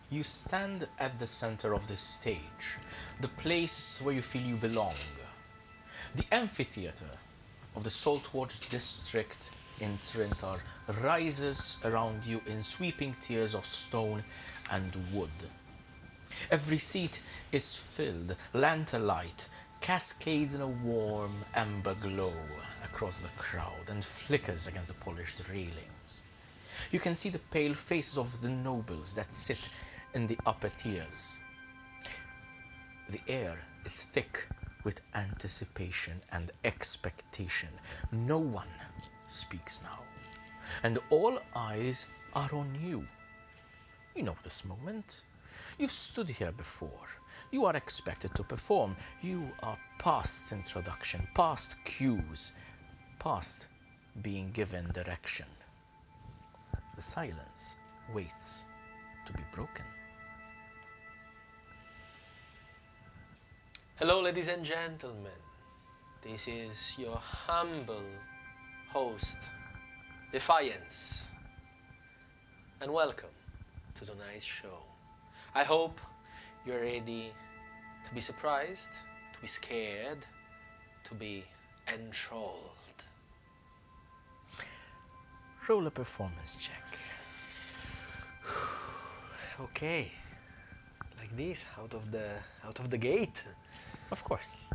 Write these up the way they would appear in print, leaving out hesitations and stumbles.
You stand at the center of the stage, the place where you feel you belong. The amphitheater of the Saltwatch district in Trintar rises around you in sweeping tiers of stone and wood. Every seat is filled, lantern light cascades in a warm amber glow across the crowd and flickers against the polished railings. You can see the pale faces of the nobles that sit in the upper tiers. The air is thick with anticipation and expectation. No one speaks now, and all eyes are on you. You know this moment. You've stood here before. You are expected to perform. You are past introduction, past cues, past being given direction. The silence waits to be broken. Hello, ladies and gentlemen. This is your humble host, Defiance, and welcome to tonight's show. I hope you're ready to be surprised, to be scared, to be enthralled. Roll a performance check. Okay, like this, out of the gate. Of course.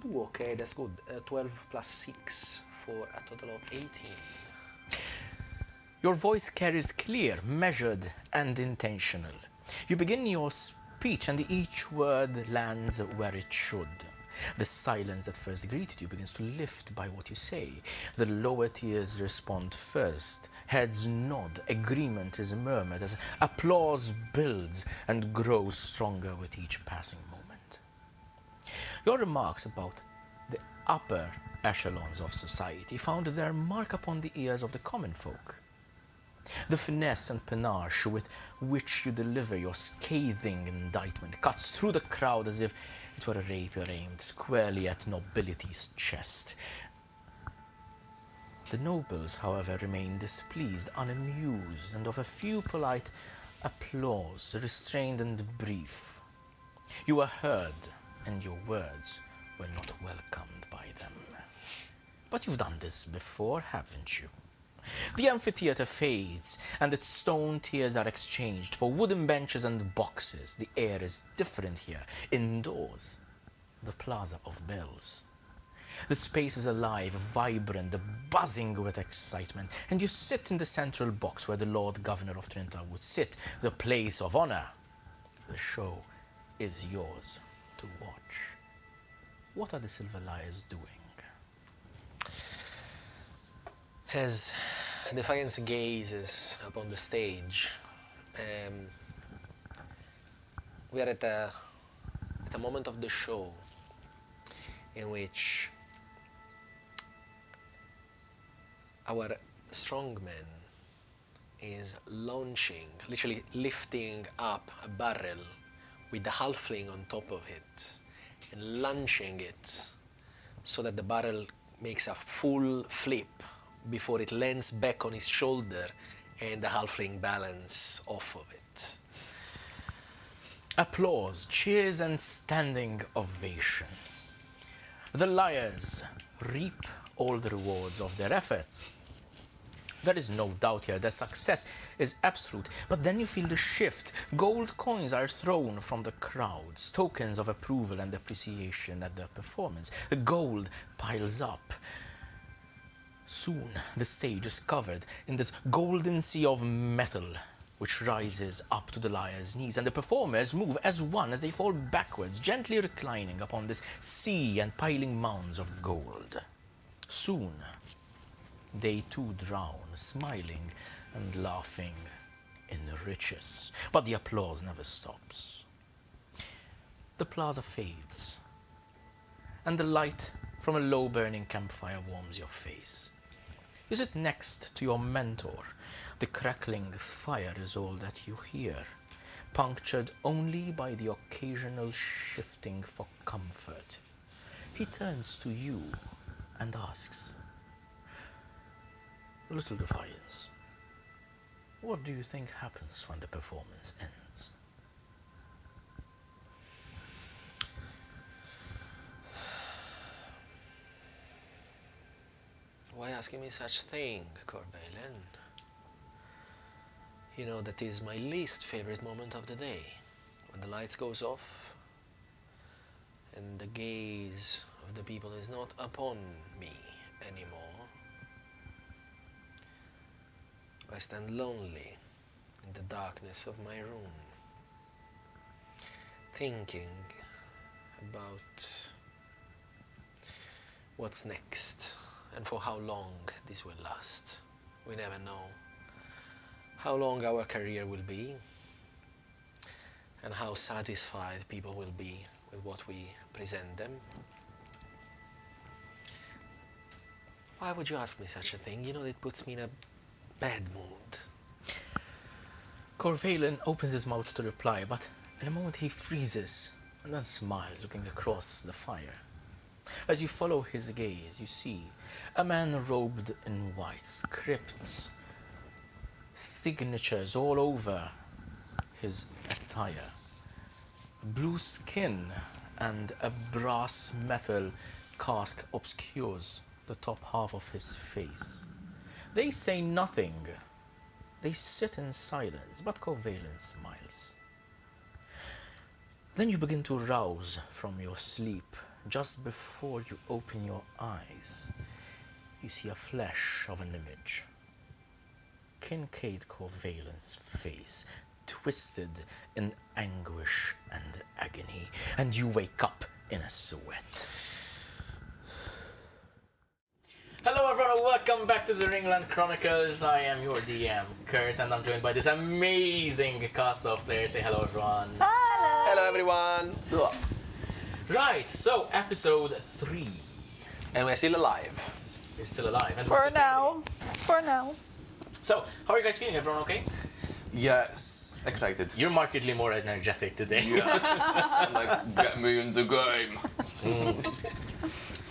Okay, that's good. 12 plus 6 for a total of 18. Your voice carries clear, measured, and intentional. You begin your speech and each word lands where it should. The silence that first greeted you begins to lift by what you say. The lower tiers respond first. Heads nod. Agreement is murmured as applause builds and grows stronger with each passing moment. Your remarks about the upper echelons of society found their mark upon the ears of the common folk. The finesse and panache with which you deliver your scathing indictment cuts through the crowd as if it were a rapier aimed squarely at nobility's chest. The nobles, however, remain displeased, unamused, and of a few polite applause, restrained and brief. You were heard, and your words were not welcomed by them. But you've done this before, haven't you? The amphitheater fades, and its stone tiers are exchanged for wooden benches and boxes. The air is different here. Indoors, the Plaza of Bells. The space is alive, vibrant, buzzing with excitement, and you sit in the central box where the Lord Governor of Trinta would sit, the place of honor. The show is yours to watch. What are the Silver Liars doing? As Defiance gazes upon the stage, we are at a moment of the show in which our strongman is launching, literally lifting up a barrel with the halfling on top of it and launching it so that the barrel makes a full flip before it lands back on his shoulder and the halfling balance off of it. Applause, cheers, and standing ovations. The liars reap all the rewards of their efforts. There is no doubt here their success is absolute, but then you feel the shift. Gold coins are thrown from the crowds, tokens of approval and appreciation at their performance. The gold piles up. Soon the stage is covered in this golden sea of metal which rises up to the liars' knees, and the performers move as one as they fall backwards, gently reclining upon this sea and piling mounds of gold. Soon they too drown, smiling and laughing in the riches, but the applause never stops. The plaza fades, and the light from a low-burning campfire warms your face. You sit next to your mentor. The crackling fire is all that you hear, punctured only by the occasional shifting for comfort. He turns to you and asks, "Little Defiance, what do you think happens when the performance ends?" Why asking me such thing, Corvalen? You know that is my least favorite moment of the day, when the lights goes off and the gaze of the people is not upon me anymore. I stand lonely in the darkness of my room, thinking about what's next and for how long this will last. We never know how long our career will be and how satisfied people will be with what we present them. Why would you ask me such a thing? You know, it puts me in a bad mood. Corvalen opens his mouth to reply, but in a moment he freezes and then smiles, looking across the fire. As you follow his gaze, you see a man robed in white, scripts, signatures all over his attire. Blue skin and a brass metal casque obscures the top half of his face. They say nothing. They sit in silence, but Corvalen smiles. Then you begin to rouse from your sleep. Just before you open your eyes, you see a flash of an image. Kincaid Corvalen's face, twisted in anguish and agony, and you wake up in a sweat. Hello everyone, and welcome back to the Ringland Chronicles. I am your DM, Kurt, and I'm joined by this amazing cast of players. Say hello everyone. Hello. Hello everyone! Right, so episode 3. And we're still alive. You're still alive. And For now. For now. So, how are you guys feeling? Everyone okay? Yes, excited. You're markedly more energetic today. Yes, like get me in the game.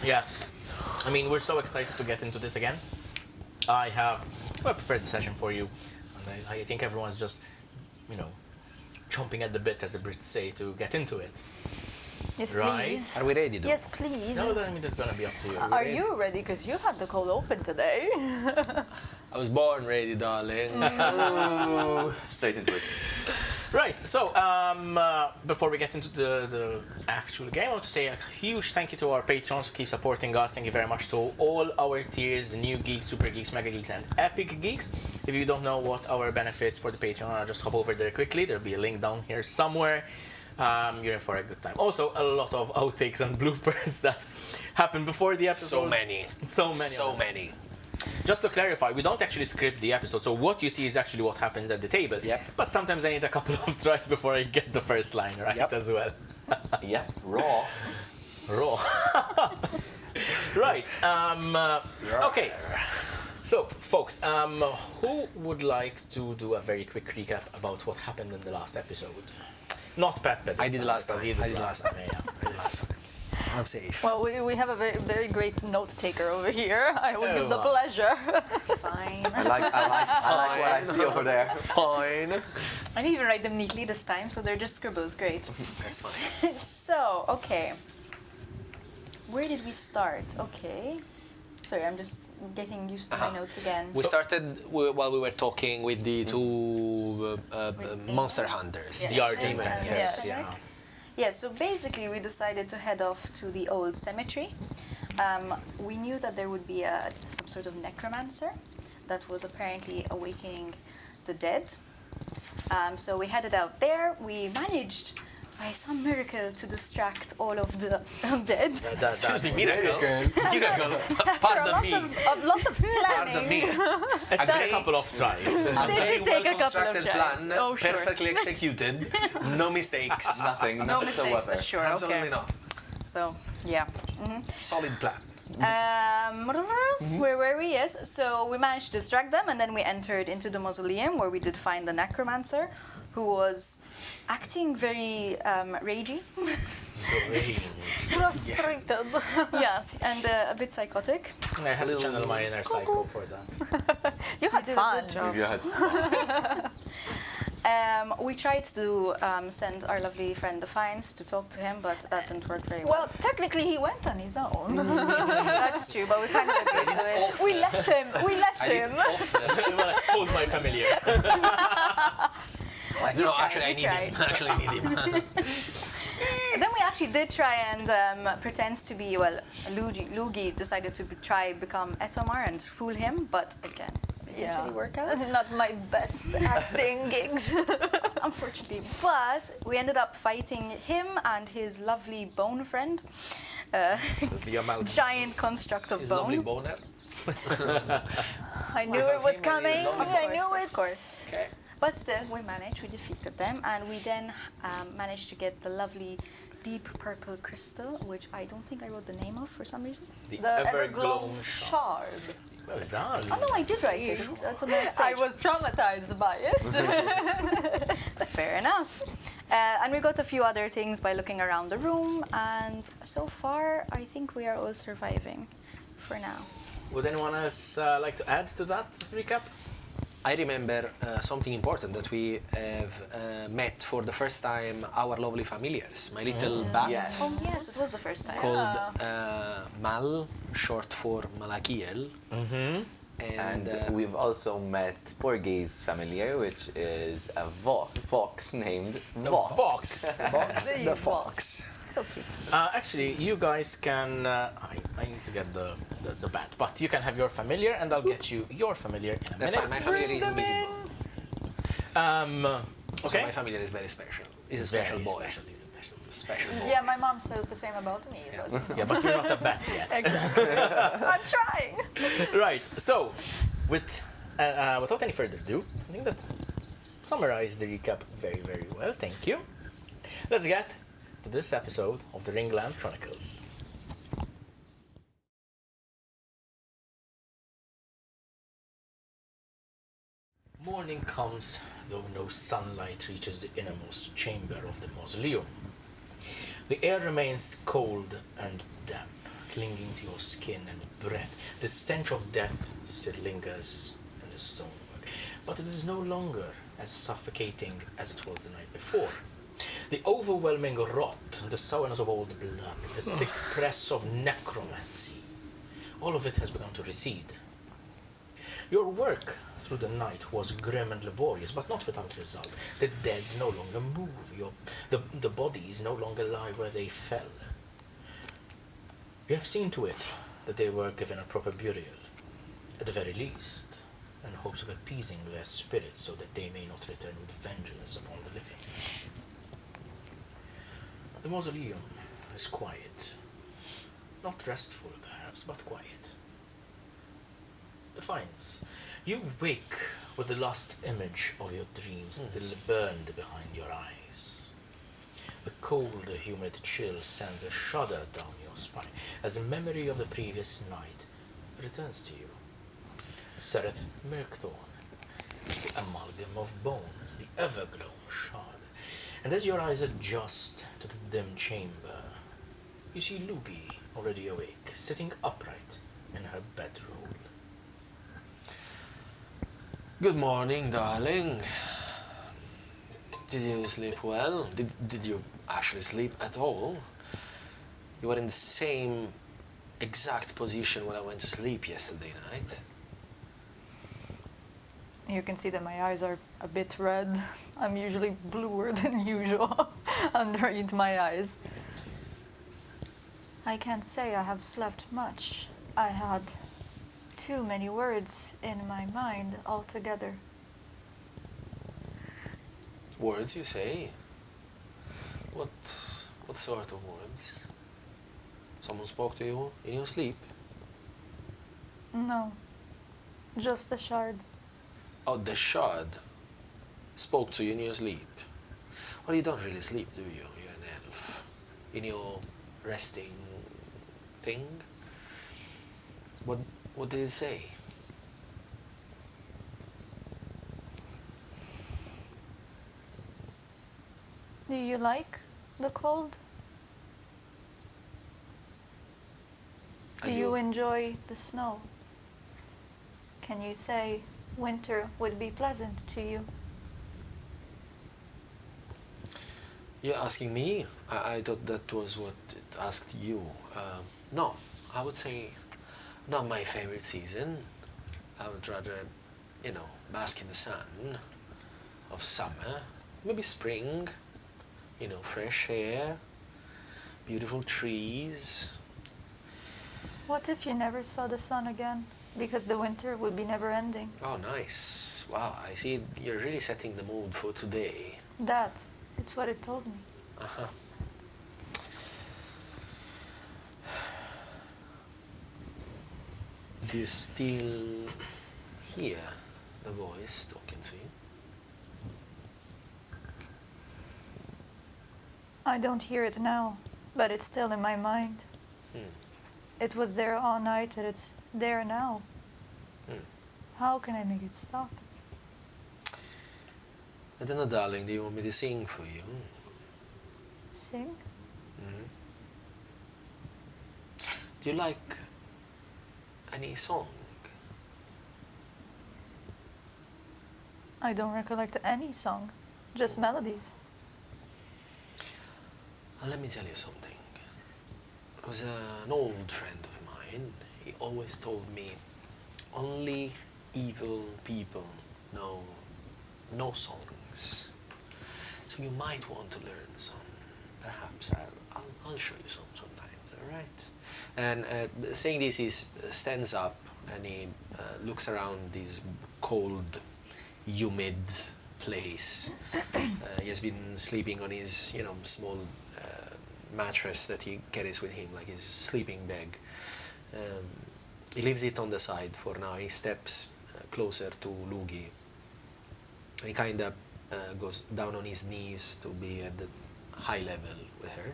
Yeah. I mean, we're so excited to get into this again. I have prepared the session for you, and I think everyone's just, chomping at the bit, as the Brits say, to get into it. Yes, Right. please. Are we ready though? Yes, please. No, I mean, it's gonna be up to you. Are you ready? Because you had the cold open today. I was born ready, darling. Straight into it. Right, so before we get into the actual game, I want to say a huge thank you to our patrons who keep supporting us. Thank you very much to all our tiers, the New Geeks, Super Geeks, Mega Geeks, and Epic Geeks. If you don't know what our benefits for the Patreon are, just hop over there quickly. There'll be a link down here somewhere. You're in for a good time. Also, a lot of outtakes and bloopers that happened before the episode. So many. Just to clarify, we don't actually script the episode, so what you see is actually what happens at the table. Yep. But sometimes I need a couple of tries before I get the first line right Yep. as well. Yeah, raw. Raw. Right. Okay. So, folks, who would like to do a very quick recap about what happened in the last episode? Not Pepe. I did last time. I did last time. I'm safe. Well, we have a very great note taker over here. I will give the pleasure. Fine. I like what I see over there. Fine. I didn't even write them neatly this time, so they're just scribbles. Great. That's fine. So, okay. Where did we start? Okay. Sorry, I'm just getting used to my notes again. We started while we were talking with the two monster hunters. Yeah. The RJ Yes. Yes. Yeah. Yeah, so basically we decided to head off to the old cemetery. We knew that there would be some sort of necromancer that was apparently awakening the dead. So we headed out there. We managed, by some miracle, to distract all of the dead. Excuse me, miracle. Miracle. After a lot of Pardon planning. me. I did a couple of tries. Did take a couple of tries. Plan, Oh, sure. perfectly executed, no mistakes. Nothing. No mistakes, whatsoever. sure, Absolutely okay. not. So, yeah. Solid plan. Where were we? Yes. So we managed to distract them, and then we entered into the mausoleum, where we did find the necromancer, who was acting very ragey. Drained. Frustrated. Yes, and a bit psychotic. I had to channel my inner psycho for that. You had did a fun. good job. You had fun. We tried to send our lovely friend Defiance to talk to him, but that didn't work very well. Well, technically he went on his own. That's true, but we kind of agreed to it. We let him. We let I did him. offer. Well, hold my familiar. Well, you No, tried, actually, I you need tried. him. Actually, I need him. Then we actually did try and pretend to be, well, Lugii decided to become Etomar and fool him, but again, it didn't really work out. Not my best acting gigs. Unfortunately. But we ended up fighting him and his lovely bone friend, The amalgam. giant construct of His bone. lovely boner. I knew it was coming. Of I knew it. Of course. Okay. But still, we managed, we defeated them, and we then managed to get the lovely deep purple crystal, which I don't think I wrote the name of for some reason. The The Everglow Everglow shard. shard. Well done. Oh no, I did write it. It's on the next I page. was traumatized by it. Fair enough. And we got a few other things by looking around the room, and so far, I think we are all surviving for now. Would anyone else like to add to that recap? I remember something important that we have met for the first time our lovely familiars. My little bat Yes. Oh yes, it was the first time. called Mal, short for Malakiel. And And we've also met Borge's familiar, which is a fox named Vox. Fox. the fox. So cute. Actually, you guys can. I need to get the bat, but you can have your familiar, and I'll get you your familiar in a That's minute. fine. My familiar is invisible. So Okay. my familiar is very special. He's a Very special boy. special, he's a special boy. Special boy. Yeah, my mom says the same about me. But Yeah, but you're not a bat yet. I'm trying. Right. So, without any further ado, I think that summarized the recap very, very well. Thank you. Let's get to this episode of the Ringland Chronicles. Morning comes, though no sunlight reaches the innermost chamber of the Mausoleum. The air remains cold and damp, clinging to your skin and breath. The stench of death still lingers in the stonework, but it is no longer as suffocating as it was the night before. The overwhelming rot, the sourness of old blood, the thick press of necromancy, all of it has begun to recede. Your work through the night was grim and laborious, but not without result. The dead no longer move. The bodies no longer lie where they fell. You have seen to it that they were given a proper burial, at the very least, in hopes of appeasing their spirits so that they may not return with vengeance upon the living. The mausoleum is quiet. Not restful, perhaps, but quiet. Defiance, you wake with the last image of your dreams still burned behind your eyes. The cold, humid chill sends a shudder down your spine as the memory of the previous night returns to you. Sereth Mirkthorn, the amalgam of bones, the everglow shard. And as your eyes adjust to the dim chamber, you see Lugii, already awake, sitting upright in her bedroll. Good morning, darling. Did you sleep well? Did you actually sleep at all? You were in the same exact position when I went to sleep yesterday night. You can see that my eyes are a bit red. I'm usually bluer than usual underneath my eyes. I can't say I have slept much. I had too many words in my mind altogether. Words, you say? What sort of words? Someone spoke to you in your sleep? No, just the shard. Oh, the shard spoke to you in your sleep. Well, you don't really sleep, do you? You're an elf. In your resting thing? What did it say? Do you like the cold? Do you enjoy the snow? Can you say winter would be pleasant to you? You're asking me? I thought that was what it asked you. No, I would say not my favorite season. I would rather, bask in the sun of summer, maybe spring, fresh air, beautiful trees. What if you never saw the sun again? Because the winter would be never ending. Oh, nice. Wow, I see you're really setting the mood for today. It's what it told me. Uh-huh. Do you still hear the voice talking to you? I don't hear it now, but it's still in my mind. It was there all night and it's there now. How can I make it stop? I don't know, darling, do you want me to sing for you? Sing? Do you like any song? I don't recollect any song, just melodies. Let me tell you something. It was an old friend of mine. He always told me only evil people know no songs. So you might want to learn some. Perhaps I'll show you some sometimes, alright? And saying this, he stands up and he looks around this cold, humid place. He has been sleeping on his, small mattress that he carries with him, like his sleeping bag. He leaves it on the side for now. He steps closer to Lugii. He kind of goes down on his knees to be at the high level with her.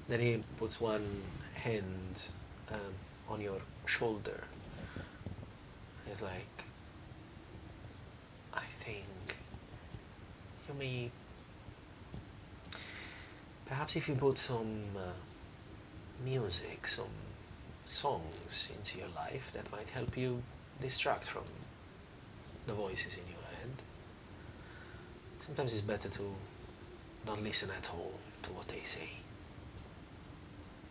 Then he puts one hand on your shoulder. He's like, I think you may, perhaps if you put some music, some songs into your life, that might help you distract from the voices in your head. Sometimes it's better to not listen at all to what they say.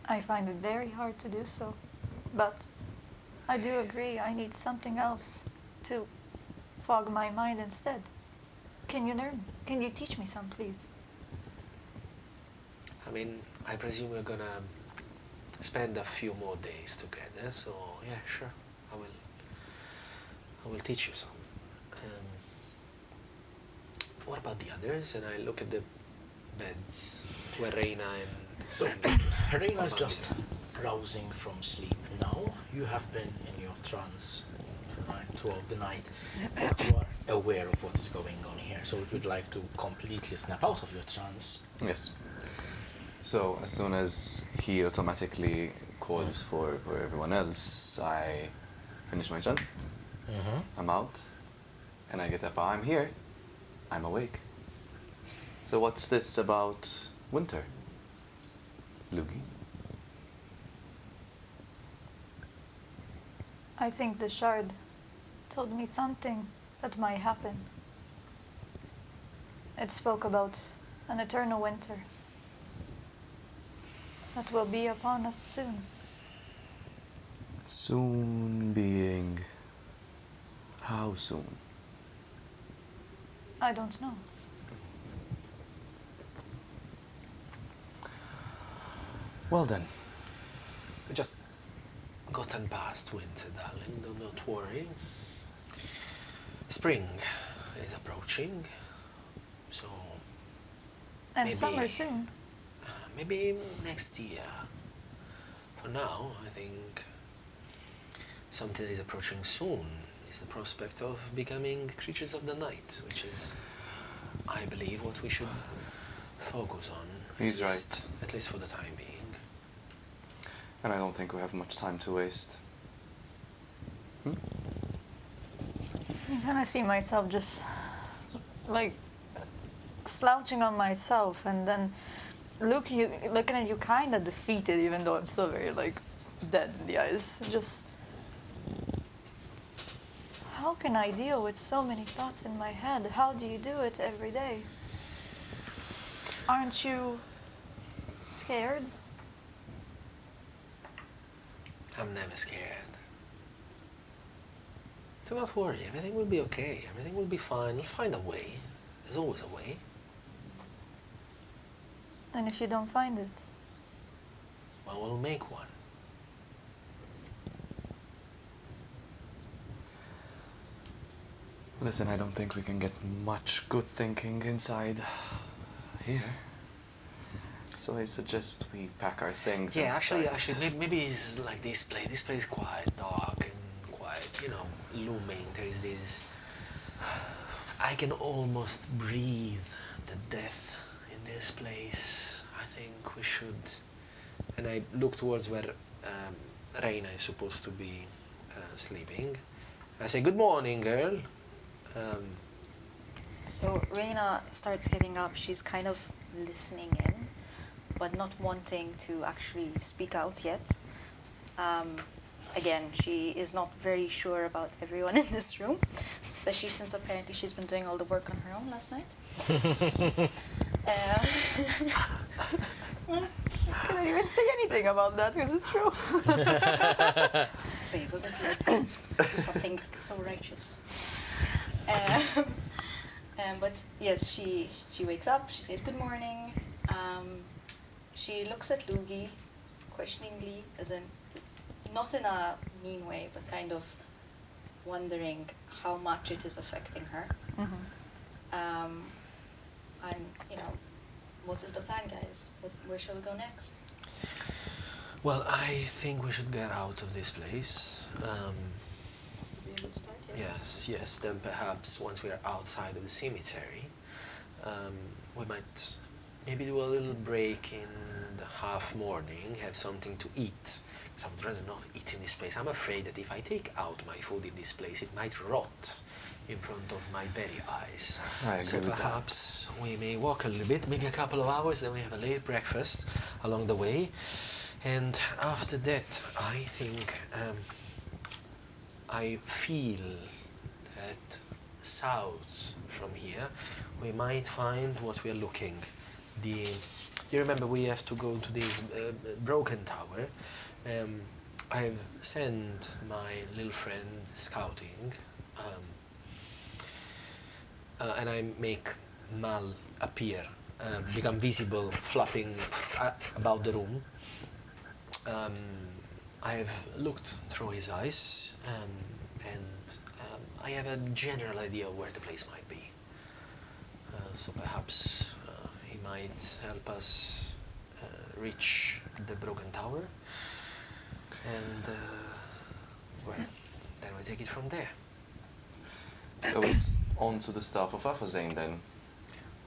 I find it very hard to do so, but I do agree I need something else to fog my mind instead. Can you teach me some, please? I presume we're gonna spend a few more days together, so yeah, sure, I will teach you some. What about the others? And I look at the beds where Reyna and... So, Reyna's just rousing from sleep now. You have been in your trance throughout the night, but you are aware of what is going on here. So if you'd like to completely snap out of your trance... Yes. So as soon as he automatically calls for everyone else, I finish my trance. I'm out, and I get up. I'm here. I'm awake. So what's this about winter, Lugii? I think the shard told me something that might happen. It spoke about an eternal winter that will be upon us soon. Soon being... how soon? I don't know. Well then. Just gotten past winter, darling. Do not worry. Spring is approaching, so... And maybe, summer soon. Maybe next year. For now, I think something that is approaching soon is the prospect of becoming creatures of the night, which is, I believe, what we should focus on. He's right. At least for the time being. And I don't think we have much time to waste. I kind of see myself just, like, slouching on myself, and then looking at you kind of defeated, even though I'm still very, like, dead in the eyes. Just... How can I deal with so many thoughts in my head? How do you do it every day? Aren't you scared? I'm never scared. Do not worry, everything will be okay. Everything will be fine. We'll find a way. There's always a way. And if you don't find it? Well, we'll make one. Listen, I don't think we can get much good thinking inside here. So I suggest we pack our things. Yeah, and actually, maybe it's like this place. This place is quite dark and quite, looming. There is this... I can almost breathe the death in this place. I think we should... And I look towards where Reyna is supposed to be sleeping. I say, good morning, girl. So Reyna starts getting up. She's kind of listening in, but not wanting to actually speak out yet. Again, she is not very sure about everyone in this room, especially since apparently she's been doing all the work on her own last night. I can't even say anything about that because it's true. Please, as if you would do something so righteous. But yes, she wakes up, she says good morning. She looks at Lugii questioningly, as in, not in a mean way, but kind of wondering how much it is affecting her. Mm-hmm. And, what is the plan, guys? Where shall we go next? Well, I think we should get out of this place. Be a good start, yes? Yes. Then perhaps once we are outside of the cemetery, we might maybe do a little break in the half morning, have something to eat. Because I would rather not eat in this place. I'm afraid that if I take out my food in this place, it might rot in front of my very eyes. I agree so with perhaps we may walk a little bit, maybe a couple of hours, then we have a late breakfast along the way. And after that, I think I feel that south from here, we might find what we are looking. You remember we have to go to this broken tower. I've sent my little friend scouting, and I make Mal appear, become visible, flapping about the room. I have looked through his eyes, and I have a general idea of where the place might be. So perhaps he might help us reach the broken tower, and well, then we take it from there. So it's on to the staff of Afazane then.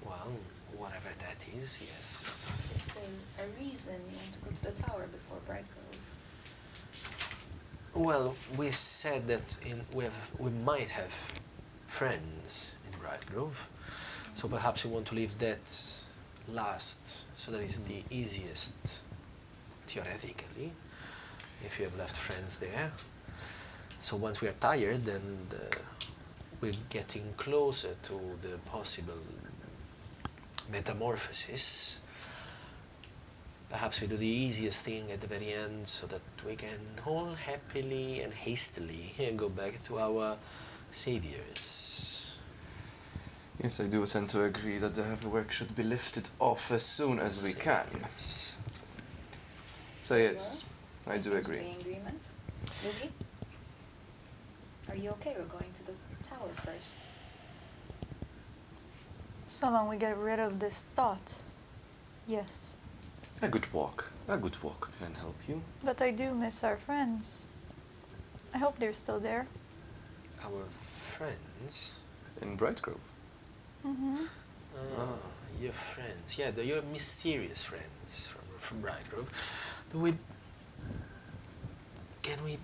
Well, whatever that is, yes. Is there a reason you want to go to the tower before Brightgrove? Well, we said that we might have friends in Brightgrove, so perhaps we want to leave that last, so that is the easiest, theoretically, if you have left friends there. So once we are tired, then we're getting closer to the possible metamorphosis. Perhaps we do the easiest thing at the very end so that we can all happily and hastily go back to our saviors. Yes, I do tend to agree that the heavy work should be lifted off as soon as we can. Saviors. So yes, I do Seems to agree. be in agreement. Lugii? Are you okay with going to the tower first? So long we get rid of this thought. Yes. A good walk can help you. But I do miss our friends. I hope they're still there. Our friends? In Brightgrove. Mm-hmm. Your friends. Yeah, your mysterious friends from Brightgrove. Can we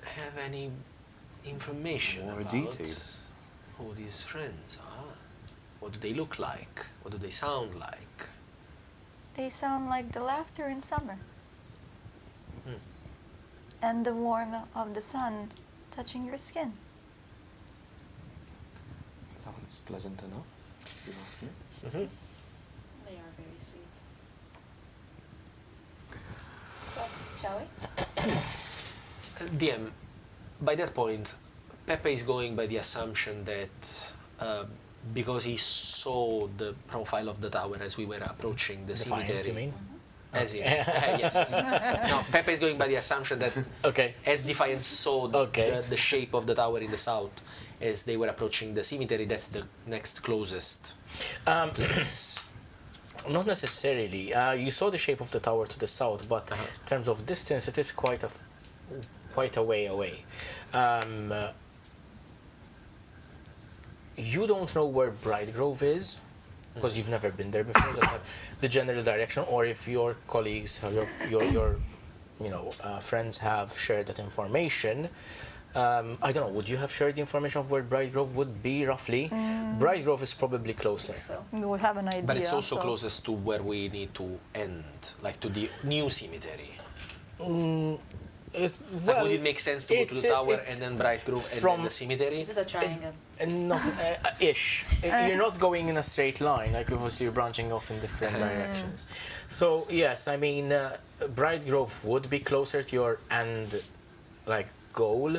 have any information More about details. who these friends are? What do they look like? What do they sound like? They sound like the laughter in summer. and the warmth of the sun touching your skin. Sounds pleasant enough, if you ask me. They are very sweet. So, shall we? DM, by that point, Pepe is going by the assumption that because he saw the profile of the tower as we were approaching the Defiance, cemetery. you mean? As in, yes. No, Pepe is going by the assumption that Okay. as Defiance saw Okay. the shape of the tower in the south, as they were approaching the cemetery, that's the next closest place. Not necessarily. You saw the shape of the tower to the south, but in terms of distance, it is quite a way away. You don't know where Brightgrove is because you've never been there before. Just have the general direction, or if your colleagues, or your friends have shared that information. I don't know. Would you have shared the information of where Brightgrove would be roughly? Brightgrove is probably closer. So, We have an idea. But it's also so- closest to where we need to end, like to the new cemetery. Like, would it make sense to go to the tower and then Brightgrove and then the cemetery? is it a triangle? No, ish. You're not going in a straight line. Like obviously, you're branching off in different directions. So yes, I mean, Brightgrove would be closer to your end, like goal,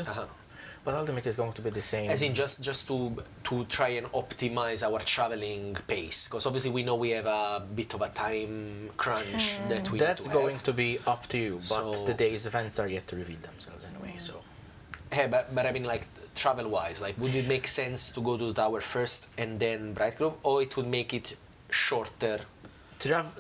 but ultimately it's going to be the same. As in just to try and optimize our traveling pace, because obviously we know we have a bit of a time crunch that we That's need to going have. to be up to you, but So- the day's events are yet to reveal themselves anyway. So Hey, but I mean, like travel-wise, like would it make sense to go to the tower first and then Brightgrove, or it would make it shorter?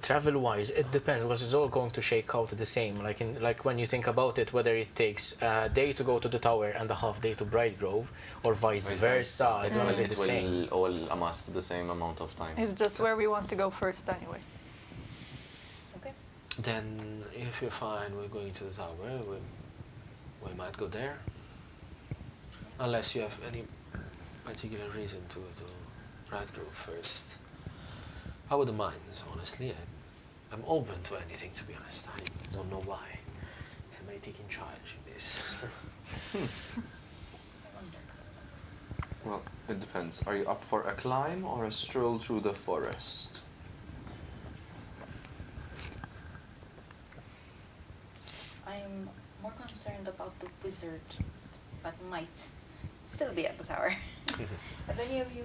travel-wise, it depends because it's all going to shake out the same. Like when you think about it, whether it takes a day to go to the tower and a half day to Brightgrove, or vice versa, it's going to be It the same. will all amass the same amount of time. It's just where we want to go first anyway. Okay. Then, if you're fine, we're going to the tower. We might go there, unless you have any particular reason to go to Brightgrove first. I wouldn't mind, honestly. I'm open to anything, to be honest. I don't know why. Am I taking charge in this? Well, it depends. Are you up for a climb or a stroll through the forest? I am more concerned about the wizard that might still be at the tower. Have any of you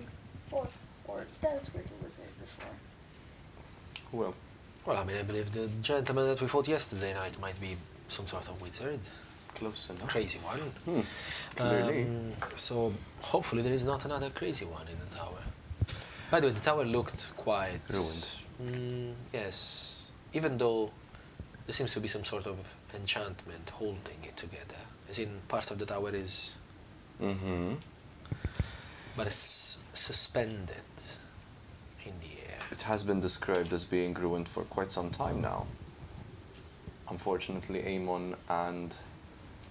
fought or dealt with a wizard before? Well, Well, I mean, I believe the gentleman that we fought yesterday night might be some sort of wizard. close enough. Crazy one. Clearly. So, hopefully there is not another crazy one in the tower. By the way, the tower looked quite... Ruined. Yes. Even though there seems to be some sort of enchantment holding it together. As in, part of the tower is... Mm-hmm. But it's suspended in the air. It has been described as being ruined for quite some time now. Unfortunately, Amon and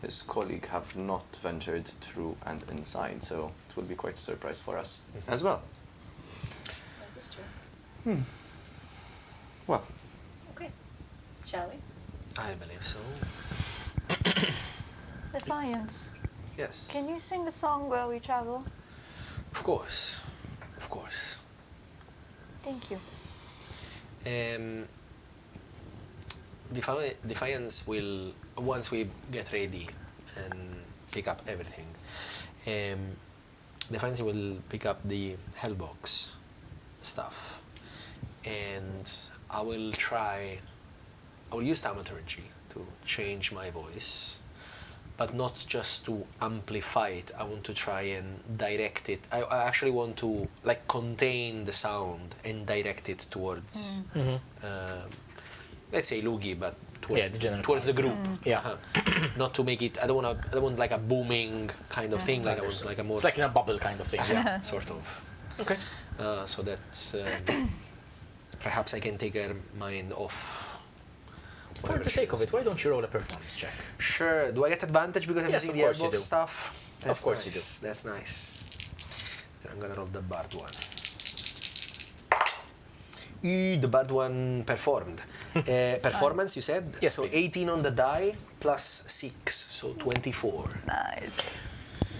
his colleague have not ventured through and inside, so it will be quite a surprise for us as well. That is true. Well, Okay. Shall we? I believe so. Defiance, Yes. can you sing the song while we travel? Of course. Of course. Thank you. Defiance will, once we get ready and pick up everything, Defiance will pick up the Hellbox stuff, and I will use thaumaturgy to change my voice, but not just to amplify it. I want to try and direct it. I actually want to like contain the sound and direct it towards, let's say Lugii, but towards the group. Yeah. Not to make it. I don't want like a booming kind of thing. Like I want like a more It's like in a bubble kind of thing. Yeah. sort of. Okay. So that's perhaps I can take her mind off. For whatever the she sake of does. it, why don't you roll a performance check? Sure. Do I get advantage because I'm Yes, using of the course you airbox do. stuff? That's course you nice. That's nice. Then I'm gonna roll the bard one. The bad one performed. Performance, you said? Yes, So please. 18 on the die plus 6, so 24. Nice.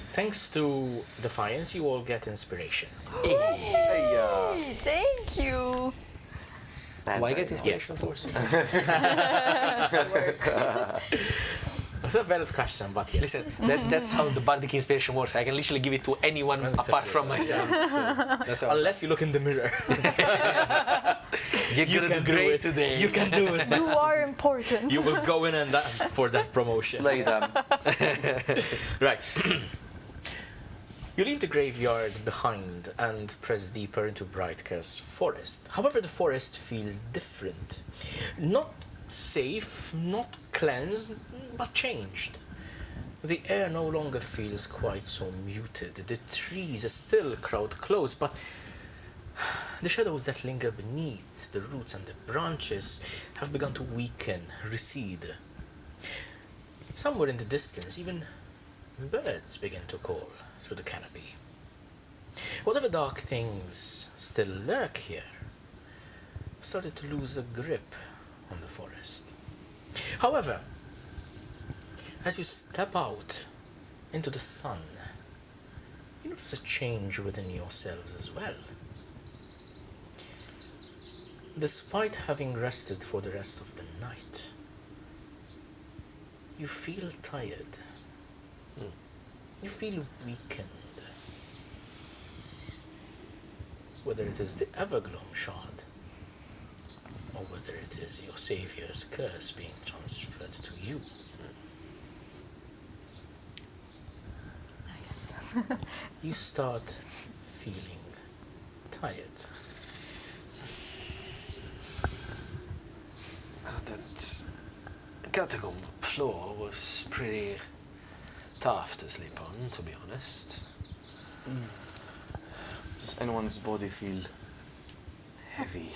Thanks to Defiance, you all get inspiration. Hey, thank you. Why get inspiration? Yes, of course. That's a valid question, but yes. Listen, that's how the bardic inspiration works. I can literally give it to anyone apart from myself. So that's how Unless you look in the mirror. you're You gonna can do do great it. today. You can do it. You are important. You will go in and ask for that promotion. Slay them. Right. You leave the graveyard behind and press deeper into Brightcurse Forest. However, the forest feels different. Not safe, not cleansed, but changed. The air no longer feels quite so muted. The trees are still crowd close, but the shadows that linger beneath the roots and the branches have begun to weaken, recede. Somewhere in the distance, even birds begin to call through the canopy. Whatever dark things still lurk here started to lose the grip on the forest. However, as you step out into the sun, you notice a change within yourselves as well. Despite having rested for the rest of the night, you feel tired. You feel weakened. Whether it is the Evergloam shard, or whether it is your savior's curse being transferred to you. Nice. You start feeling tired. That catacomb floor was pretty tough to sleep on, to be honest. Does anyone's body feel heavy?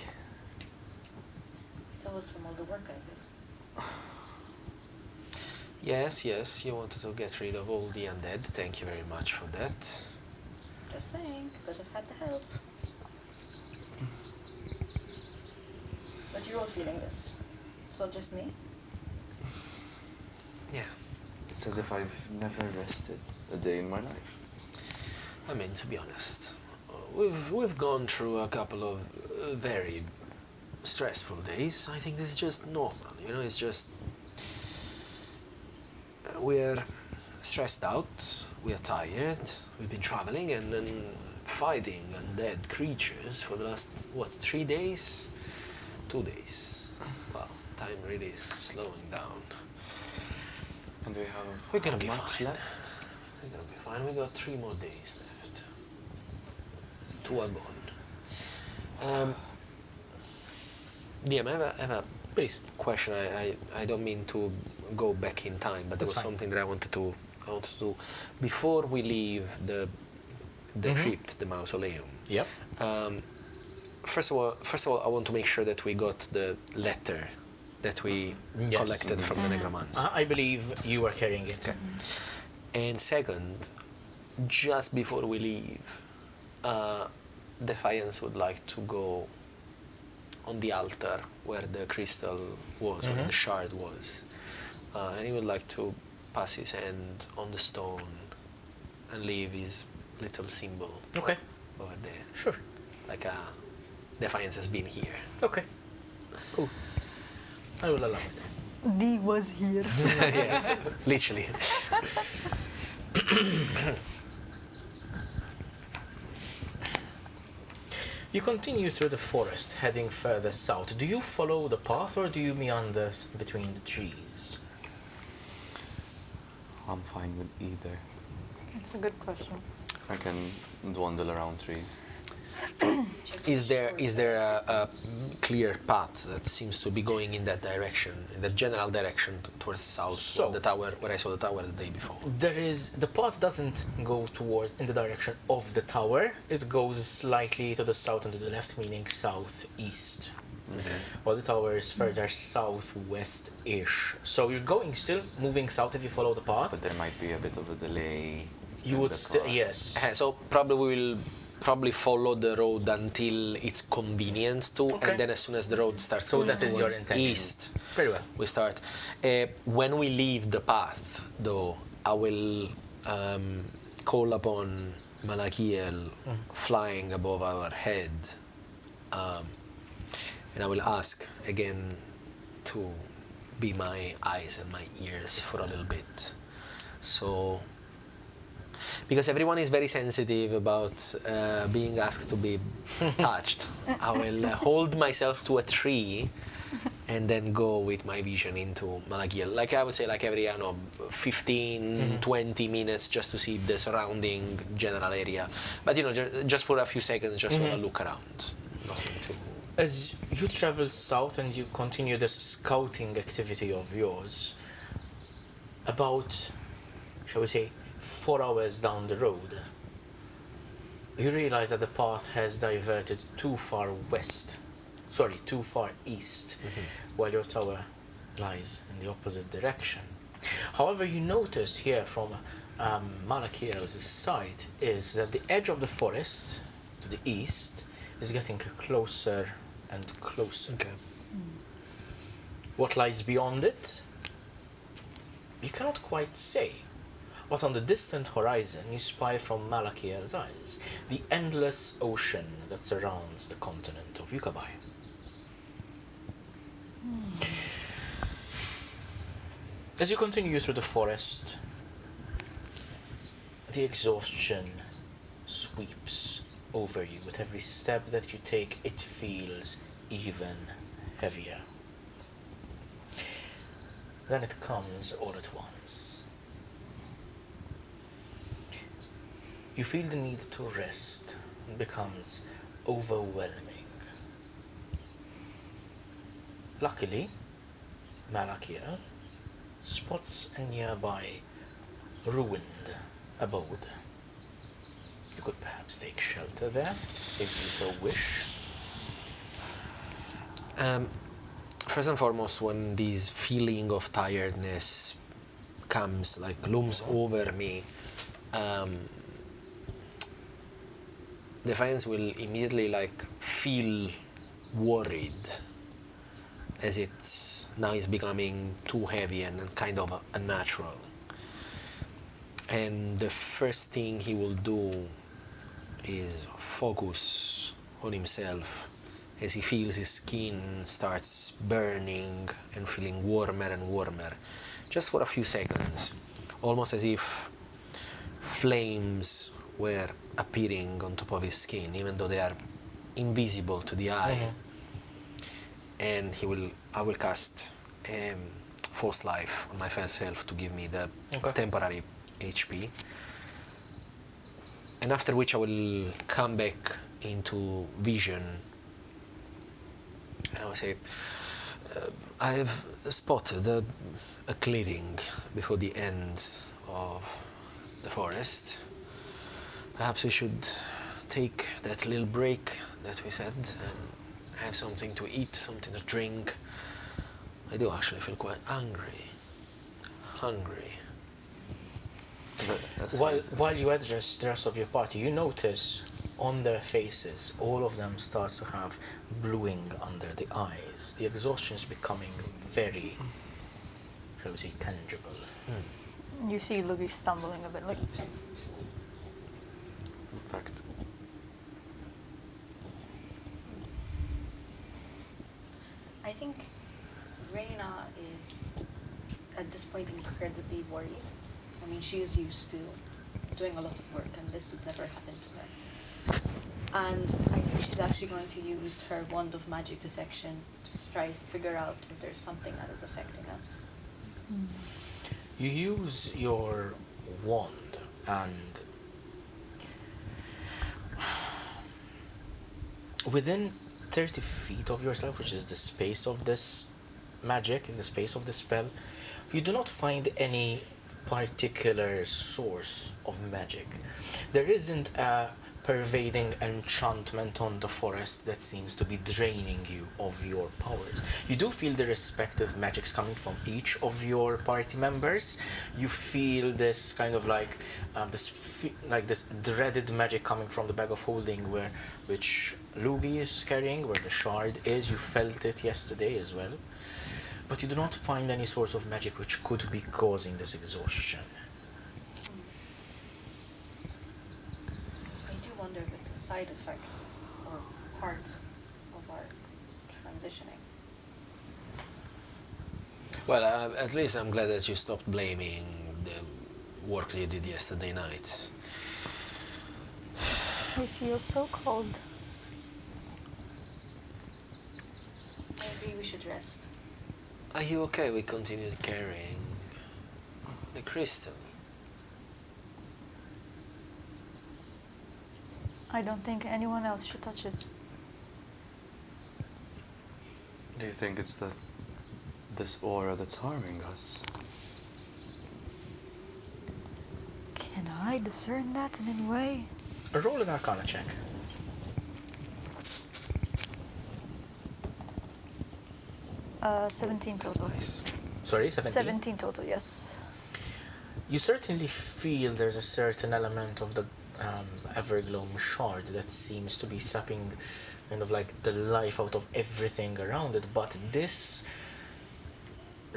That was from all the work I did. Yes, you wanted to get rid of all the undead. Thank you very much for that. Just saying, could have had the help. But you're all feeling this. It's not just me. Yeah. It's as if I've never rested a day in my life. I mean, to be honest, we've gone through a couple of very stressful days. I think this is just normal, you know, it's just we're stressed out, we are tired, we've been traveling and fighting undead creatures for the last, 3 days? 2 days. Wow, time really slowing down. And we have We're gonna how be much fine. left? We're gonna be fine. We got 3 more days left. 2 are gone. DM, I have a Please. question. I don't mean to go back in time, but there was That's fine. something that I wanted to do before we leave the crypt, the mausoleum. Yep. First of all, I want to make sure that we got the letter that we Yes. collected from the necromancer. I believe you were carrying it. Okay. And second, just before we leave, Defiance would like to go on the altar where the crystal was, where the shard was. And he would like to pass his hand on the stone and leave his little symbol Okay. over there. Sure. Like Defiance has been here. Okay. Cool. I will allow it. D was here. Yeah, literally. You continue through the forest, heading further south. Do you follow the path or do you meander between the trees? I'm fine with either. That's a good question. I can dwindle around trees. Is there a clear path that seems to be going in that direction, in the general direction towards south? So- the tower, where I saw the tower the day before. The path doesn't go towards in the direction of the tower. It goes slightly to the south and to the left, meaning southeast. While the tower is further southwest-ish. So you're going still moving south if you follow the path. But there might be a bit of a delay. You in would the still path. yes. So probably we will probably follow the road until it's convenient to, Okay. and then as soon as the road starts So going that is your towards intention. east, Very well. we start. When we leave the path, though, I will call upon Malakiel flying above our head, and I will ask again to be my eyes and my ears for a little bit. So, because everyone is very sensitive about being asked to be touched, I will hold myself to a tree and then go with my vision into Malakiel. Like I would say, like every 15, 20 minutes just to see the surrounding general area. But just for a few seconds, just want to look around. Nothing too. As you travel south and you continue this scouting activity of yours, about, shall we say, 4 hours down the road, you realize that the path has diverted too far east, while your tower lies in the opposite direction. However, you notice here from Malakiel's sight is that the edge of the forest to the east is getting closer and closer. Okay. What lies beyond it? You cannot quite say. But on the distant horizon, you spy from Malakiel's eyes the endless ocean that surrounds the continent of Yukabai. As you continue through the forest, the exhaustion sweeps over you. With every step that you take, it feels even heavier. Then it comes all at once. You feel the need to rest. It becomes overwhelming. Luckily, Malakiel spots a nearby ruined abode. You could perhaps take shelter there, if you so wish. First and foremost, when this feeling of tiredness comes, looms over me, Defiance will immediately feel worried, as it's now is becoming too heavy and kind of unnatural. And the first thing he will do is focus on himself as he feels his skin starts burning and feeling warmer and warmer, just for a few seconds, almost as if flames were appearing on top of his skin, even though they are invisible to the eye. And I will cast Force Life on my first self to give me the temporary HP. And after which I will come back into vision. And I will say, I have spotted a clearing before the end of the forest. Perhaps we should take that little break that we said and have something to eat, something to drink. I do actually feel quite hungry. While you address the rest of your party, you notice on their faces, all of them start to have bluing under the eyes. The exhaustion is becoming very, shall we say, tangible. You see Lugii stumbling a bit, In fact, I think Reyna is at this point incredibly worried. I mean, she is used to doing a lot of work, and this has never happened to her. And I think she's actually going to use her wand of magic detection to try to figure out if there's something that is affecting us. You use your wand, and within 30 feet of yourself, which is the space of this magic, the space of the spell, you do not find any particular source of magic. There isn't a pervading enchantment on the forest that seems to be draining you of your powers. You do feel the respective magics coming from each of your party members. You feel this kind of like this dreaded magic coming from the bag of holding which Lugii is carrying, where the shard is. You felt it yesterday as well. But you do not find any source of magic which could be causing this exhaustion. I do wonder if it's a side effect or part of our transitioning. Well, at least I'm glad that you stopped blaming the work you did yesterday night. I feel so cold. Maybe we should rest. Are you okay with continuing carrying the crystal? I don't think anyone else should touch it. Do you think it's this aura that's harming us? Can I discern that in any way? Roll an Arcana check. 17 That's total. nice. Sorry, 17? 17 total, yes. You certainly feel there's a certain element of the Evergloam shard that seems to be sapping kind of like the life out of everything around it, but this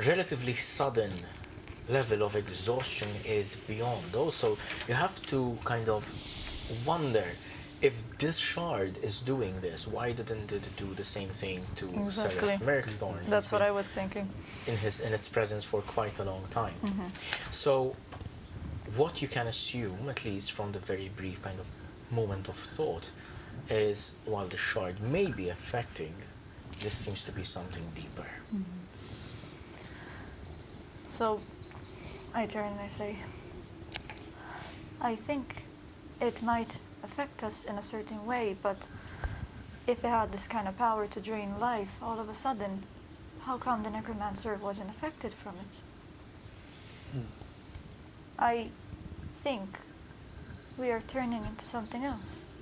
relatively sudden level of exhaustion is beyond. Also, you have to kind of wonder if this shard is doing this, why didn't it do the same thing to Exactly. Seraph Merkthorn? That's what I was thinking. In its presence for quite a long time. So what you can assume, at least from the very brief kind of moment of thought, is while the shard may be affecting, this seems to be something deeper. So I turn and I say, I think it might affect us in a certain way, but if it had this kind of power to drain life all of a sudden, how come the necromancer wasn't affected from it? I think we are turning into something else.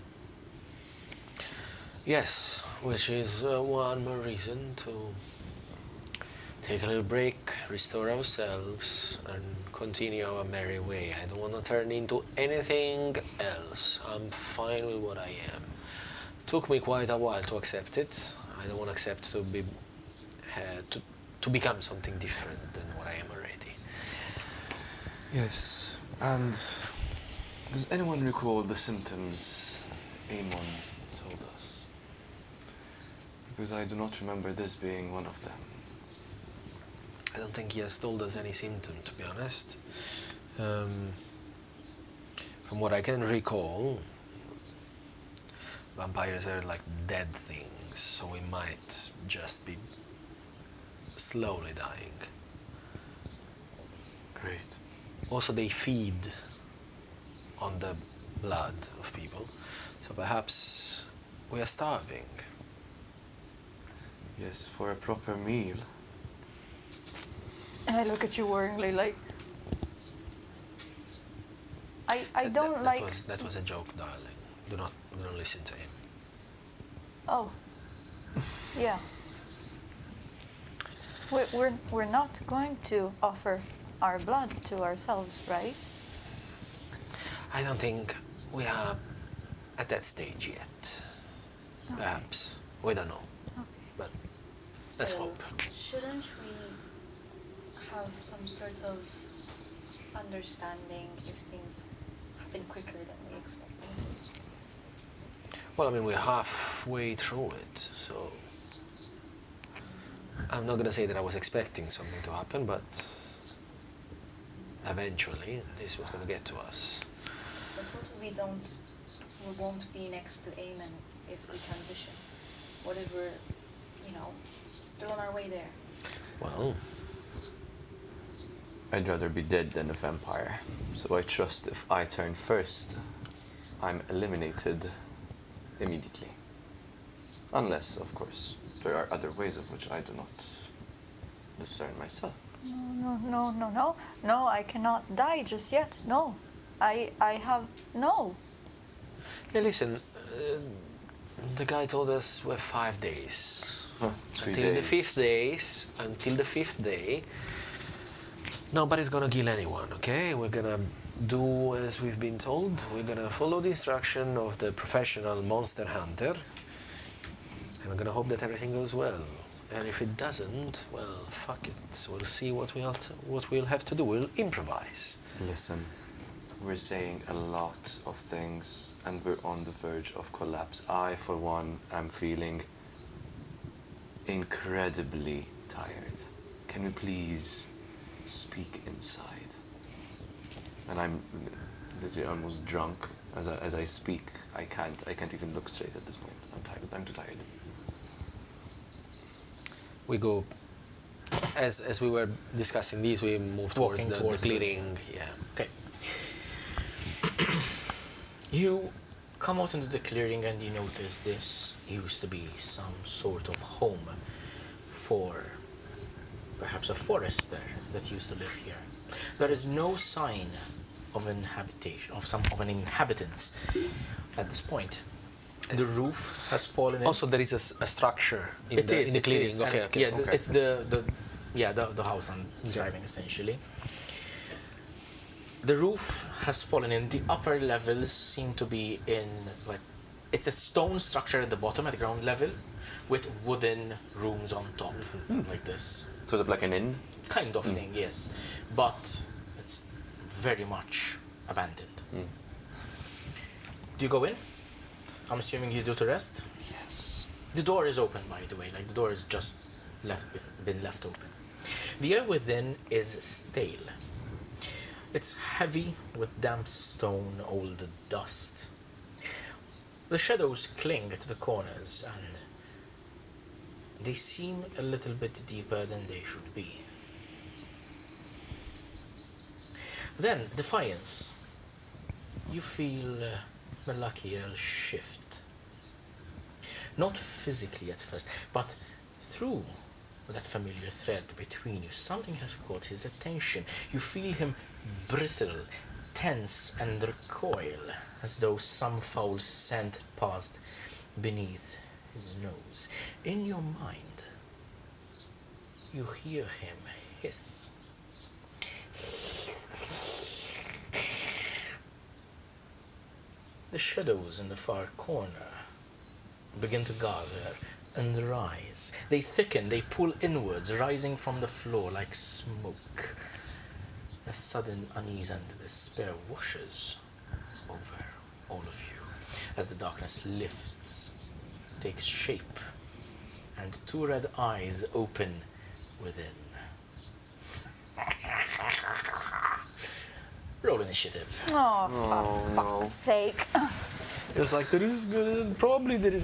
Yes, which is one more reason to take a little break, restore ourselves, and continue our merry way. I don't want to turn into anything else. I'm fine with what I am. It took me quite a while to accept it. I don't want to accept to be to become something different than what I am already. Yes, and does anyone recall the symptoms Amon told us? Because I do not remember this being one of them. I don't think he has told us any symptom, to be honest. From what I can recall, vampires are like dead things, so we might just be slowly dying. Great. Also, they feed on the blood of people, so perhaps we are starving. Yes, for a proper meal. And I look at you worryingly, like, I don't like. That was a joke, darling. Do not listen to him. Oh, yeah. We're not going to offer our blood to ourselves, right? I don't think we are at that stage yet. Okay. Perhaps. We don't know. Okay. But let's So, hope. shouldn't we have some sort of understanding if things happen quicker than we expect them to? Well, I mean, we're halfway through it, so I'm not gonna say that I was expecting something to happen, but eventually this was gonna get to us. But what if we won't be next to Aemon if we transition? What if we're, still on our way there? Well, I'd rather be dead than a vampire, so I trust if I turn first, I'm eliminated immediately. Unless, of course, there are other ways of which I do not discern myself. No, I cannot die just yet. No. I have, no. Hey, listen. The guy told us we're 5 days. Until the 5th day, nobody's gonna kill anyone, okay? We're gonna do as we've been told. We're gonna follow the instruction of the professional monster hunter. And we're gonna hope that everything goes well. And if it doesn't, well, fuck it. We'll see what we'll have to do. We'll improvise. Listen, we're saying a lot of things and we're on the verge of collapse. I, for one, am feeling incredibly tired. Can we please speak inside? And I'm literally almost drunk as I speak. I can't even look straight at this point. I'm tired. I'm too tired. We go, as we were discussing these, we move towards the clearing. Yeah. Okay. You come out into the clearing and you notice this used to be some sort of home for perhaps a forester that used to live here. There is no sign of an inhabitants at this point. The roof has fallen in. Also, there is a structure in the clearing. Okay. It's the house I'm describing essentially. The roof has fallen in. The upper levels seem to be in it's a stone structure at the bottom, at the ground level, with wooden rooms on top, like this. Sort of like an inn? Kind of thing, yes. But it's very much abandoned. Do you go in? I'm assuming you do to rest? Yes. The door is open, by the way. The door is just been left open. The air within is stale. It's heavy with damp stone, old dust. The shadows cling to the corners and they seem a little bit deeper than they should be. Then, Defiance. You feel Malachiel shift. Not physically at first, but through that familiar thread between you, something has caught his attention. You feel him bristle, tense and recoil, as though some foul scent passed beneath his nose. In your mind, you hear him hiss. The shadows in the far corner begin to gather and rise. They thicken, they pull inwards, rising from the floor like smoke. A sudden unease and despair washes over all of you as the darkness lifts, takes shape, and two red eyes open within. Roll initiative. Oh, for fuck's sake. It's like there is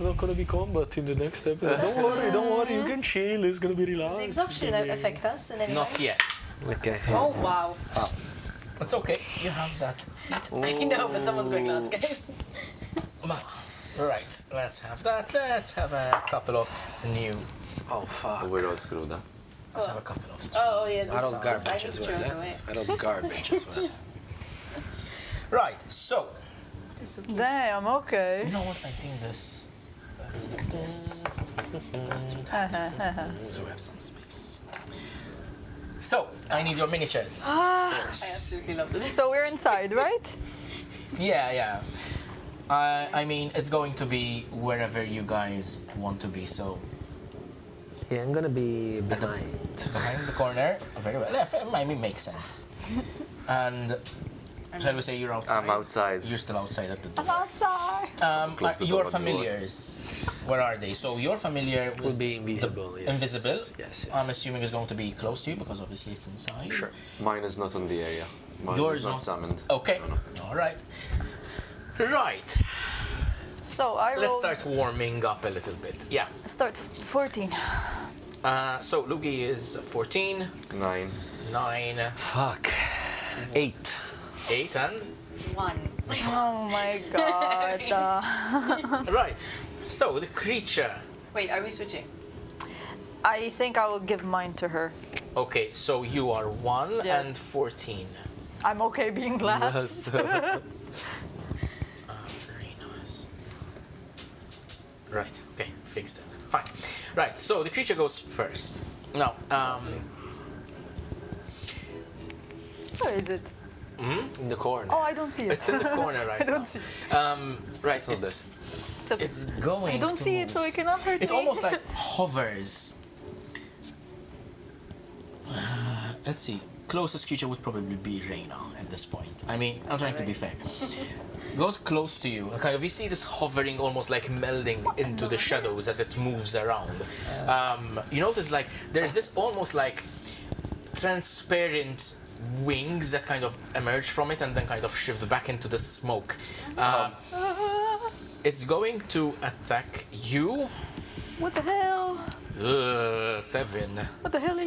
not gonna be combat in the next episode. Don't worry, you can chill. It's gonna be relaxed. Does the exhaustion affect us in any way? Not yet. Okay. Oh, wow. It's okay. You have that feat. I know, but someone's going last, guys. Right, let's have that. Let's have a couple of new. Oh fuck. We're all screwed up. Let's have a couple of. Oh, yeah. I don't garbage as well. I don't garbage as well. Right, so. Damn, okay. You know what? I think this. Let's do this. Let's do that. So we have some space. So, I need your miniatures. I absolutely love this. So we're inside, right? Yeah. I mean, it's going to be wherever you guys want to be, so. Yeah, I'm gonna be behind. Behind the corner. Very well. Yeah, I mean, makes sense. And. Shall we say you're outside? I'm outside. You're still outside at the door. I'm outside. Close the Your door. familiars, where are they? So your familiar Will be invisible. Yes. Invisible? Yes. I'm assuming it's going to be close to you because obviously it's inside. Sure. Mine is not on the area. Mine Yours is not not- summoned. Okay. No. All right. Right. So I Let's rolled. start warming up a little bit. Yeah. Start 14. So Lugii is 14, 9. 9, Fuck. 8. 8, and 1. Oh my god. right. So the creature. Wait, are we switching? I think I will give mine to her. Okay, so you are 1 Yeah. and 14. I'm okay being last. Reyna is Right. Okay. Fixed it. Fine. Right. So the creature goes first. Now, Where is it? In the corner. Oh, I don't see it. it's in the corner right I don't now. see. Right. not It's going. I don't to see move. it, so it cannot hurt It me. almost like hovers. Let's see. Closest creature would probably be Reyna at this point. I mean, I'm trying to be fair. Goes close to you. Kind of, you see this hovering, almost like melding into the shadows as it moves around. You notice, like, there's this almost like transparent wings that kind of emerge from it and then kind of shift back into the smoke. It's going to attack you. What the hell? 7. What the hell?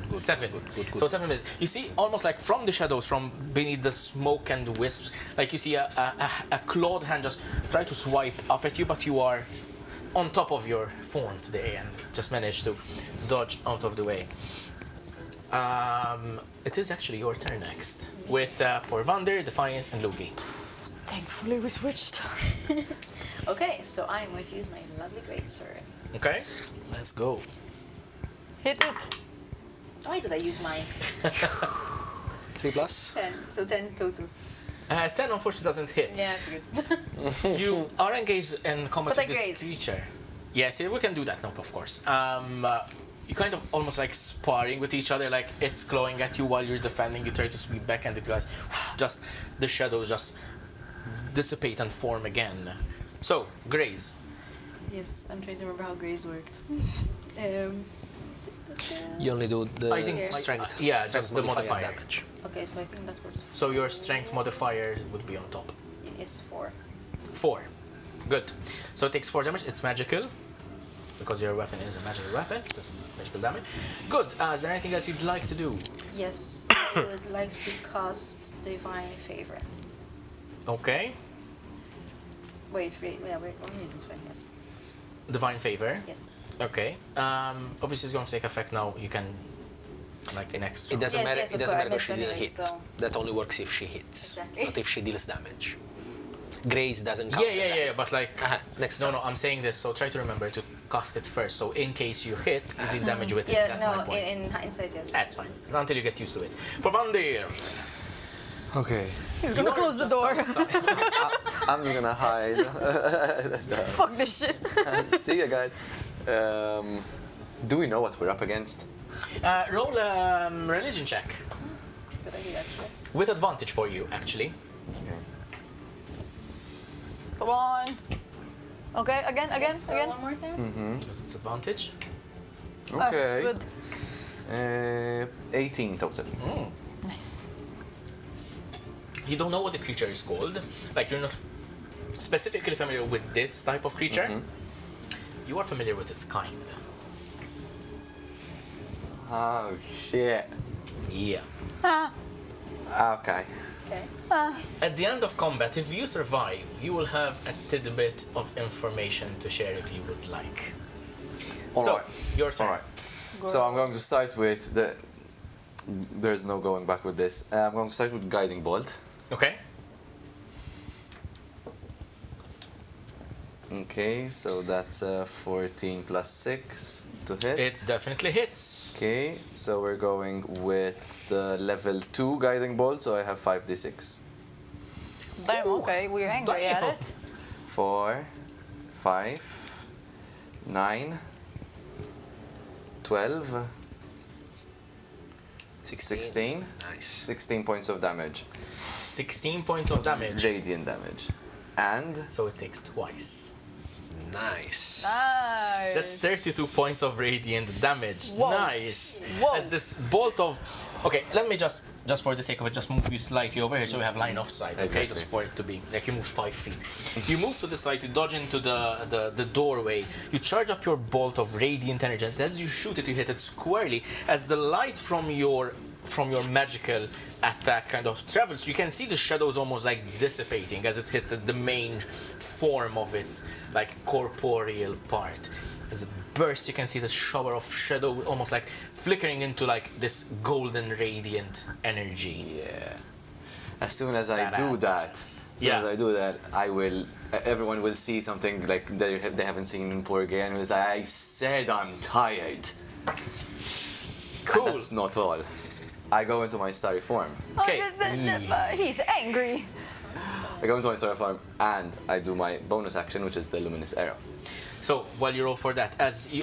Good. 7. Good. So 7 is. You see, almost like from the shadows, from beneath the smoke and wisps, like you see a clawed hand just try to swipe up at you, but you are on top of your phone today and just managed to dodge out of the way. It is actually your turn next, with Porvander, Defiance, and Lugii. Thankfully we switched. Okay, so I'm going to use my lovely greatsword. Okay? Let's go. Hit it. Why did I use mine? 3 plus. 10, so 10 total. 10 unfortunately doesn't hit. Yeah, I figured. You are engaged in combat But I with this graze. creature. Yes, yeah, we can do that now, of course. You kind of almost like sparring with each other, like it's glowing at you while you're defending. You try to sweep back, and it goes, just the shadows just dissipate and form again. So, graze. Yes, I'm trying to remember how graze worked. You only do the I think strength. yeah, strength just the modifier. damage. Okay, so I think that was So your strength modifier would be on top. is 4. 4. Good. So it takes 4 damage. It's magical. Because your weapon is a magical weapon. That's magical damage. Good. Is there anything else you'd like to do? Yes, I would like to cast Divine Favor. Okay. Wait, only in Spanish, yes. Divine Favor. Yes. Okay. Obviously it's going to take effect now. You can, like, next It round. doesn't Yes, matter. yes, It of doesn't course, I matter if she missed didn't hit. anyway, so- That only works if she hits, Exactly. not if she deals damage. Graze doesn't count. Yeah, but like... Next No, round. I'm saying this, so try to remember to cast it first. So in case you hit, you deal damage with it. Yeah, That's my no, point. in hindsight, yes. That's fine. Until you get used to it. Porvander! Okay. He's gonna close the door. I'm just gonna hide. Fuck this shit. See ya, guys. Do we know what we're up against? Roll a religion check. Good idea, actually. With advantage for you, actually. Okay. Come on. Okay, again. Throw one more time? Because it's advantage. Okay. Good. 18 total. Nice. You don't know what the creature is called. Like, you're not specifically familiar with this type of creature. You are familiar with its kind. Oh shit. Yeah. Okay. Okay. At the end of combat, if you survive, you will have a tidbit of information to share if you would like. So, Alright. your turn. Alright. So I'm going to start with the. There's no going back with this. I'm going to start with Guiding Bolt. Okay. Okay, so that's 14 plus 6 to hit. It definitely hits. Okay, so we're going with the level 2 Guiding Bolt, so I have 5d6. Damn, okay, we're angry at it. 4, 5, 9, 12, 16. Nice. 16 points of damage. 16 points of damage. Radiant damage. And So it takes twice. Nice. Nice. That's 32 points of radiant damage. Whoa. Nice. Whoa. As this bolt of... Okay, let me just for the sake of it, just move you slightly over here so we have line of sight, okay? Exactly. Just for it to be... Like, you move 5 feet. You move to the side to dodge into the doorway. You charge up your bolt of radiant energy, and as you shoot it, you hit it squarely. As the light from your magical attack kind of travels, you can see the shadows almost like dissipating as it hits the main form of its like corporeal part. As it bursts, you can see this shower of shadow almost like flickering into like this golden radiant energy. yeah. As soon as I do that, I will. Everyone will see something like they haven't seen in Porgy, and was I said I'm tired. Cool. And that's not all. I go into my starry form. Okay. He's angry. I go into my starry form, and I do my bonus action, which is the luminous arrow. So while you roll for that,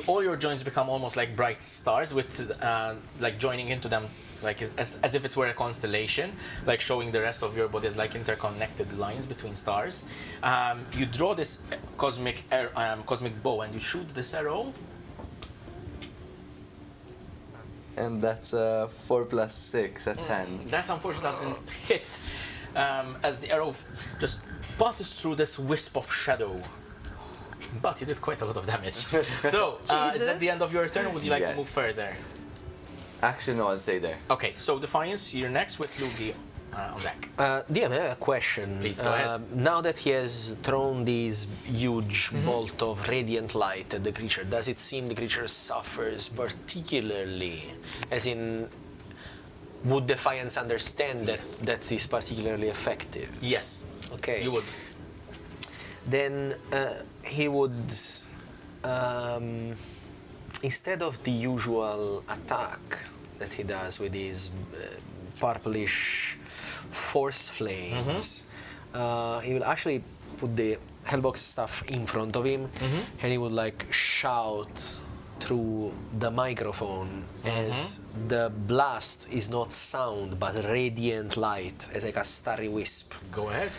all your joints become almost like bright stars, with like joining into them, like as if it were a constellation, like showing the rest of your body as like interconnected lines between stars. You draw this cosmic bow, and you shoot this arrow. And that's 4 plus 6 at 10. That unfortunately doesn't hit, as the arrow just passes through this wisp of shadow. But you did quite a lot of damage. So, is that the end of your turn, or would you like to move further? Actually, no, I'll stay there. Okay, so Defiance, you're next with Lugii on deck. DM, I have a question. Please, go ahead. Now that he has thrown this huge bolt of radiant light at the creature, does it seem the creature suffers particularly? As in, would Defiance understand that is particularly effective? Yes. Okay. You would. Then he would, instead of the usual attack that he does with his purplish force flames, he will actually put the hellbox stuff in front of him, and he would like shout through the microphone as the blast is not sound but radiant light, as like a starry wisp. Go ahead.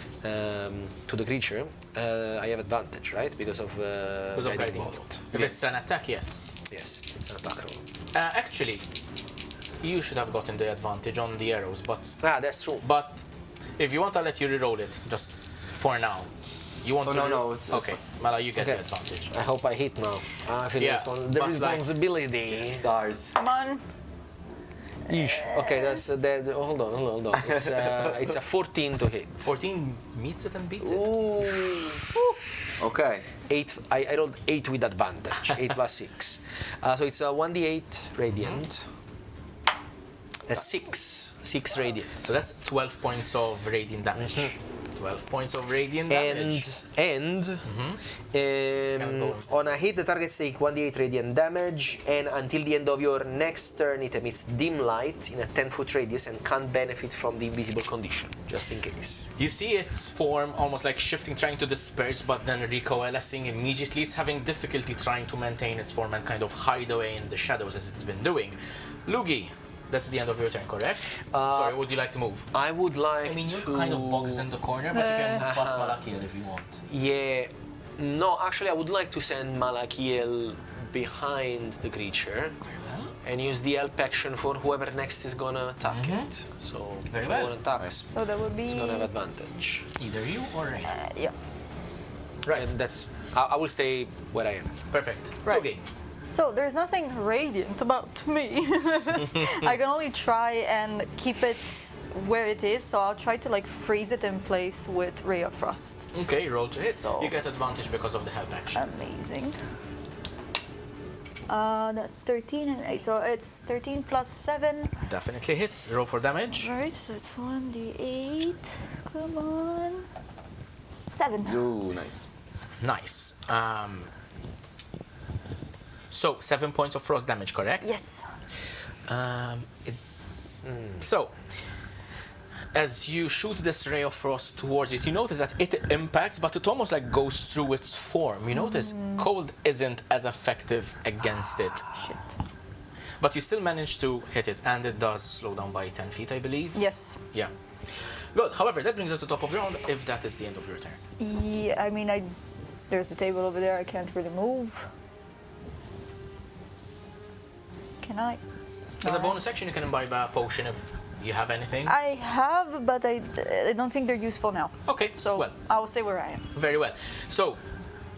To the creature. I have advantage, right? Because of guiding bolt. If it's an attack, yes. Yes, it's an attack roll. Actually, you should have gotten the advantage on the arrows, but That's true. But if you want, I'll let you re-roll it, just for now. You want to? No, it's okay. Mala, you get the Okay. advantage. I hope I hit now. I feel Yeah, the but responsibility. Stars. Come on. Okay, that's that. Hold on. It's a 14 to hit. 14 meets it and beats it. Ooh. Okay. 8. I rolled 8 with advantage. 8 plus 6. So it's a 1d8 radiant. That's 6 radiant. So that's 12 points of radiant damage. 12 points of radiant damage. On a hit, the targets take 1d8 radiant damage, and until the end of your next turn, it emits dim light in a 10-foot radius and can't benefit from the invisible condition, just in case. You see its form almost like shifting, trying to disperse, but then recoalescing immediately. It's having difficulty trying to maintain its form and kind of hide away in the shadows as it's been doing. Lugii, that's the end of your turn, correct? Sorry, would you like to move? I would like I mean, you're to... kind of boxed in the corner, but you can move past Malakiel if you want. Yeah. No, actually, I would like to send Malakiel behind the creature. Very well. And use the help action for whoever next is gonna attack it. So, Very if well. anyone attacks, So that would be. it's gonna have advantage. Either you or Reyna. Yeah. Right. And that's... I will stay where I am. Perfect. Right. Okay. So there's nothing radiant about me. I can only try and keep it where it is, so I'll try to like freeze it in place with Ray of Frost. Okay, roll to hit. So- You get advantage because of the help action. Amazing. That's 13 and 8, so it's 13 plus 7. Definitely hits. Roll for damage. Right, so it's 1d8. Come on. 7. Ooh, nice. Nice. So 7 points of frost damage, correct? Yes. So, as you shoot this ray of frost towards it, you notice that it impacts, but it almost like goes through its form. You notice cold isn't as effective against it. Shit. But you still manage to hit it, and it does slow down by 10 feet, I believe. Yes. Yeah. Good. However, that brings us to the top of the round, if that is the end of your turn. Yeah, I mean, there's a table over there, I can't really move. Can I? As a bonus action, you can imbibe a potion if you have anything. I have, but I don't think they're useful now. Okay, So well, I will stay where I am. very well. So,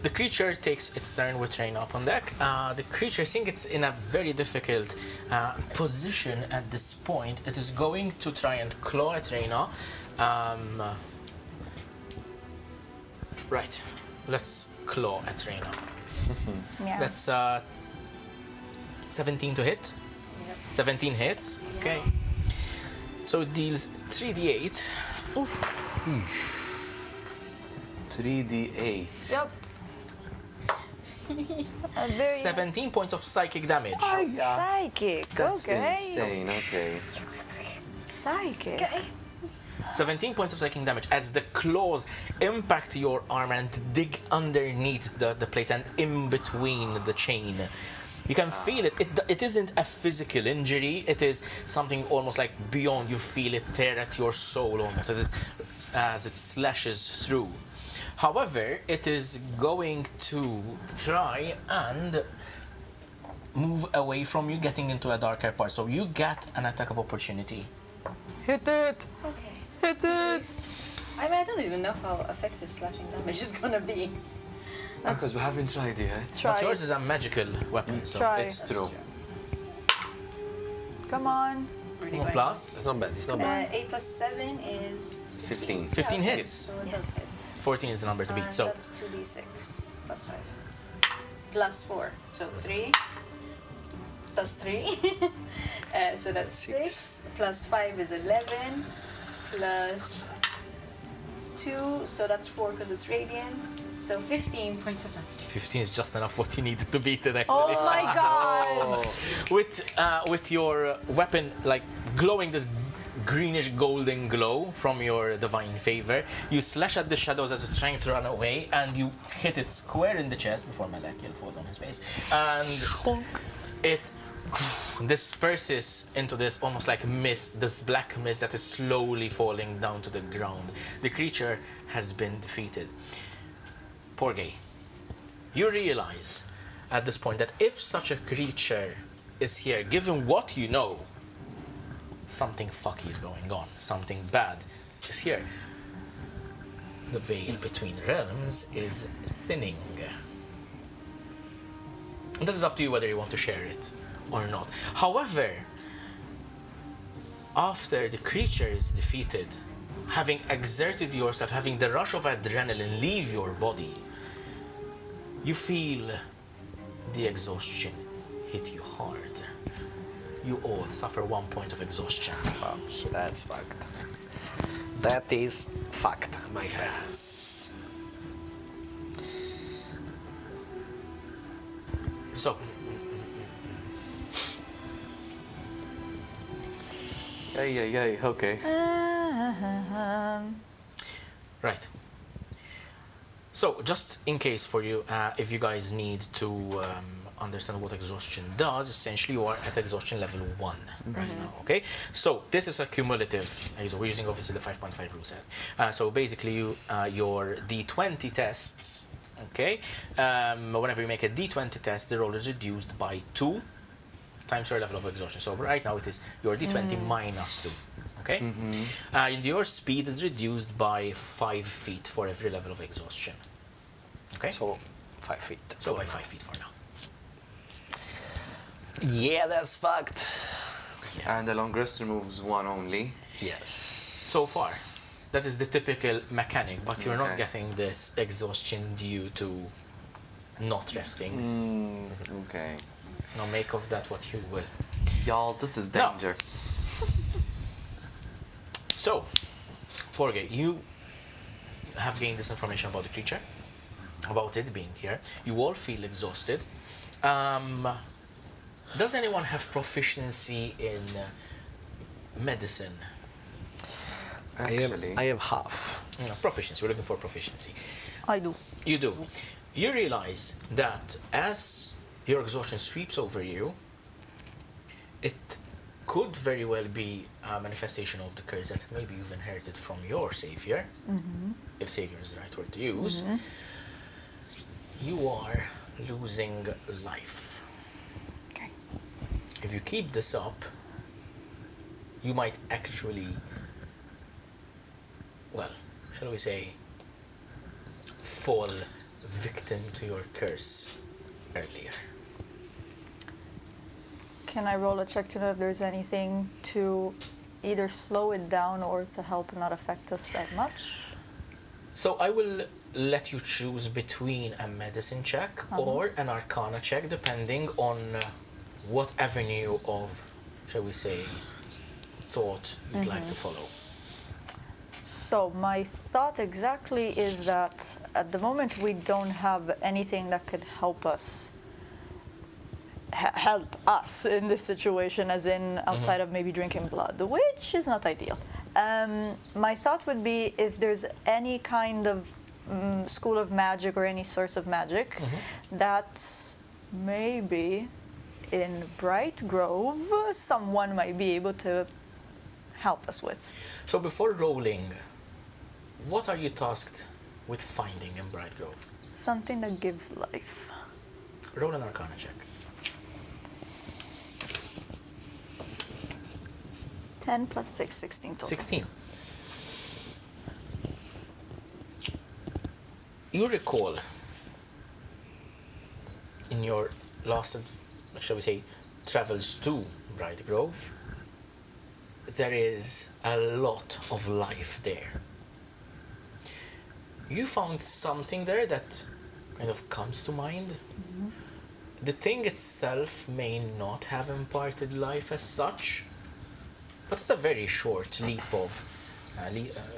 the creature takes its turn with Reyna up on deck. The creature, seeing it's in a very difficult position at this point, it is going to try and claw at Reyna. Right, let's claw at Reyna. Yeah. That's 17 to hit. Yep. 17 hits. Yeah. Okay. So it deals 3d8. 3d8. Yep. A very 17 points of psychic damage. psychic. That's Okay. insane, okay. Psychic. 17 points of psychic damage as the claws impact your armor and dig underneath the plates and in between the chain. You can feel it. It isn't a physical injury. It is something almost like beyond. You feel it tear at your soul almost as it slashes through. However, it is going to try and move away from you, getting into a darker part. So you get an attack of opportunity. Hit it. Okay. Hit it. I mean, I don't even know how effective slashing damage is gonna be. Because we haven't tried yet. Try. But yours is a magical weapon, so Try. It's true. Come on. Really One right. plus. It's not bad. It's not bad. 8 plus 7 is 15. 15 hits. So it does Yes. 14 is the number to hit. beat. So That's 2d6 plus 5. Plus 4. So 3. Plus 3. So that's 6. Plus 5 is 11. Plus 2. So that's 4 because it's radiant. So 15 points of damage. 15 is just enough what you needed to beat it actually. Oh my god. With your weapon like glowing this greenish golden glow from your divine favor, you slash at the shadows as it's trying to run away, and you hit it square in the chest before Malakiel falls on his face, and it disperses into this almost like mist, this black mist that is slowly falling down to the ground. The creature has been defeated. Porge, you realize at this point that if such a creature is here, given what you know, something fucky is going on. Something bad is here. The veil between realms is thinning. And that is up to you whether you want to share it or not. However, after the creature is defeated, having exerted yourself, having the rush of adrenaline leave your body, you feel the exhaustion hit you hard. You all suffer 1 point of exhaustion. Wow, that's fucked. That is fucked, my friends. So, Yay, okay. right. So, just in case for you, if you guys need to understand what exhaustion does, essentially you are at exhaustion level 1 right now, okay? So, this is a cumulative, so we're using obviously the 5.5 rule set. So basically you, your D20 tests, okay? Whenever you make a D20 test, the roll is reduced by 2 times your level of exhaustion. So right now it is your D20 minus 2, okay? And your speed is reduced by 5 feet for every level of exhaustion, okay? So, 5 feet. So by 5 feet for now. Yeah, that's fucked. And the long rest removes 1 only. Yes. So far, that is the typical mechanic, but you're not Okay. getting this exhaustion due to not resting. Okay. Now make of that what you will. Y'all, this is No. danger. So, Forge, you have gained this information about the creature, about it being here. You all feel exhausted. Does anyone have proficiency in medicine? Actually, I have half. No, proficiency. We're looking for proficiency. I do. You do. You realize that as your exhaustion sweeps over you, it could very well be a manifestation of the curse that maybe you've inherited from your savior, if savior is the right word to use. You are losing life. Okay. If you keep this up, you might actually, well, shall we say, fall victim to your curse earlier. Can I roll a check to know if there's anything to either slow it down or to help not affect us that much? So I will let you choose between a medicine check or an arcana check, depending on what avenue of, shall we say, thought you'd like to follow? So my thought exactly is that at the moment we don't have anything that could help us in this situation, as in outside of maybe drinking blood, which is not ideal. My thought would be if there's any kind of school of magic or any source of magic that maybe in Bright Grove someone might be able to help us with. So before rolling, what are you tasked with finding in Bright Grove? Something that gives life. Roll an Arcana check. 10 plus 6, 16 total. 16. You recall in your last, shall we say, travels to Bright Grove, there is a lot of life there. You found something there that kind of comes to mind. The thing itself may not have imparted life as such, but it's a very short leap of, a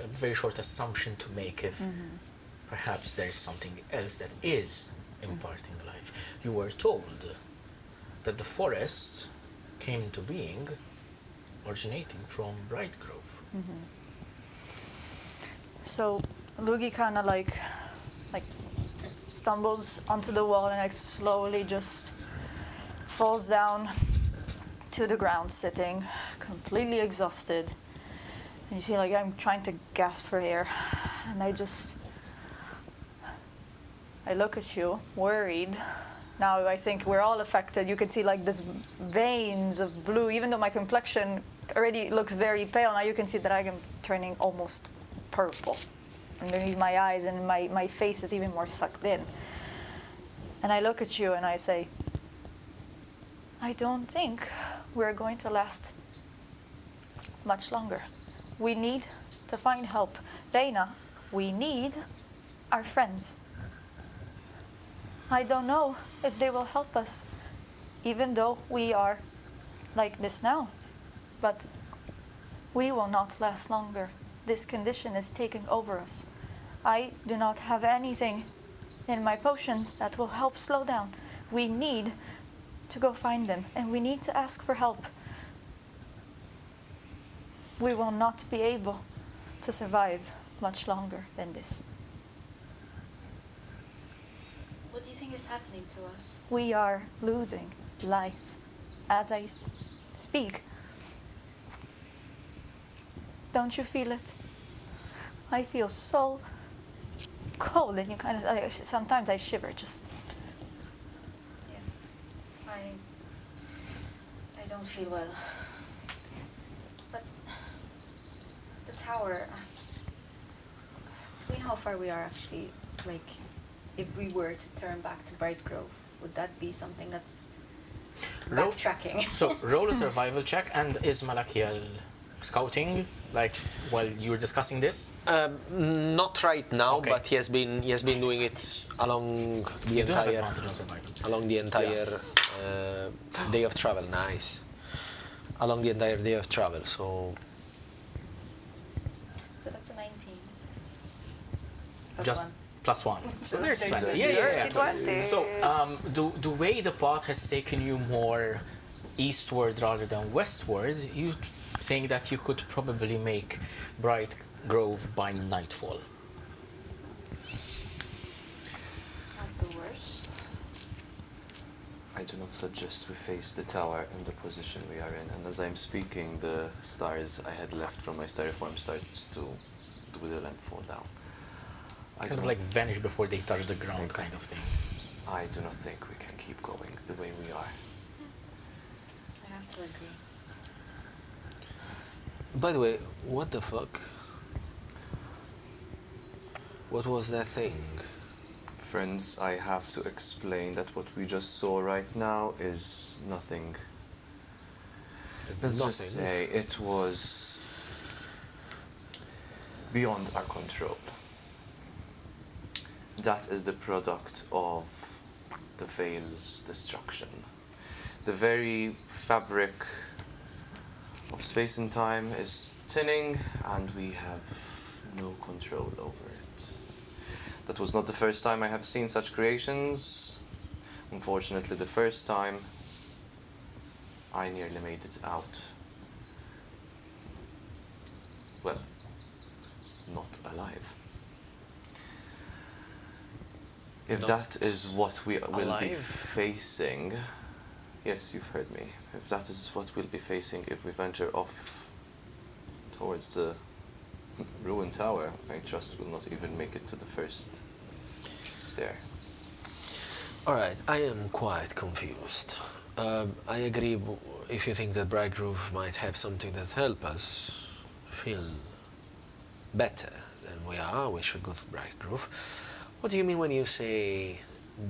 very short assumption to make if perhaps there's something else that is imparting life. You were told that the forest came into being originating from Bright Grove. So Lugii kind of like stumbles onto the wall and like slowly just falls down to the ground, sitting completely exhausted. And you see like I'm trying to gasp for air, and I look at you, worried. Now I think we're all affected. You can see like this veins of blue, even though my complexion already looks very pale. Now you can see that I am turning almost purple underneath my eyes, and my face is even more sucked in. And I look at you and I say, I don't think we're going to last much longer. We need to find help. Reyna, we need our friends. I don't know if they will help us, even though we are like this now. But we will not last longer. This condition is taking over us. I do not have anything in my potions that will help slow down. We need to go find them, and we need to ask for help. We will not be able to survive much longer than this. What do you think is happening to us? We are losing life as I speak. Don't you feel it? I feel so cold, and you kind of sometimes I shiver. Just Yes. I don't feel well. But the tower, do we know how far we are actually? Like, if we were to turn back to Bright Grove, would that be something that's backtracking? So roll a survival check, and is Malachiel scouting like while you were discussing this? Not right now, Okay. but he has been doing it along the You do have entire advantage on survival. along the entire day of travel. Nice. Along the entire day of travel. So So that's a 19. Plus Just one. plus one. So there's 20. Dirty Yeah. 20. So the way the path has taken you more eastward rather than westward, you think that you could probably make Bright Grove by nightfall. Not the worst. I do not suggest we face the tower in the position we are in. And as I'm speaking, the stars I had left from my styrofoam starts to dwindle and fall down. I Kind do of not- like vanish before they touch the ground, kind of thing. I do not think we can keep going the way we are. I have to agree. by the way, what the fuck? What was that thing? Friends, I have to explain that what we just saw right now is nothing. Let's just say it was beyond our control. That is the product of the Veil's destruction. The very fabric of space and time is thinning, and we have no control over it. That was not the first time I have seen such creations. Unfortunately, the first time I nearly made it out. Well, not alive. If Not that is what we will be alive? facing, yes, you've heard me. If that is what we'll be facing if we venture off towards the ruined tower, I trust we'll not even make it to the first stair. Alright, I am quite confused. I agree if you think that Brightcurse might have something that help us feel better than we are, we should go to Brightcurse. What do you mean when you say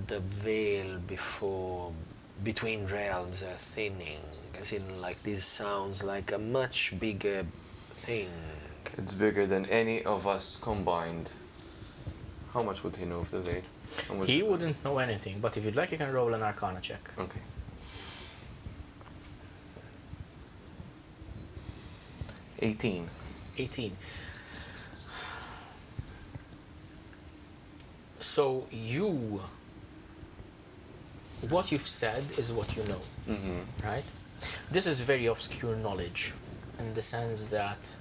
the veil between realms are thinning? As in, like, this sounds like a much bigger thing. It's bigger than any of us combined. How much would he know of the veil? How much He would- wouldn't know anything, but if you'd like, you can roll an Arcana check. Okay. 18. 18. So what you've said is what you know, Mm-hmm. right? This is very obscure knowledge in the sense that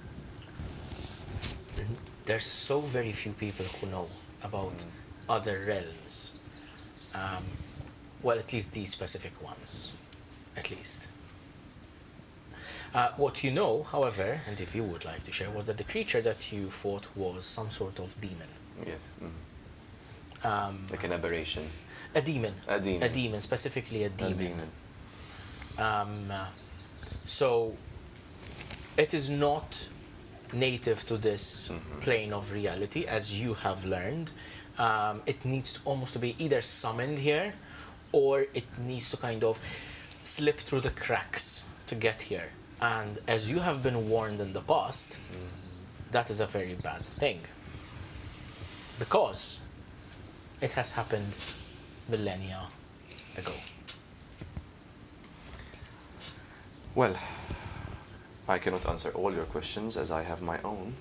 there's so very few people who know about other realms. Well, at least these specific ones, at least. What you know, however, and if you would like to share, was that the creature that you fought was some sort of demon. Yes. Like an aberration. A demon. A demon. A demon, specifically a A demon. demon. So, it is not native to this plane of reality, as you have learned. It needs to almost to be either summoned here, or it needs to kind of slip through the cracks to get here. And as you have been warned in the past, that is a very bad thing. Because it has happened millennia ago. Well, I cannot answer all your questions as I have my own.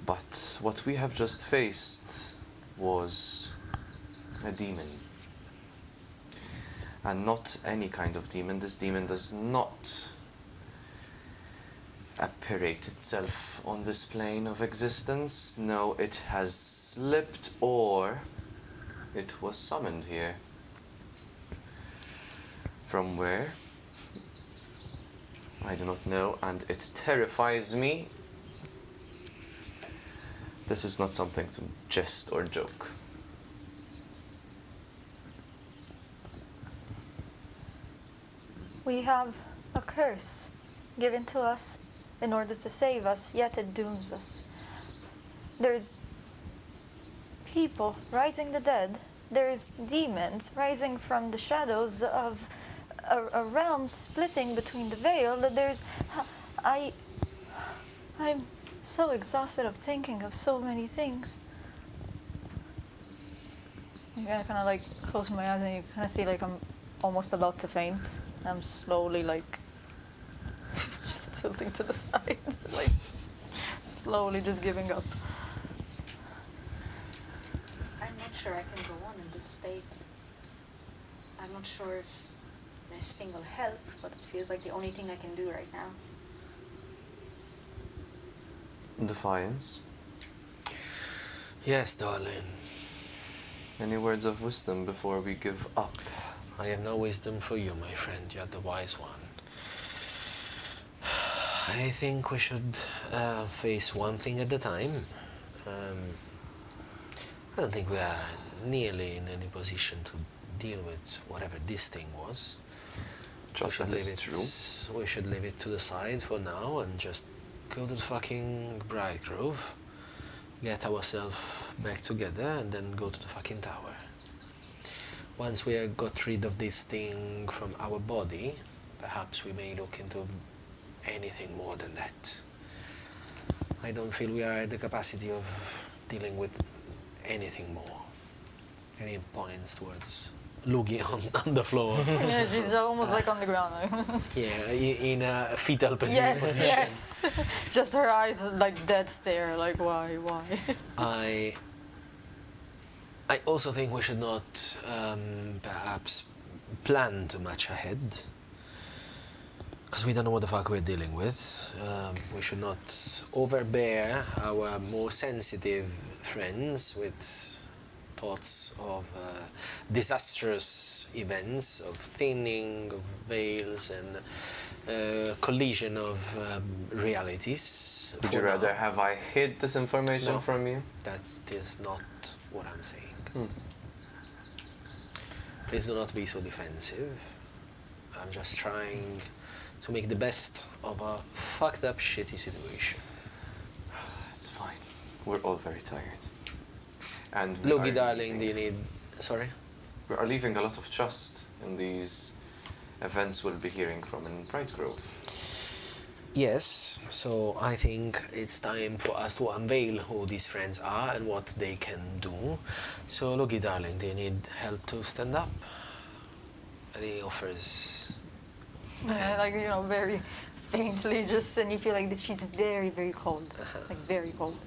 But what we have just faced was a demon. And not any kind of demon. This demon does not apparate itself on this plane of existence. No, it has slipped, or it was summoned here. From where? I do not know, and it terrifies me. This is not something to jest or joke. We have a curse given to us in order to save us, yet it dooms us. There's people rising the dead. There's demons rising from the shadows of a realm splitting between the veil. I'm so exhausted of thinking of so many things. You kind of like close my eyes and you kind of see like I'm almost about to faint. I'm slowly like just tilting to the side, like slowly just giving up. I'm not sure I can go on in this state. I'm not sure if resting will help, but it feels like the only thing I can do right now. Defiance. Yes, darling. Any words of wisdom before we give up? I have no wisdom for you, my friend. You're the wise one. I think we should face one thing at a time. I don't think we are nearly in any position to deal with whatever this thing was. Trust that is true. We should leave it to the side for now and just go to the fucking Brightcurse, get ourselves back together, and then go to the fucking tower. Once we have got rid of this thing from our body, perhaps we may look into anything more than that. I don't feel we are at the capacity of dealing with anything more. Any points towards Lugii on the floor. Yeah, she's almost like on the ground. Yeah, in a fetal position. Yes, yes. Just her eyes like dead stare, like why? I also think we should not perhaps plan too much ahead, because we don't know what the fuck we're dealing with. We should not overbear our more sensitive friends with thoughts of disastrous events, of thinning of veils and collision of realities. Would you rather have I hid this information No. from you? That is not what I'm saying. Please do not be so defensive. I'm just trying to make the best of a fucked up, shitty situation. It's fine. We're all very tired. And Lugii, darling, do you need... Sorry? We are leaving a lot of trust in these events we'll be hearing from in Bright Grove. Yes, so I think it's time for us to unveil who these friends are and what they can do. So, Lugii, darling, do you need help to stand up? Any offers? Yeah, like, you know, very faintly just, and you feel like that she's very, very cold. Like, very cold.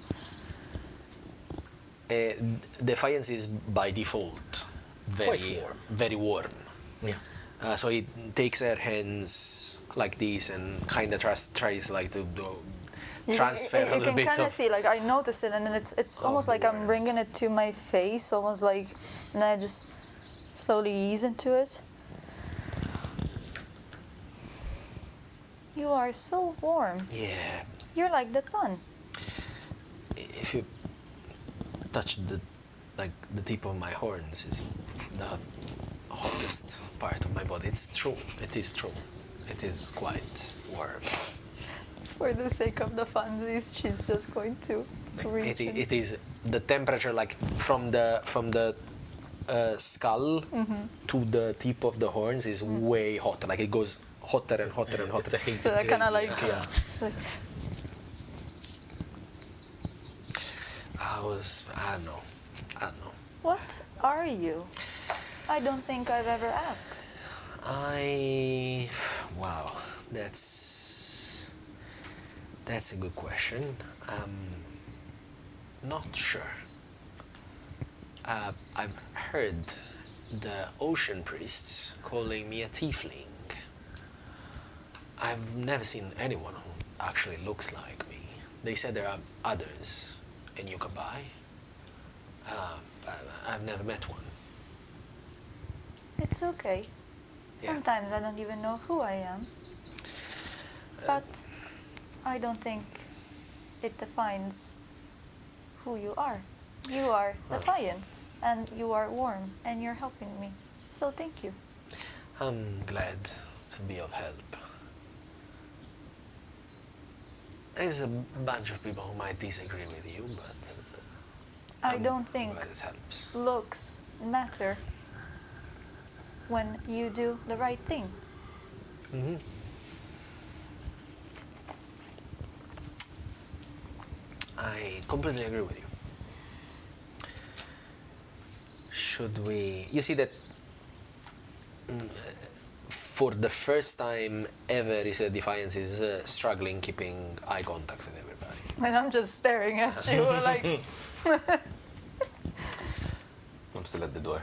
Defiance is by default Quite warm. very warm. Yeah. So it takes her hands like this and kind of tries like to transfer a You little can bit kind of of... see, like, I notice it, and then it's almost the like I'm words. bringing it to my face, almost like, and I just slowly ease into it. You are so warm. Yeah, You're like the sun. if you touch the tip of my horns is the hottest part of my body. It's true. It is true. It is quite warm. For the sake of the funsies, she's just going to reach in. It is the temperature, like from the skull to the tip of the horns is way hotter. Like it goes hotter and hotter and hotter. It's a heated So that kind of like, yeah. like, I don't know. what are you? I don't think I've ever asked. Wow, that's a good question. Not sure. I've heard the ocean priests calling me a tiefling. I've never seen anyone who actually looks like me. They said there are others in Yukabai. I've never met one. It's okay. Yeah. Sometimes I don't even know who I am. But I don't think it defines who you are. You are Defiance, and you are warm, and you're helping me. So thank you. I'm glad to be of help. There's a bunch of people who might disagree with you, but I don't think glad it helps. looks matter when you do the right thing. Mm-hmm. I completely agree with you. Should we... You see that for the first time ever, you said Defiance is struggling keeping eye contact with everybody. And I'm just staring at you like, I'm still at the door.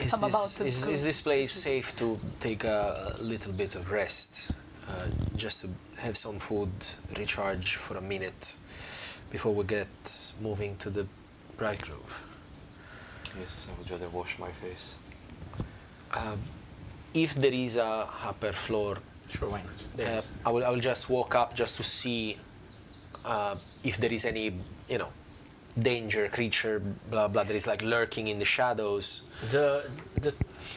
Is this place safe to take a little bit of rest? Just to have some food, recharge for a minute before we get moving to the Bright Grove. Yes, I would rather wash my face. If there is a upper floor, Sure, why not? Yes. I will just walk up just to see if there is any, danger, creature, blah blah, that is like lurking in the shadows. The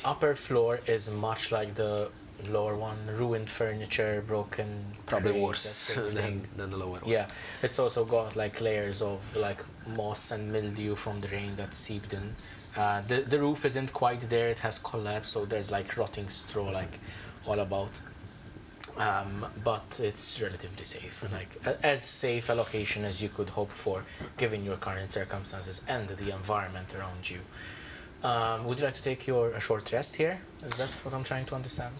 upper floor is much like the lower one, ruined furniture, broken Probably crates, worse that sort of thing. than the lower one. Yeah, it's also got like layers of like moss and mildew from the rain that seeped in. The roof isn't quite there; it has collapsed, so there's like rotting straw like all about. But it's relatively safe, like as safe a location as you could hope for, given your current circumstances and the environment around you. Would you like to take a short rest here? Is that what I'm trying to understand?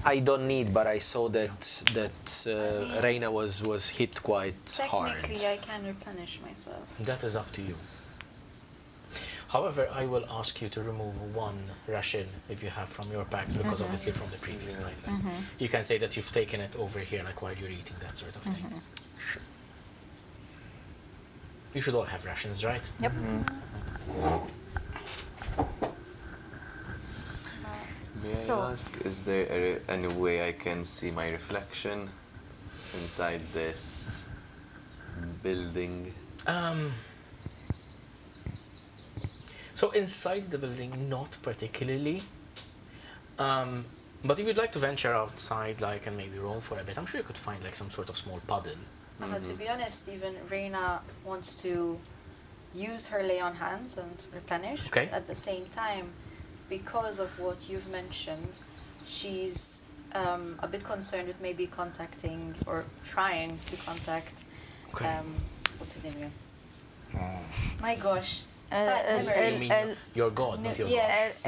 I don't need, but I saw that Reyna was hit quite hard. Technically, I can replenish myself. That is up to you. However, I will ask you to remove one ration if you have from your packs, because obviously from the previous night. You can say that you've taken it over here, like while you're eating, that sort of thing. Sure. You should all have rations, right? Yep. May I ask, is there any way I can see my reflection inside this building? So inside the building, not particularly. But if you'd like to venture outside, like, and maybe roam for a bit, I'm sure you could find like some sort of small puddle. To be honest, even Reyna wants to use her lay on hands and replenish. Okay. At the same time, because of what you've mentioned, she's a bit concerned with maybe contacting or trying to contact. Okay. What's his name again? My gosh. Bad You memory. mean your god, not your Yes.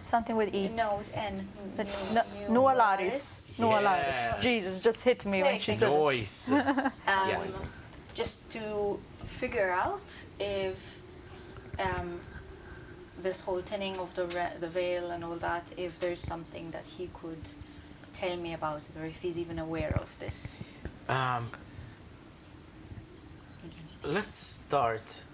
Something with E. No, with N. Nualaris. Yes. Jesus, just hit me when she Very said it. Noise. Yes. Just to figure out if this whole thinning of the veil and all that, if there's something that he could tell me about it, or if he's even aware of this. Let's start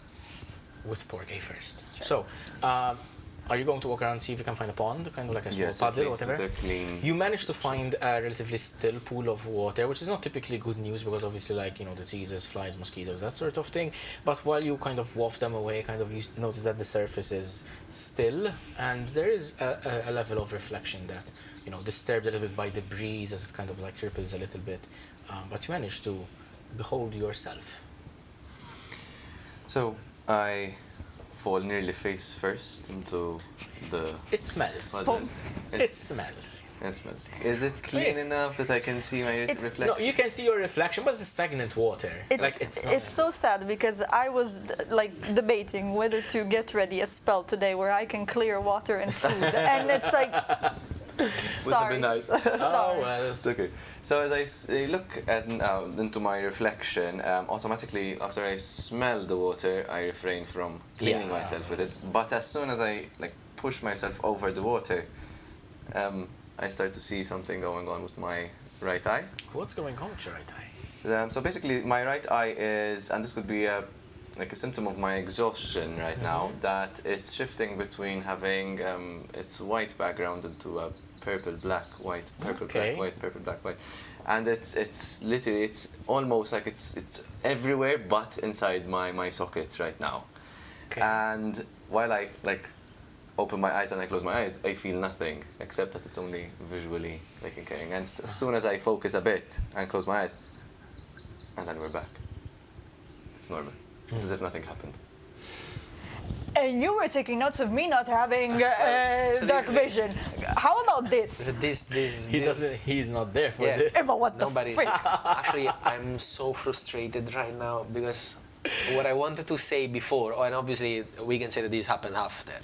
with Porgy first. So, are you going to walk around and see if you can find a pond, kind of like a small Yes, puddle at or least whatever? they're clean. You managed to find a relatively still pool of water, which is not typically good news because obviously, like, diseases, flies, mosquitoes, that sort of thing. But while you kind of waft them away, kind of you notice that the surface is still, and there is a level of reflection that, disturbed a little bit by the breeze as it kind of like ripples a little bit. But you managed to behold yourself. So I fall nearly face first into the It smells. puddle. It smells. It smells. Is it clean Yes. enough that I can see my reflection? No, you can see your reflection, but it's stagnant water. It's so sad because I was debating whether to get ready a spell today where I can clear water and food, and it's like, sorry, Would have been nice. Oh, well. It's okay. So as I look into my reflection, automatically after I smell the water, I refrain from cleaning Yeah. myself with it. But as soon as I push myself over the water, I start to see something going on with my right eye. What's going on with your right eye? So basically, my right eye is, and this could be a symptom of my exhaustion right now, that it's shifting between having its white background into a purple, black, white, purple, Okay. black, white, purple, black, white, and it's literally, it's almost like it's everywhere but inside my socket right now. Okay. And while I open my eyes and I close my eyes, I feel nothing except that it's only visually occurring. And as soon as I focus a bit and close my eyes, and then we're back. It's normal. It's as if nothing happened. and you were taking notes of me not having So dark vision. How about this? He's not there for Yeah. this. Emma, what the Nobody's. frick? Actually, I'm so frustrated right now because what I wanted to say before, and obviously we can say that this happened after.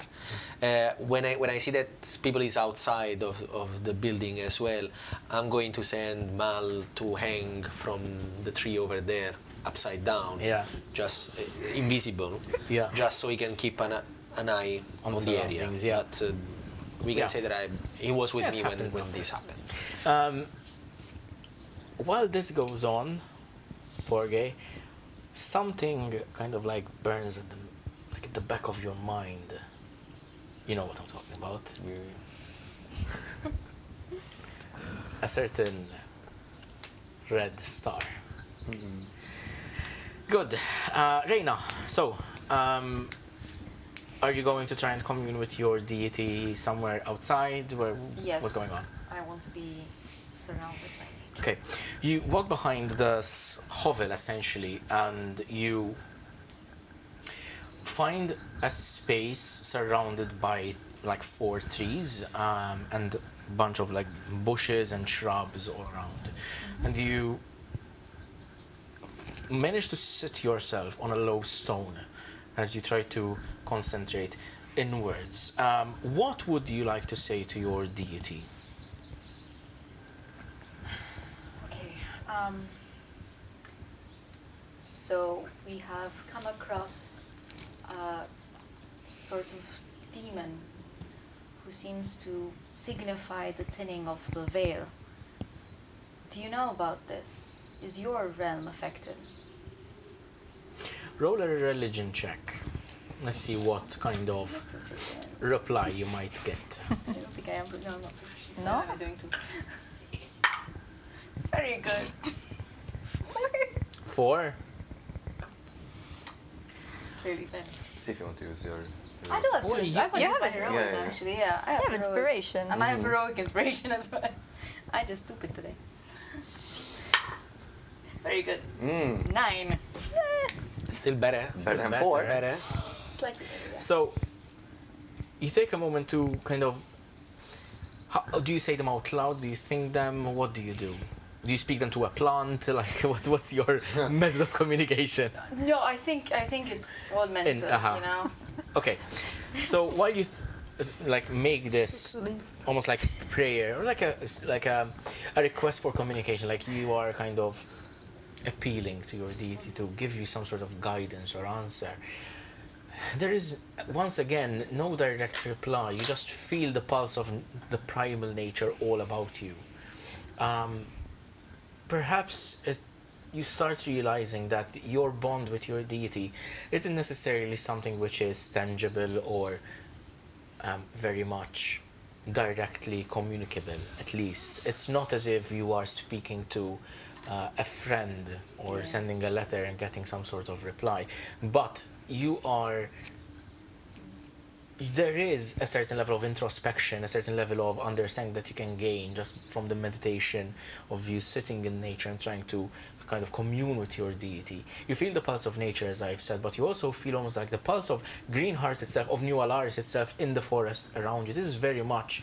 When I see that people is outside of the building as well, I'm going to send Mal to hang from the tree over there, upside down. Yeah. Just invisible. Yeah. Just so he can keep an eye on the the area. surroundings, yeah. But we can Yeah. say that he was with Yeah, it me when happens often. this happened. While this goes on, Porgy, something kind of burns at the back of your mind. You know what I'm talking about. A certain red star. Good. Reyna, so, are you going to try and commune with your deity somewhere outside? Yes. What's going on? I want to be surrounded by nature. Okay, you walk behind the hovel essentially, and you find a space surrounded by 4 trees and a bunch of bushes and shrubs all around, and you manage to sit yourself on a low stone as you try to concentrate inwards. What would you like to say to your deity? Okay. So we have come across a sort of demon who seems to signify the thinning of the veil. Do you know about this? Is your realm affected? Roll a religion check. Let's see what kind of reply you might get. I don't think I am. No, I'm not. No? What am I doing too? Very good. 4. Clearly sense. See if you want to use your. I do have Oh, two. you- I want to you use my have it. heroic Yeah, yeah. actually. Yeah, I I have heroic. inspiration. And I have heroic inspiration as well. I'm just stupid today. Very good. 9. Still better. Better than 4. Better. Slightly better, yeah. So, you take a moment to kind of. How, do you say them out loud? Do you think them? What do you do? Do you speak them to a plant? Like, what's your method of communication? No, I think it's all mental, you know. Okay, so while you like make this almost like prayer or like a request for communication, like you are kind of appealing to your deity to give you some sort of guidance or answer, there is once again no direct reply. You just feel the pulse of the primal nature all about you. Perhaps you start realizing that your bond with your deity isn't necessarily something which is tangible or very much directly communicable. At least it's not as if you are speaking to a friend or sending a letter and getting some sort of reply, but there is a certain level of introspection, a certain level of understanding that you can gain just from the meditation of you sitting in nature and trying to kind of commune with your deity. You feel the pulse of nature, as I've said, but you also feel almost like the pulse of Greenheart itself, of New Alaris itself in the forest around you. This is very much,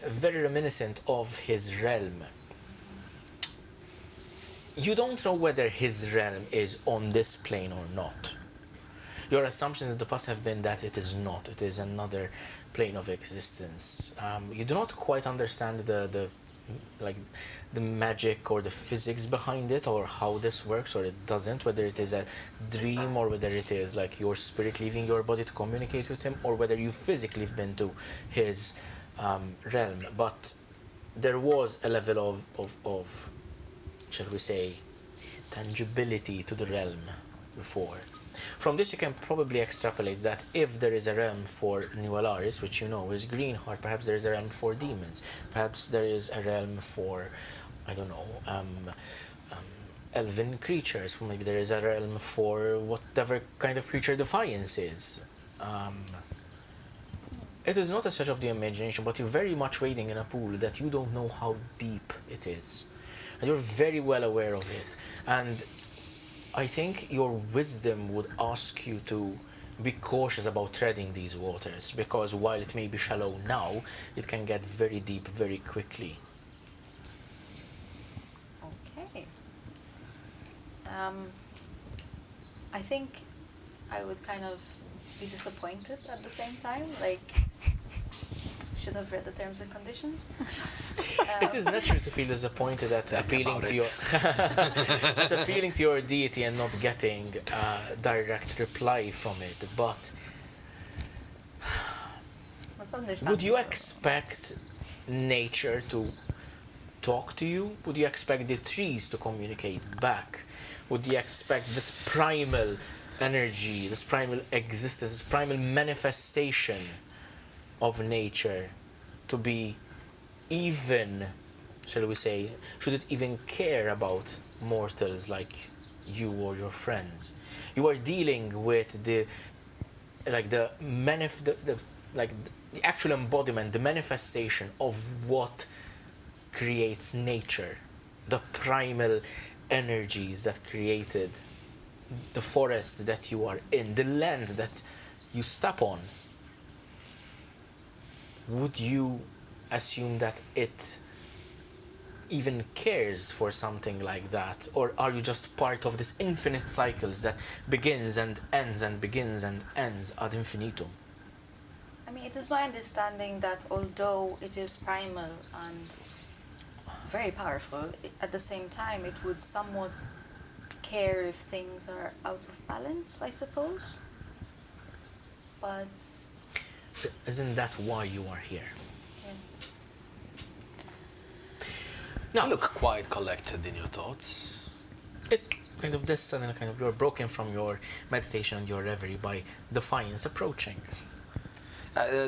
very reminiscent of his realm. You don't know whether his realm is on this plane or not. Your assumptions in the past have been that it is not. It is another plane of existence. You do not quite understand the magic or the physics behind it, or how this works or it doesn't, whether it is a dream or whether it is like your spirit leaving your body to communicate with him, or whether you physically have been to his realm. But there was a level of shall we say, tangibility to the realm before. From this you can probably extrapolate that if there is a realm for New Alaris, which you know is Greenheart, perhaps there is a realm for demons, perhaps there is a realm for, I don't know, elven creatures, maybe there is a realm for whatever kind of creature Defiance is. It is not a stretch of the imagination, but you're very much wading in a pool that you don't know how deep it is. And you're very well aware of it. And I think your wisdom would ask you to be cautious about treading these waters, because while it may be shallow now, it can get very deep very quickly. Okay. I think I would kind of be disappointed at the same time. Like, should have read the terms and conditions. It is natural to feel disappointed at appealing to your deity and not getting a direct reply from it. But That's understandable. would you expect nature to talk to you? Would you expect the trees to communicate back? Would you expect this primal energy, this primal existence, this primal manifestation of nature to be even, shall we say, should it even care about mortals like you or your friends? You are dealing with the actual embodiment, the manifestation of what creates nature, the primal energies that created the forest that you are in, the land that you step on. Would you assume that it even cares for something like that? Or are you just part of this infinite cycles that begins and ends and begins and ends ad infinitum? I mean, it is my understanding that although it is primal and very powerful, at the same time it would somewhat care if things are out of balance, I suppose. But Isn't that why you are here? yes. Now, You look quite collected in your thoughts. it kind of this sudden kind of you're broken from your meditation and your reverie by Defiance approaching.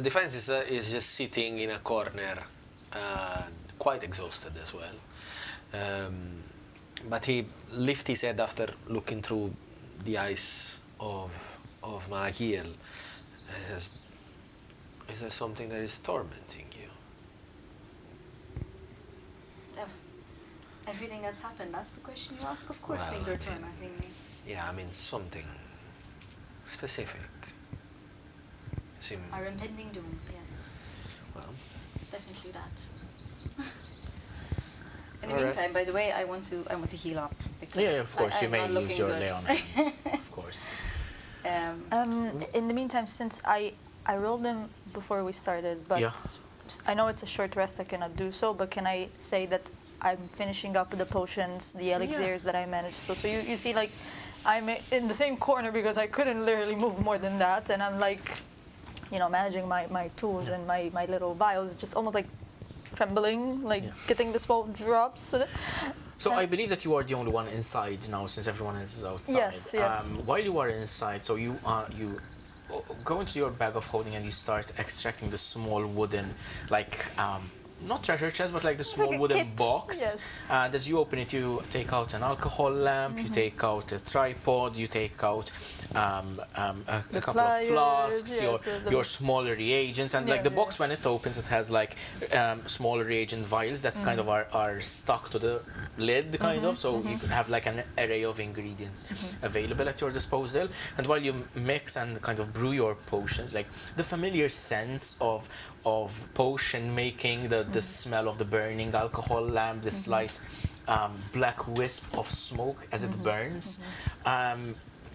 Defiance is just sitting in a corner, quite exhausted as well. But he lifts his head after looking through the eyes of Malachiel and says, "Is there something that is tormenting you?" Everything has happened. That's the question you ask. Of course, Well, things are I mean, tormenting me. Yeah, I mean something specific. Seem Our impending doom. Yes, well. definitely that. In the All right. meantime, by the way, I want to heal up because Yeah, of course, you I'm may not use looking your good. lay on hands. Of course. In the meantime, since I rolled them before we started, but Yeah. I know it's a short rest, I cannot do so, but can I say that I'm finishing up the potions, the elixirs that I managed? So you see, like, I'm in the same corner because I couldn't literally move more than that, and I'm like, managing my tools and my little vials, just almost like trembling, like getting the small drops. So I believe that you are the only one inside now, since everyone else is outside. Yes, yes. While you are inside, so you go into your bag of holding and you start extracting the small wooden, like not treasure chest, but like the small like a wooden kit. box. Yes. And as you open it, you take out an alcohol lamp, you take out a tripod, you take out a couple pliers, of flasks, yes, your smaller reagents, and like the box when it opens, it has like small reagent vials that kind of are stuck to the lid, kind of. So you can have like an array of ingredients available at your disposal. And while you mix and kind of brew your potions, like the familiar sense of potion making, the smell of the burning alcohol lamp, the slight black wisp of smoke as it burns.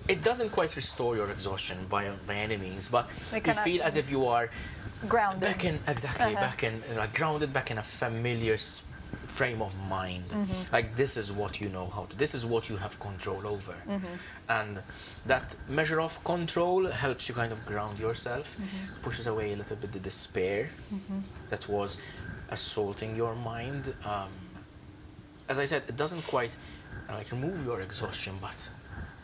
It doesn't quite restore your exhaustion by any means, but you feel as if you are grounded. back in like grounded back in a familiar frame of mind. Like this is what you know how to. This is what you have control over, and that measure of control helps you kind of ground yourself, pushes away a little bit the despair that was assaulting your mind. As I said, it doesn't quite like remove your exhaustion, but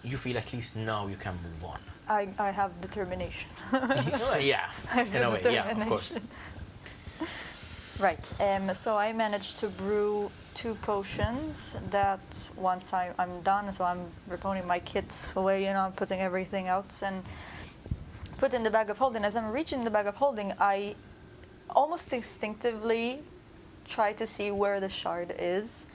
you feel at least now you can move on. I have determination. Yeah, in a way, yeah, of course. Right, so I managed to brew 2 potions that once I'm done, so I'm reposing my kit away, putting everything out and put in the bag of holding. As I'm reaching the bag of holding, I almost instinctively try to see where the shard is.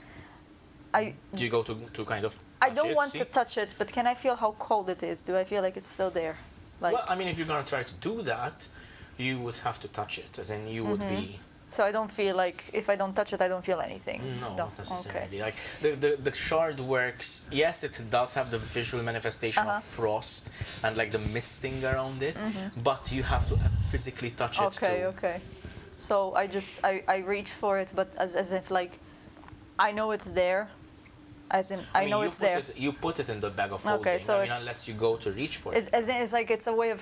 Do you go to kind of I touch don't it, want see? to touch it, but can I feel how cold it is? Do I feel like it's still there? Like, Well, I mean, if you're gonna try to do that, you would have to touch it, as in you would be. so I don't feel like, if I don't touch it, I don't feel anything? No, not necessarily. Okay. Like the shard works. Yes, it does have the visual manifestation of frost and like the misting around it, but you have to physically touch it too. Okay. So I reach for it, but as if like, I know it's there. As in, I know you it's put there. You put it in the bag of holding. Okay, so I mean, it's- unless you go to reach for it. It's like it's a way of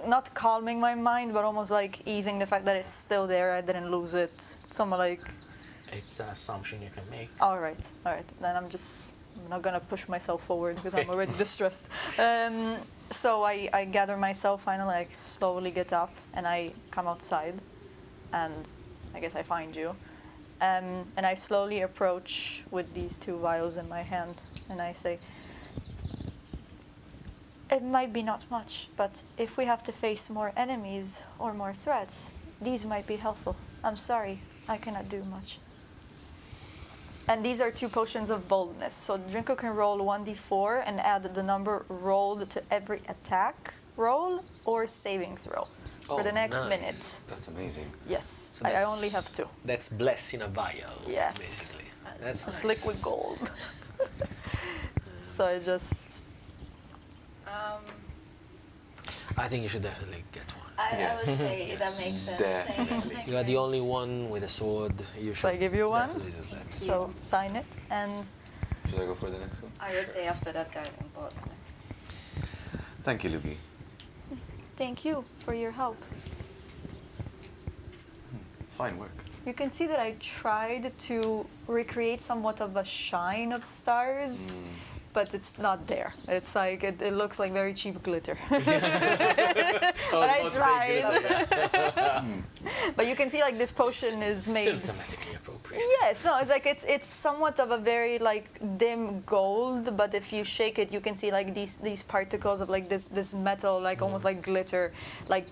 not calming my mind, but almost like easing the fact that it's still there. I didn't lose it. Somewhat like, It's an assumption you can make. all right. Then I'm not gonna push myself forward because I'm already distressed. So I gather myself finally. I slowly get up and I come outside, and I guess I find you. And I slowly approach with these 2 vials in my hand, and I say, "It might be not much, but if we have to face more enemies or more threats, these might be helpful. I'm sorry, I cannot do much." And these are 2 potions of boldness. So the drinker can roll 1d4 and add the number rolled to every attack roll or saving throw for the next nice. minute. That's amazing. Yes, So I that's- only have 2. That's bless in a vial, Yes. basically. That's It's nice. liquid gold. So I just... I think you should definitely get one. I would Yes. say that makes sense. Definitely. You are the only one with a sword. You should So I give you one? definitely do that. So sign it, and Should I go for the next one? I would say after that guiding bolt. Thank you, Lugii. thank you for your help. Fine work. You can see that I tried to recreate somewhat of a shine of stars, but it's not there. It's like, it looks like very cheap glitter. But I tried. But you can see like this potion is made... Still thematically appropriate. Yes, no, it's like it's somewhat of a very like dim gold, but if you shake it, you can see like these particles of like this metal, like almost like glitter, like,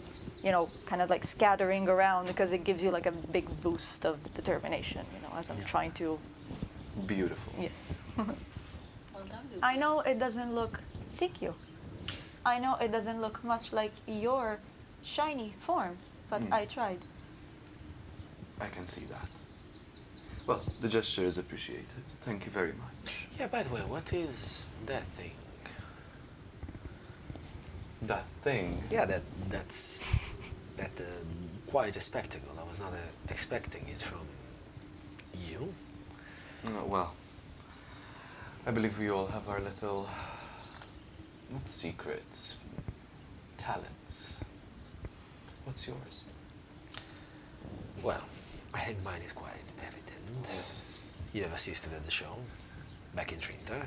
you know, kind of like scattering around, because it gives you like a big boost of determination, you know, as I'm trying to. Beautiful. Yes. Well done, Luke. I know it doesn't look. Thank you. I know it doesn't look much like your shiny form, but I tried. I can see that. Well, the gesture is appreciated. Thank you very much. Yeah, by the way, what is that thing? That thing. Yeah, that's quite a spectacle. I was not expecting it from you. Well, I believe we all have our little, not secrets, talents. What's yours? Well, I think mine is quite evident. Yes. You have assisted at the show back in Trinta.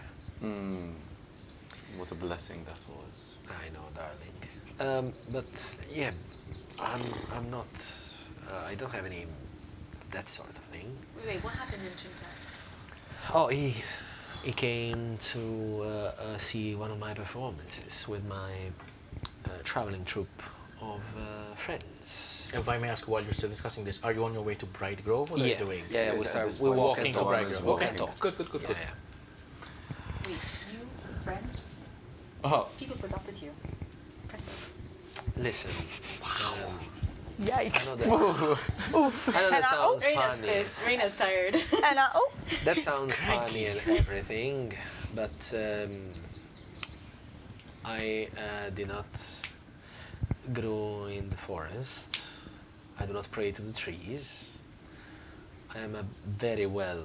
What a blessing that was. I know, darling. But yeah, I'm not. I don't have any that sort of thing. Wait, what happened in Shintai? Oh, he came to see one of my performances with my traveling troupe of friends. If I may ask, while you're still discussing this, are you on your way to Bright Grove? What are you doing? Yeah, Yes, we at start. this We point, walk Walking into to Dawn Bright is Grove. walk Okay, and talk. good, good, good, Yeah, good. yeah. Wait, you friends? Oh, People put up with you. Impressive. Listen. Yikes. I know that sounds Reyna's funny. pissed. Reyna's tired. And oh, That sounds funny and everything, but I did not grow in the forest. I do not pray to the trees. I am a very well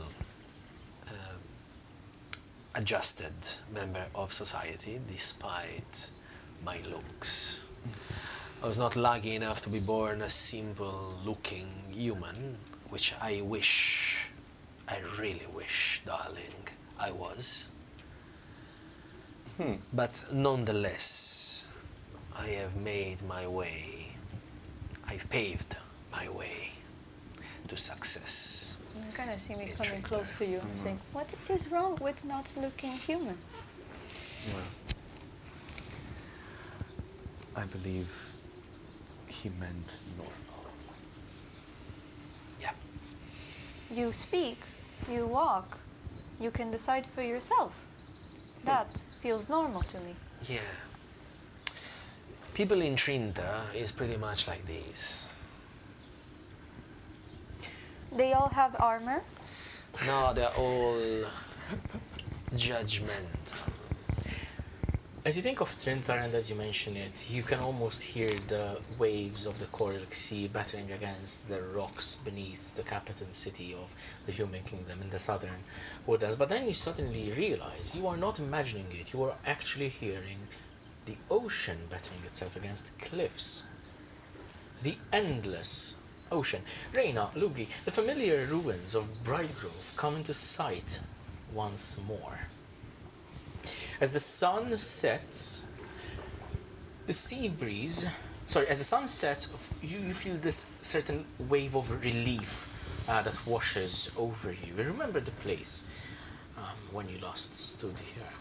adjusted member of society, despite my looks. I was not lucky enough to be born a simple-looking human, which I really wish, darling, I was. But nonetheless, I have made my way. I've paved my way to success. you kind of see me coming close to you, saying, "What is wrong with not looking human?" well. I believe he meant normal. Yeah. You speak, you walk, you can decide for yourself. That feels normal to me. Yeah. People in Trinta is pretty much like this. They all have armor. No, they're all judgmental. As you think of Trintar and as you mention it, you can almost hear the waves of the Coral Sea battering against the rocks beneath the capital city of the human kingdom in the southern woodlands. But then you suddenly realize you are not imagining it, you are actually hearing the ocean battering itself against cliffs. The endless ocean. Reyna, Lugii, the familiar ruins of Brightgrove come into sight once more. As the sun sets, the sea breeze, as the sun sets, you feel this certain wave of relief that washes over you. You remember the place when you last stood here.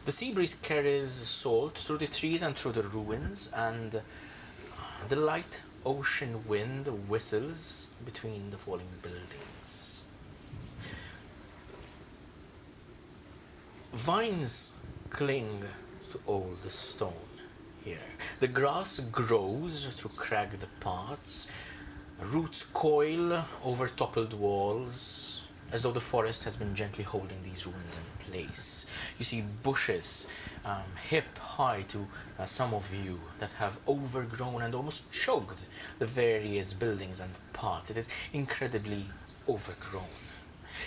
The sea breeze carries salt through the trees and through the ruins, and the light ocean wind whistles between the falling buildings. Vines cling to old stone here. The grass grows through cracked paths, roots coil over toppled walls, as though the forest has been gently holding these ruins in place. You see bushes hip high to some of you that have overgrown and almost choked the various buildings and parts. It is incredibly overgrown.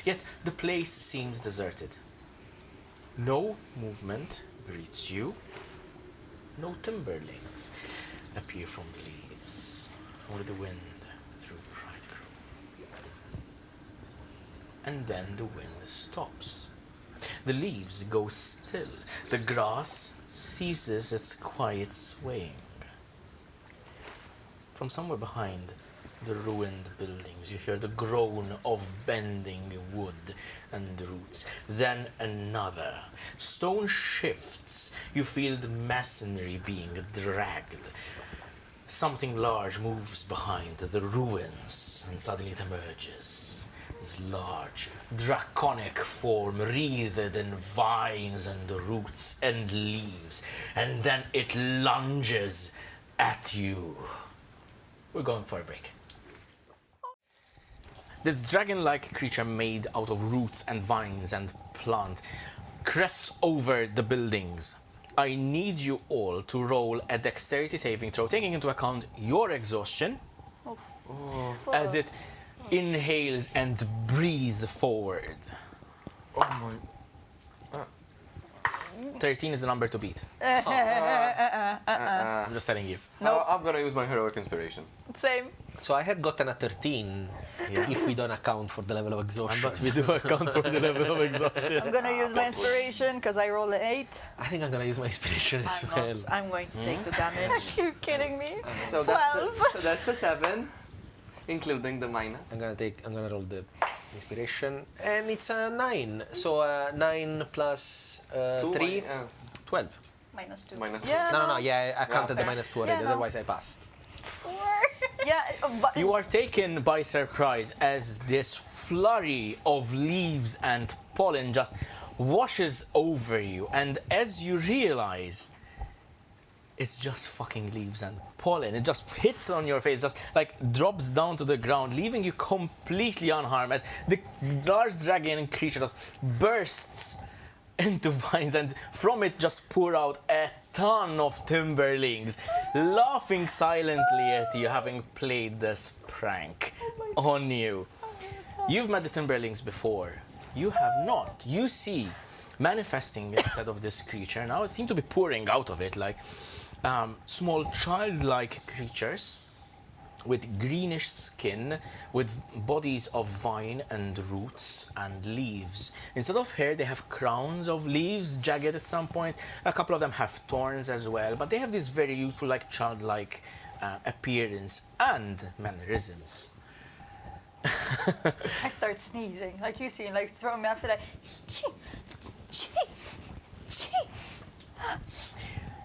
Yet the place seems deserted. No movement greets you. No timberlings appear from the leaves, only the wind through Brightcurse. And then the wind stops. The leaves go still. The grass ceases its quiet swaying. From somewhere behind the ruined buildings, you hear the groan of bending wood and roots. Then another. Stone shifts. You feel the masonry being dragged. Something large moves behind the ruins, and suddenly it emerges. This large, draconic form wreathed in vines and roots and leaves, and then it lunges at you. We're going for a break. This dragon-like creature made out of roots and vines and plant crests over the buildings. I need you all to roll a dexterity saving throw, taking into account your exhaustion as it inhales and breathes forward. Oh my. 13 is the number to beat. I'm just telling you. No, I'm gonna use my heroic inspiration. Same. So I had gotten a 13 if we don't account for the level of exhaustion. But we do account for the level of exhaustion. I'm gonna use my inspiration because I rolled an 8. I think I'm gonna use my inspiration as well. I'm going to take the damage. Are you kidding me? So 12. that's a 7, including the minus. I'm gonna roll the inspiration, and it's a 9. So 9 plus 3, 12. -2. Minus Yeah. No. Yeah, I counted the okay. -2 already. Yeah, no. Otherwise, I passed. Yeah, but You are taken by surprise as this flurry of leaves and pollen just washes over you, and as you realize it's just fucking leaves and pollen, it just hits on your face, just like drops down to the ground, leaving you completely unharmed as the large dragon creature just bursts into vines, and from it just pour out a ton of timberlings, laughing silently at you, having played this prank on you. You've met the timberlings before. You have not. You see, manifesting instead of this creature, now it seems to be pouring out of it like small childlike creatures with greenish skin, with bodies of vine and roots and leaves. Instead of hair, they have crowns of leaves, jagged at some points. A couple of them have thorns as well, but they have this very youthful, like childlike appearance and mannerisms. I start sneezing, like you see, like throwing me. I feel like,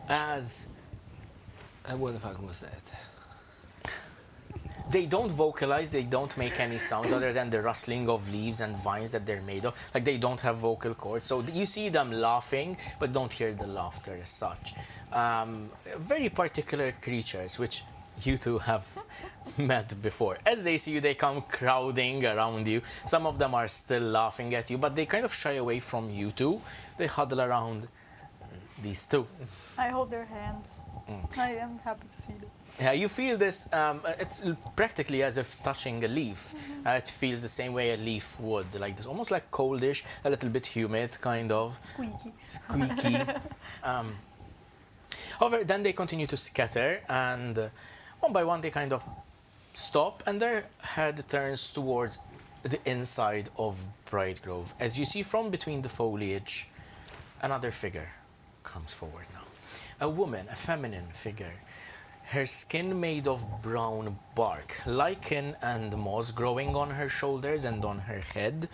As What the fuck was that? they don't vocalize, they don't make any sounds other than the rustling of leaves and vines that they're made of. Like, they don't have vocal cords. So you see them laughing, but don't hear the laughter as such. Very particular creatures, which you two have met before. As they see you, they come crowding around you. Some of them are still laughing at you, but they kind of shy away from you two. They huddle around these two. I hold their hands. I am happy to see them. Yeah, you feel this, it's practically as if touching a leaf. It feels the same way a leaf would, like this, almost like coldish, a little bit humid, kind of. Squeaky. However, then they continue to scatter, and one by one they kind of stop, and their head turns towards the inside of Brightgrove. As you see from between the foliage, another figure comes forward now. A woman, a feminine figure. Her skin made of brown bark, lichen and moss growing on her shoulders and on her head.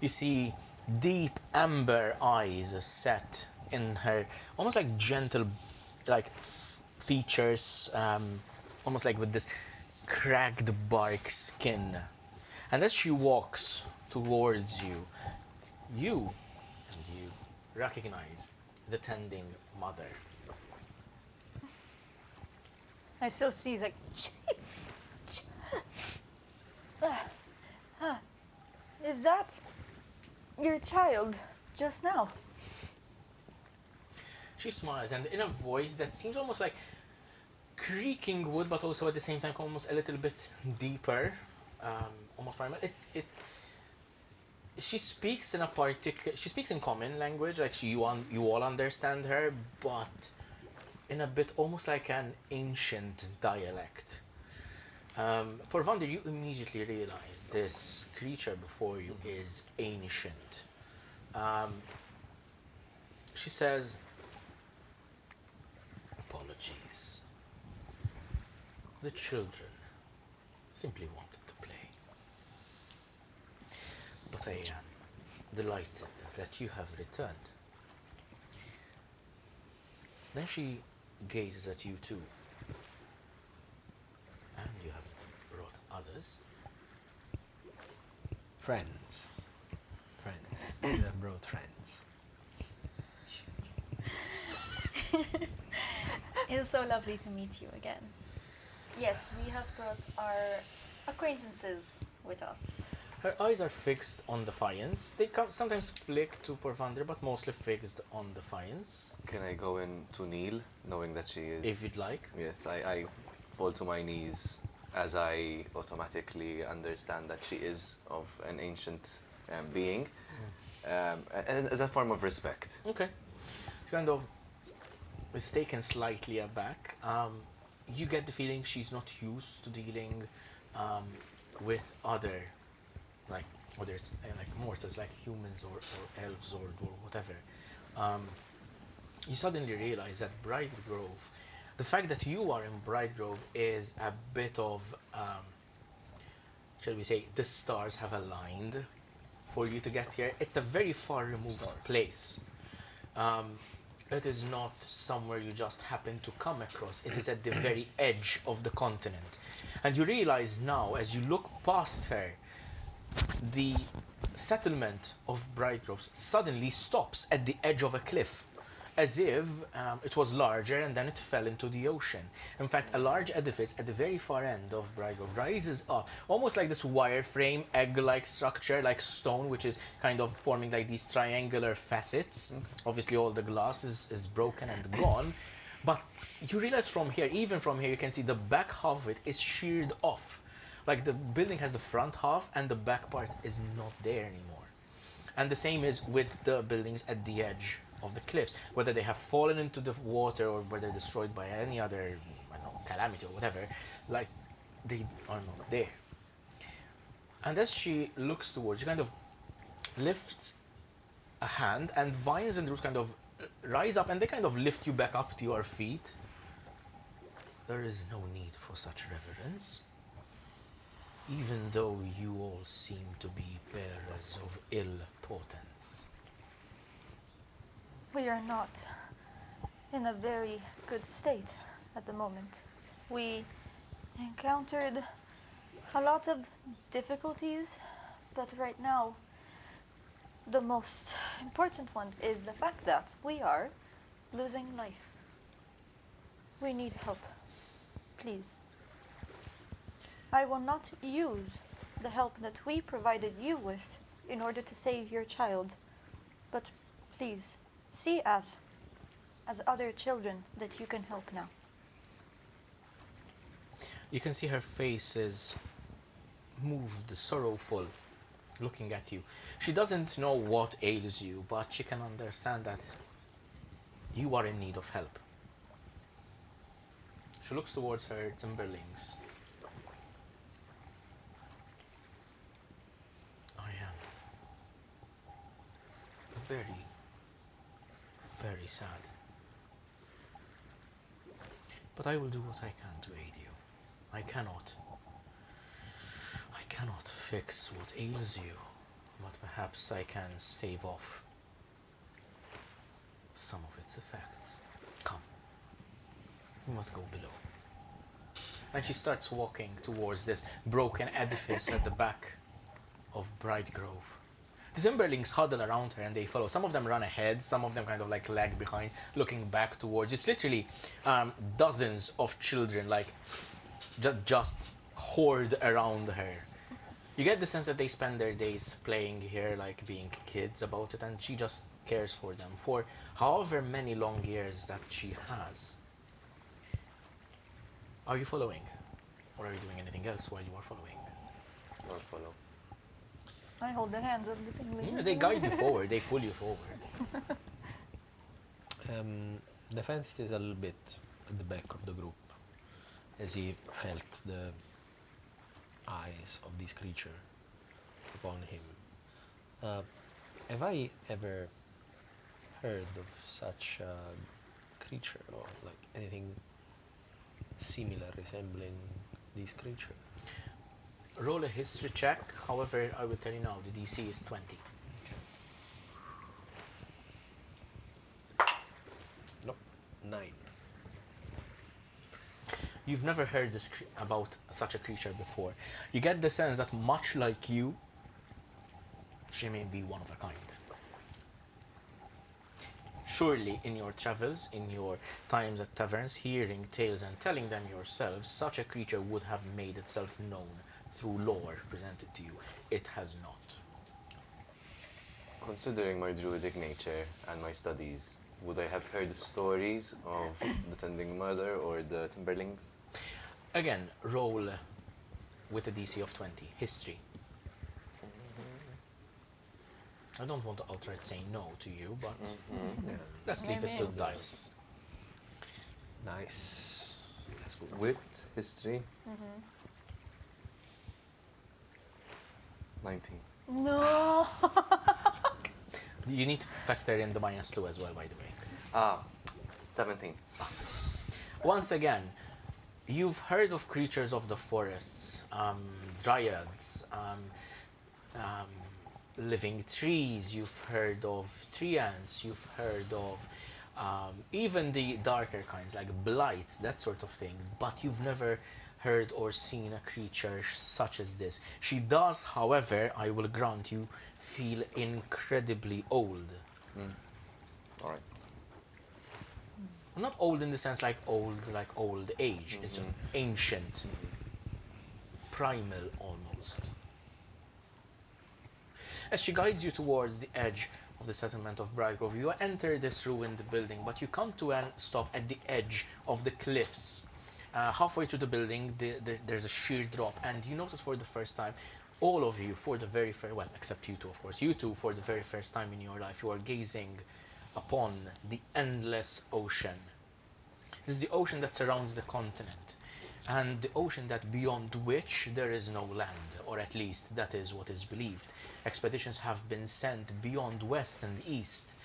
You see deep amber eyes set in her, almost like gentle, like features, almost like with this cracked bark skin. And as she walks towards you, you recognize the tending mother. I still sneeze like. Is that your child just now? She smiles, and in a voice that seems almost like creaking wood, but also at the same time almost a little bit deeper, almost primal. She speaks in a particular. She speaks in common language, like you all understand her, but in a bit almost like an ancient dialect. Porvander, you immediately realize this creature before you is ancient. She says, "Apologies. The children simply wanted to play. But I am delighted that you have returned." Then she gazes at you too. "And you have brought others?" Friends. We have brought friends. It's so lovely to meet you again. Yes, we have brought our acquaintances with us. Her eyes are fixed on Defiance. They sometimes flick to Porvander, but mostly fixed on Defiance. Can I go in to kneel, knowing that she is... If you'd like. Yes, I fall to my knees as I automatically understand that she is of an ancient being, and as a form of respect. Okay. She kind of is taken slightly aback. You get the feeling she's not used to dealing with other, like, whether it's like mortals, like humans or elves or whatever. You suddenly realize that Brightgrove, the fact that you are in Brightgrove is a bit of, shall we say, the stars have aligned for you to get here. It's a very far removed place. It is not somewhere you just happen to come across. It is at the very edge of the continent. And you realize now, as you look past her, the settlement of Brightgrove suddenly stops at the edge of a cliff, as if it was larger and then it fell into the ocean. In fact, a large edifice at the very far end of Brightgrove rises up, almost like this wireframe, egg-like structure, like stone, which is kind of forming like these triangular facets. Obviously, all the glass is broken and gone. But you realize from here, even from here, you can see the back half of it is sheared off. Like the building has the front half and the back part is not there anymore. And the same is with the buildings at the edge of the cliffs, whether they have fallen into the water or whether destroyed by any other, I don't know, calamity or whatever, like they are not there. And as she looks towards, she kind of lifts a hand, and vines and roots kind of rise up and they kind of lift you back up to your feet. "There is no need for such reverence, even though you all seem to be bearers of ill portents." We are not in a very good state at the moment. We encountered a lot of difficulties, but right now the most important one is the fact that we are losing life. We need help. Please. I will not use the help that we provided you with in order to save your child, but please, see us as other children that you can help now. You can see her face is moved, sorrowful, looking at you. She doesn't know what ails you, but she can understand that you are in need of help. She looks towards her timberlings. "I am very, very sad. But I will do what I can to aid you. I cannot fix what ails you, but perhaps I can stave off some of its effects. Come, we must go below." And she starts walking towards this broken edifice at the back of Brightgrove. The Timberlings huddle around her and they follow. Some of them run ahead, some of them kind of like lag behind, looking back towards. It's literally dozens of children like just hoard around her. You get the sense that they spend their days playing here, like being kids about it, and she just cares for them for however many long years that she has. Are you following? Or are you doing anything else while you are following? I'll follow. I hold the hands of the thing. Yeah, they guide you forward, they pull you forward. Defiance is a little bit at the back of the group as he felt the eyes of this creature upon him. Have I ever heard of such a creature or like anything similar resembling this creature? Roll a history check, however, I will tell you now, the DC is 20. Nope. 9. You've never heard about such a creature before. You get the sense that much like you, she may be one of a kind. Surely in your travels, in your times at taverns, hearing tales and telling them yourselves, such a creature would have made itself known through lore presented to you. It has not. Considering my druidic nature and my studies, would I have heard stories of the Tending Mother or the Timberlings? Again, roll with a DC of 20. History. I don't want to outright say no to you, but let's leave it to dice. Nice. That's good. With history? 19. No. You need to factor in the -2 as well, by the way. 17. Once again, you've heard of creatures of the forests, dryads, living trees, you've heard of tree ants, you've heard of even the darker kinds like blights, that sort of thing, but you've never heard or seen a creature such as this. She does, however, I will grant you, feel incredibly old. Alright. Not old in the sense like old age, it's just ancient, primal almost. As she guides you towards the edge of the settlement of Brightgrove, you enter this ruined building, but you come to a stop at the edge of the cliffs. Halfway through the building, there's a sheer drop, and you notice for the first time, all of you, for the very first, well, except you two, of course, you two, for the very first time in your life, you are gazing upon the endless ocean. This is the ocean that surrounds the continent, and the ocean that beyond which there is no land, or at least that is what is believed. Expeditions have been sent beyond west and east,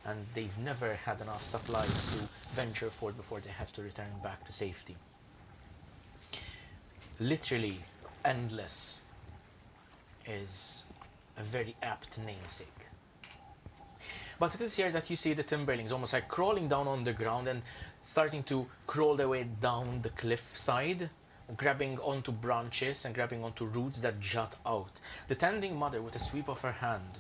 and they've never had enough supplies to venture forth before they had to return back to safety. Literally, endless is a very apt namesake. But it is here that you see the Timberlings almost like crawling down on the ground and starting to crawl their way down the cliff side, grabbing onto branches and grabbing onto roots that jut out. The Tending Mother, with a sweep of her hand,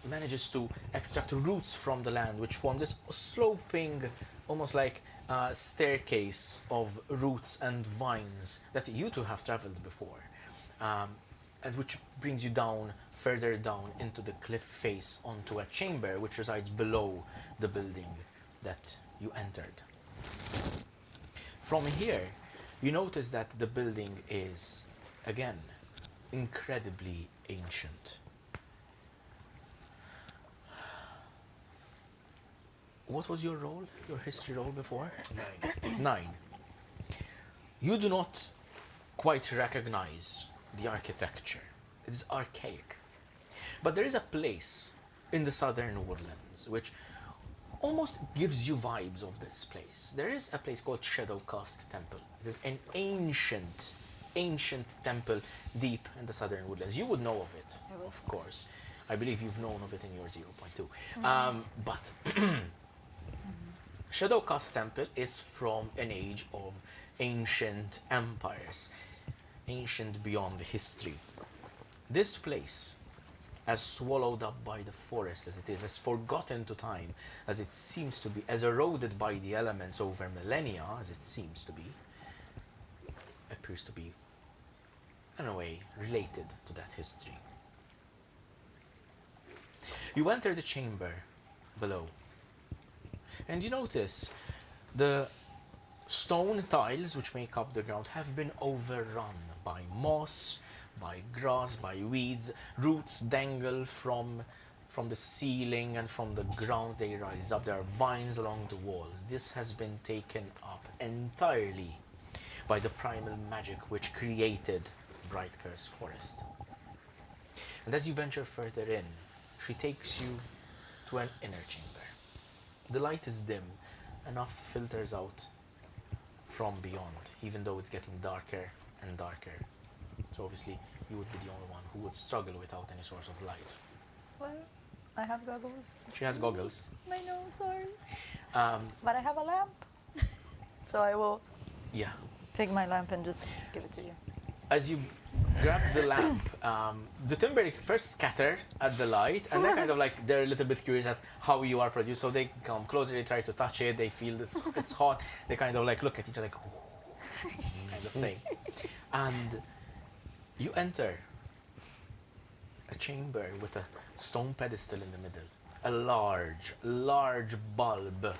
manages to extract roots from the land, which form this sloping, almost like staircase of roots and vines that you two have traveled before, and which brings you down, further down into the cliff face onto a chamber which resides below the building that you entered. From here, you notice that the building is, again, incredibly ancient. What was your role, your history role before? 9. 9. You do not quite recognize the architecture. It is archaic. But there is a place in the southern woodlands which almost gives you vibes of this place. There is a place called Shadowcast Temple. It is an ancient temple deep in the southern woodlands. You would know of it, of course. I believe you've known of it in your 0.2. But Shadowcast Temple is from an age of ancient empires, ancient beyond history. This place, as swallowed up by the forest as it is, as forgotten to time as it seems to be, as eroded by the elements over millennia as it seems to be, appears to be in a way, related to that history. You enter the chamber below, and you notice the stone tiles which make up the ground have been overrun by moss, by grass, by weeds. Roots dangle from the ceiling and from the ground. They rise up. There are vines along the walls. This has been taken up entirely by the primal magic which created Brightcurse Forest. And as you venture further in, she takes you to an inner chamber. The light is dim, enough filters out from beyond, even though it's getting darker and darker. So obviously you would be the only one who would struggle without any source of light. Well, I have goggles. She has goggles. I know, sorry. But I have a lamp. So I will Yeah. take my lamp and just give it to you. As you grab the lamp, the Timberics first scatter at the light, and then kind of like they're a little bit curious at how you are produced. So they come closer, they try to touch it, they feel it's hot. They kind of like look at each other like, kind of thing. And you enter a chamber with a stone pedestal in the middle, a large bulb,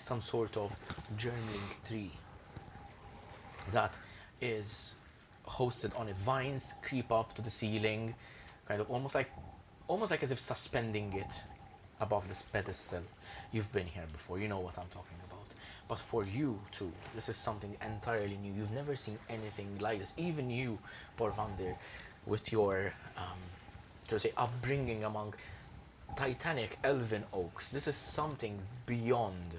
some sort of germinating tree that is hosted on it. Vines creep up to the ceiling, kind of almost like as if suspending it above this pedestal. You've been here before, you know what I'm talking about. But for you too, this is something entirely new. You've never seen anything like this. Even you, Porvander, with your upbringing among titanic elven oaks, this is something beyond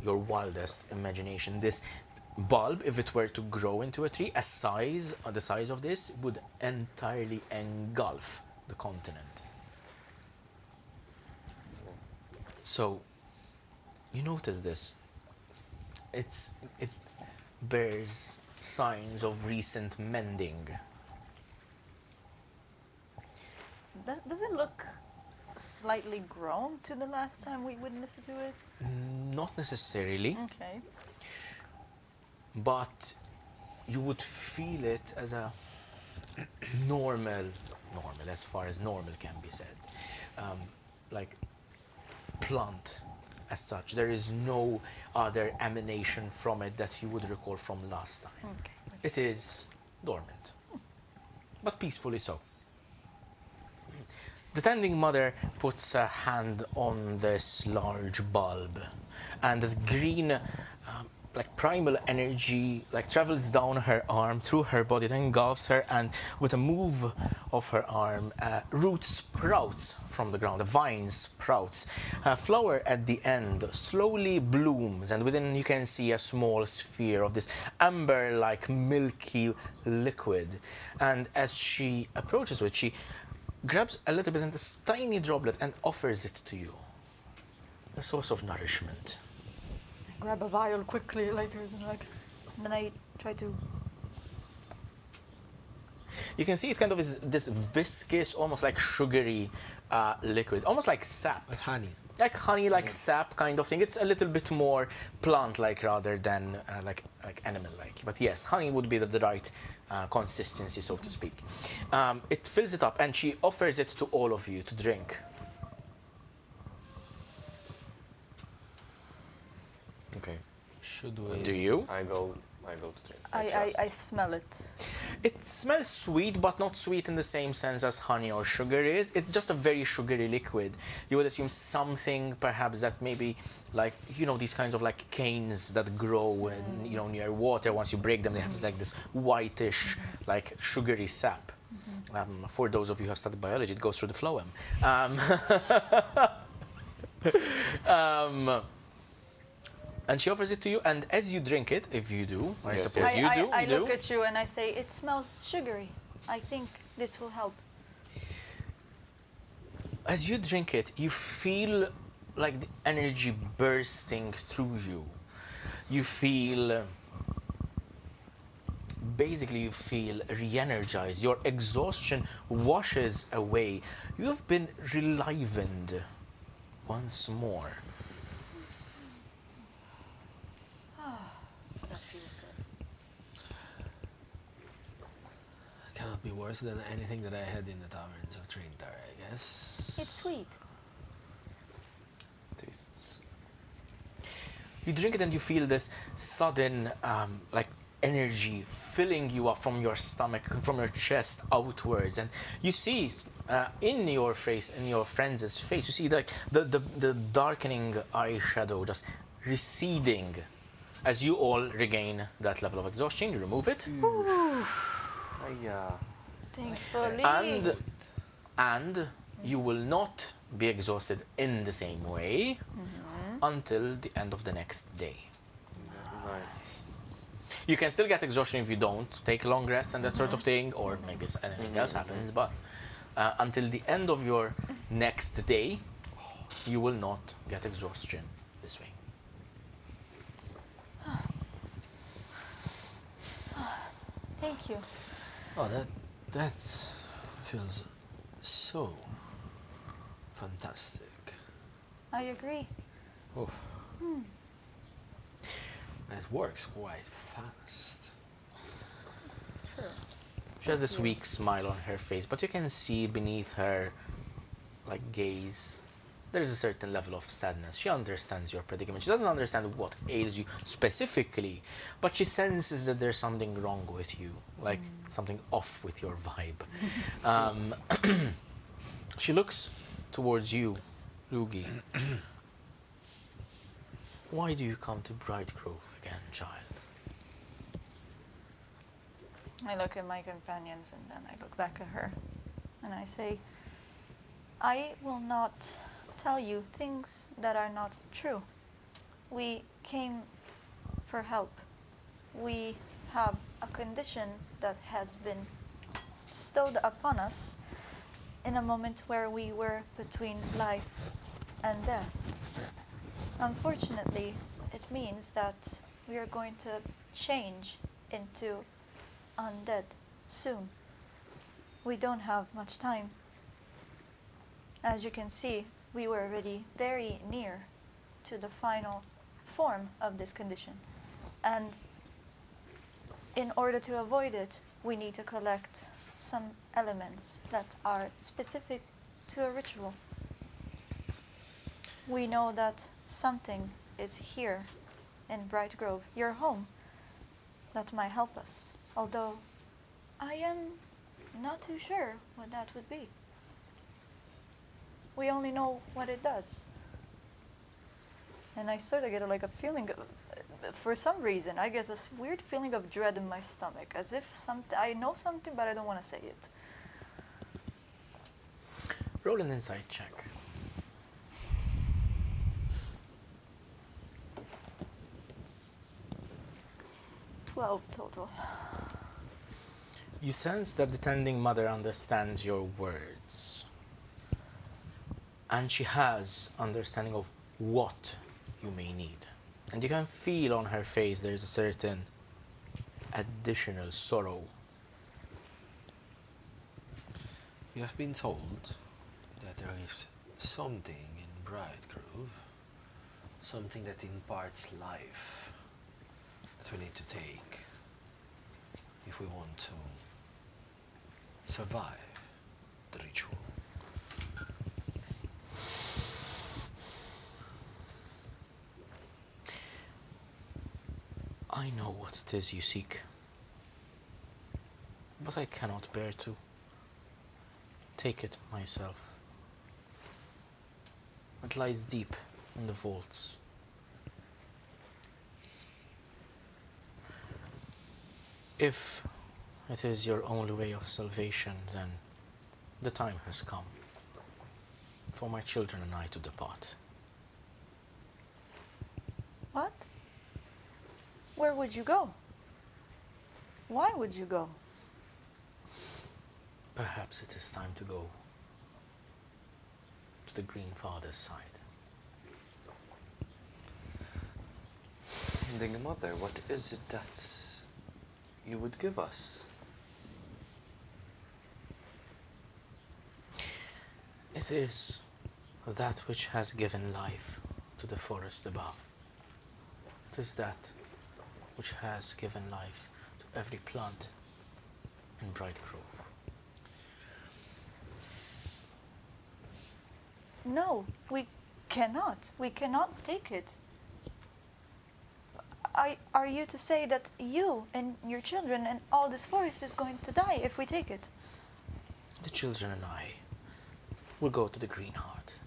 your wildest imagination. This bulb, if it were to grow into a tree, the size of this, would entirely engulf the continent. So you notice this. It bears signs of recent mending. Does it look slightly grown to the last time we witnessed to it? Not necessarily, Okay. but you would feel it as a normal, as far as normal can be said, like plant as such. There is no other emanation from it that you would recall from last time. Okay. It is dormant, but peacefully so. The tending mother puts a hand on this large bulb, and this green, like primal energy, like travels down her arm through her body, then engulfs her, and with a move of her arm, roots sprouts from the ground. A vine sprouts. A flower at the end slowly blooms, and within you can see a small sphere of this amber-like milky liquid. And as she approaches it, she grabs a little bit of this tiny droplet and offers it to you. A source of nourishment. Grab a vial quickly, and then I try to. You can see it kind of is this viscous, almost like sugary liquid, almost like sap. Like honey. Like honey, like sap kind of thing. It's a little bit more plant-like rather than like animal-like. But yes, honey would be the right consistency, so to speak. It fills it up, and she offers it to all of you to drink. Okay. Should we? Do you? I go to drink. I smell it. It smells sweet, but not sweet in the same sense as honey or sugar is. It's just a very sugary liquid. You would assume something perhaps that maybe like, these kinds of like canes that grow in, near water. Once you break them, they have like this whitish, like sugary sap. For those of you who have studied biology, it goes through the phloem. And she offers it to you, and as you drink it, if you do, I Yes, suppose yes. I look at you and I say, it smells sugary. I think this will help. As you drink it, you feel like the energy bursting through you. You feel, basically you feel re-energized. Your exhaustion washes away. You've been relivened once more. That feels good. be worse than anything that I had in the taverns of Trintar, I guess. It's sweet. Tastes. You drink it and you feel this sudden, like energy filling you up from your stomach, from your chest outwards, and you see in your face, in your friend's face, you see like the darkening eyeshadow just receding as you all regain that level of exhaustion. You remove it, Thankfully. and you will not be exhausted in the same way until the end of the next day. Nice. You can still get exhaustion if you don't take long rests and that sort of thing, or maybe anything else happens, but until the end of your next day, you will not get exhaustion this way. Thank you. Oh, that feels so fantastic. I agree. Oh. And it works quite fast. True. She has this weak smile on her face, but you can see beneath her like gaze, there is a certain level of sadness. She understands your predicament. She doesn't understand what ails you specifically, but she senses that there's something wrong with you, like something off with your vibe. She looks towards you, Lugii. Why do you come to Bright Grove again, child? I look at my companions and then I look back at her and I say, I will not tell you things that are not true. We came for help. We have a condition that has been bestowed upon us in a moment where we were between life and death. Unfortunately, it means that we are going to change into undead soon. We don't have much time. As you can see, we were already very near to the final form of this condition. And in order to avoid it, we need to collect some elements that are specific to a ritual. We know that something is here in Bright Grove, your home, that might help us. Although I am not too sure what that would be. We only know what it does. And I sort of get like a feeling of, for some reason, I get this weird feeling of dread in my stomach, as if I know something but I don't want to say it. Roll an insight check. 12 total. You sense that the tending mother understands your words. And she has understanding of what you may need. And you can feel on her face there's a certain additional sorrow. You have been told that there is something in Bright Grove, something that imparts life, that we need to take if we want to survive the ritual. I know what it is you seek, but I cannot bear to take it myself. It lies deep in the vaults. If it is your only way of salvation, then the time has come for my children and I to depart. What? Where would you go? Why would you go? Perhaps it is time to go to the Green Father's side. Tending mother, what is it that you would give us? It is that which has given life to the forest above. It is that which has given life to every plant in Bright Grove. No, we cannot. We cannot take it. Are you to say that you and your children and all this forest is going to die if we take it? The children and I will go to the Green Heart.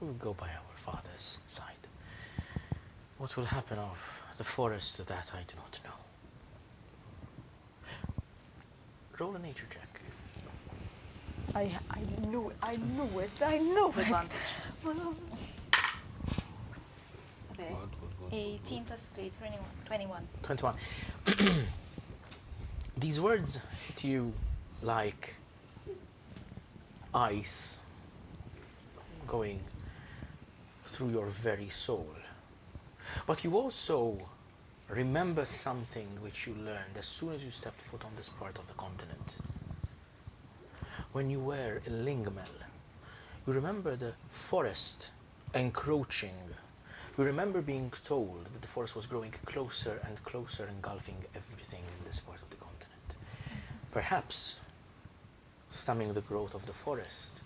We will go by our father's side. What will happen of the forest, that I do not know. Roll a nature check. I knew it. Advantage. Well, Okay. Good. 18 plus 3, 21. 21. These words hit you like ice going through your very soul. But you also remember something which you learned as soon as you stepped foot on this part of the continent. When you were in Lingmel, you remember the forest encroaching. You remember being told that the forest was growing closer and closer, engulfing everything in this part of the continent. Perhaps stemming the growth of the forest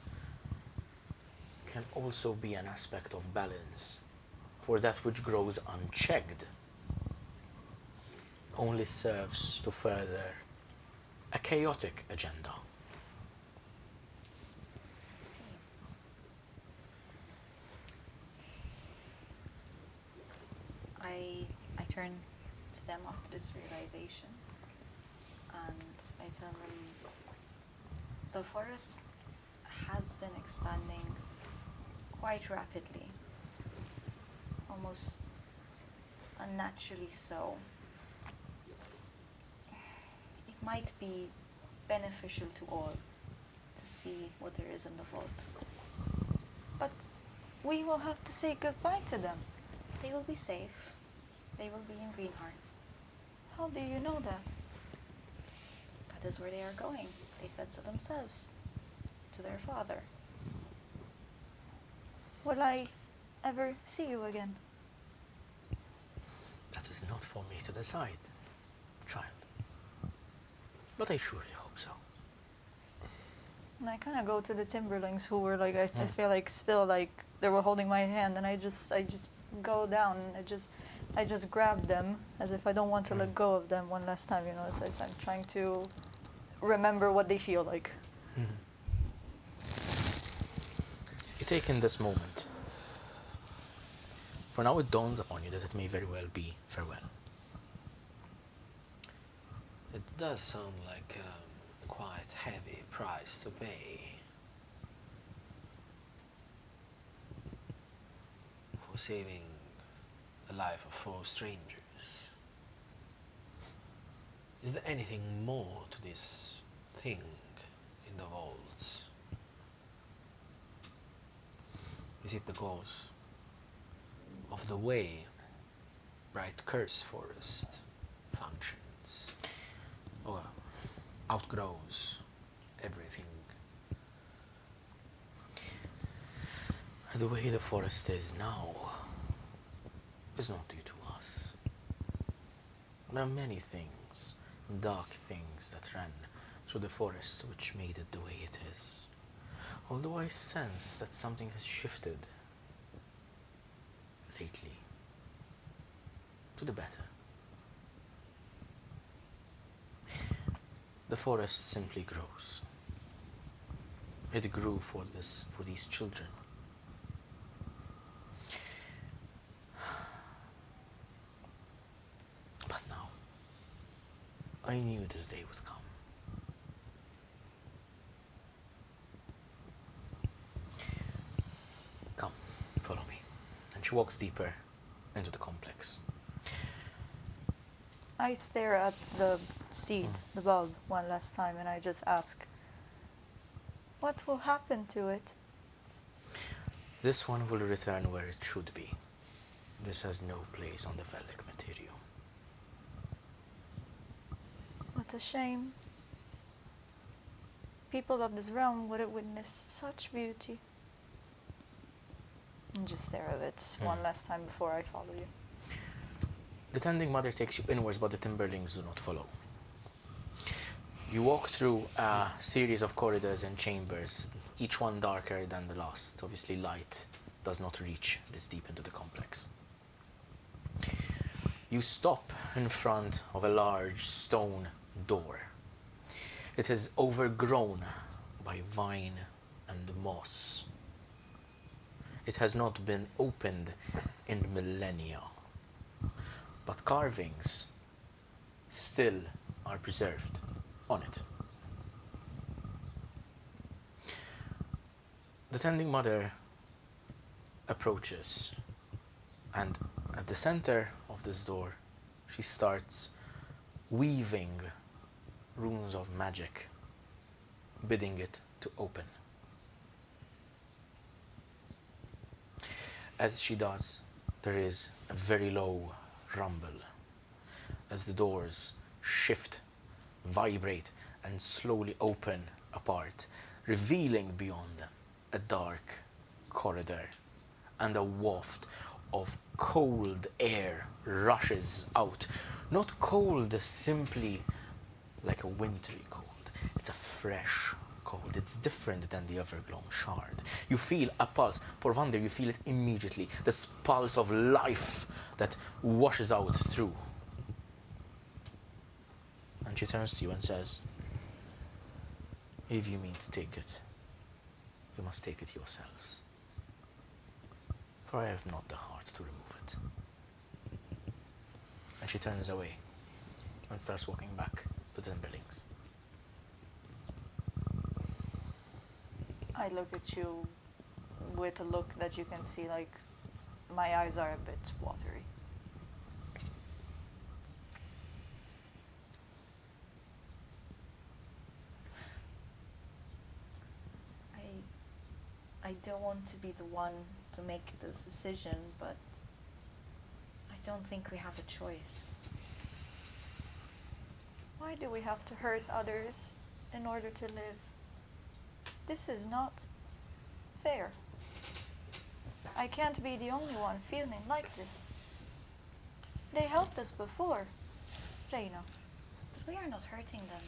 can also be an aspect of balance, for that which grows unchecked only serves to further a chaotic agenda. I see. I turn to them after this realization, and I tell them the forest has been expanding quite rapidly, almost unnaturally so. It might be beneficial to all to see what there is in the vault. but we will have to say goodbye to them. They will be safe. They will be in Greenheart. How do you know that? That is where they are going. They said so themselves, to their father. Will I ever see you again? That is not for me to decide, child. But I surely hope so. And I kind of go to the Timberlings who were like, I feel like still like they were holding my hand, and I just go down and I just grab them as if I don't want to let go of them one last time. You know, it's like I'm trying to remember what they feel like. You take in this moment. For now it dawns upon you that it may very well be farewell. It does sound like a quite heavy price to pay for saving the life of 4 strangers. Is there anything more to this thing in the vaults? Is it the cause of the way Brightcurse Forest functions, or outgrows everything? The way the forest is now is not due to us. There are many things, dark things that ran through the forest which made it the way it is. Although I sense that something has shifted lately to the better. The forest simply grows. It grew for these children. But now, I knew this day would come. Come, follow me. And she walks deeper into the complex. I stare at the seed, the bulb, one last time, and I just ask, what will happen to it? This one will return where it should be. This has no place on the relic material. What a shame. People of this realm would have witnessed such beauty. And just stare at it one last time before I follow you. The tending mother takes you inwards, but the timberlings do not follow. You walk through a series of corridors and chambers each one darker than the last. Obviously, light does not reach this deep into the complex. You stop in front of a large stone door. It is overgrown by vine and moss. It has not been opened in millennia, but carvings still are preserved on it. The tending mother approaches, and at the center of this door, she starts weaving runes of magic, bidding it to open. As she does, there is a very low rumble as the doors shift, vibrate, and slowly open apart, revealing beyond them a dark corridor, and a waft of cold air rushes out. Not cold simply like a wintry cold. It's a fresh cold. It's different than the Everglown shard. You feel a pulse. Porvander, you feel it immediately. This pulse of life that washes out through. And she turns to you and says, if you mean to take it, you must take it yourselves. For I have not the heart to remove it. And she turns away and starts walking back to the Timberlings. I look at you with a look that you can see, like, my eyes are a bit watery. I don't want to be the one to make this decision, but I don't think we have a choice. Why do we have to hurt others in order to live? This is not fair. I can't be the only one feeling like this. They helped us before, Reyna. But we are not hurting them.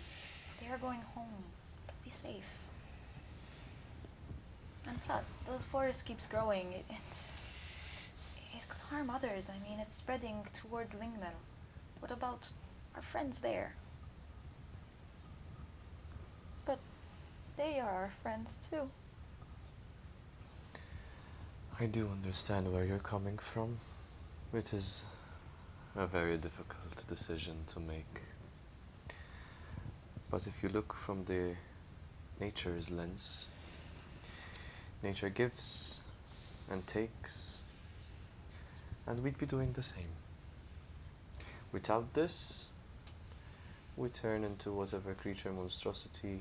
They are going home. They'll be safe. And plus, the forest keeps growing. It could harm others. I mean, it's spreading towards Lingmel. What about our friends there? But they are our friends too. I do understand where you're coming from. It is a very difficult decision to make. But if you look from the nature's lens, nature gives and takes, and we'd be doing the same. Without this, we turn into whatever creature monstrosity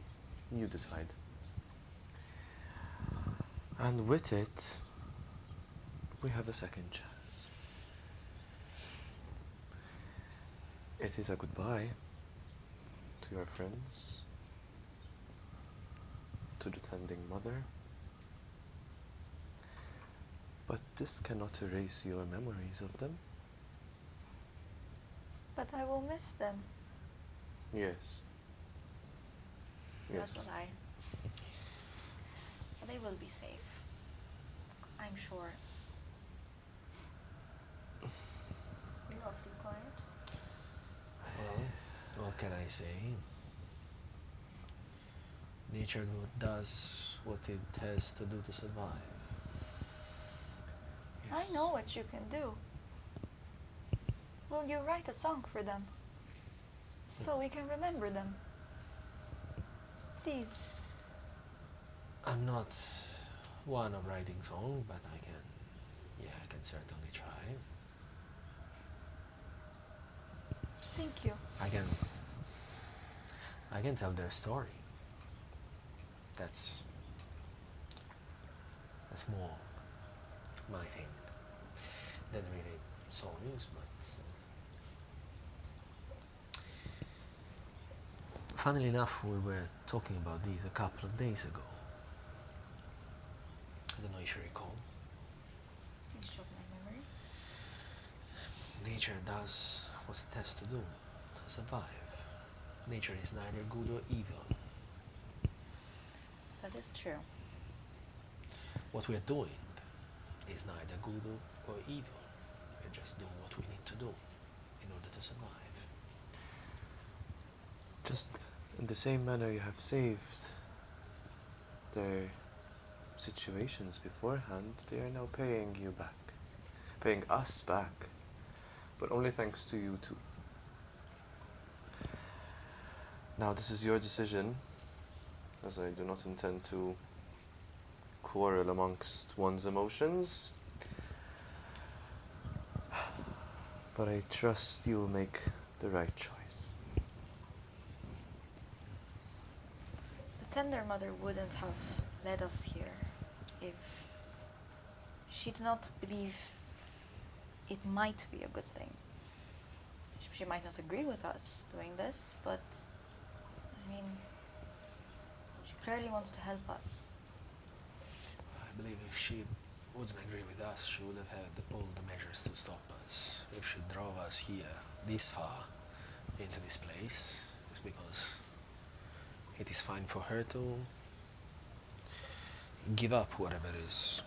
you decide. And with it, we have a second chance. It is a goodbye to your friends, to the tending mother, but this cannot erase your memories of them. But I will miss them. Yes. That's Yes. what They will be safe. I'm sure. You're awfully quiet. Well, what can I say? Nature does what it has to do to survive. I know what you can do. Will you write a song for them? So we can remember them. Please. I'm not one of writing song, but I can certainly try. Thank you. I can tell their story. That's more my thing than really songs, but funnily enough, we were talking about these a couple of days ago. I don't know if you recall. You jog my memory. Nature does what it has to do to survive. Nature is neither good or evil. That is true. what we're doing is neither good or evil. We're just doing what we need to do in order to survive. Just in the same manner you have saved their situations beforehand, they are now paying you back. Paying us back. But only thanks to you two. Now this is your decision, as I do not intend to quarrel amongst one's emotions. But I trust you will make the right choice. The Tender Mother wouldn't have led us here if she did not believe it might be a good thing. She might not agree with us doing this, but I mean, she clearly wants to help us. I believe if she wouldn't agree with us, she would have had all the measures to stop us. If she drove us here, this far, into this place, it's because it is fine for her to give up whatever is,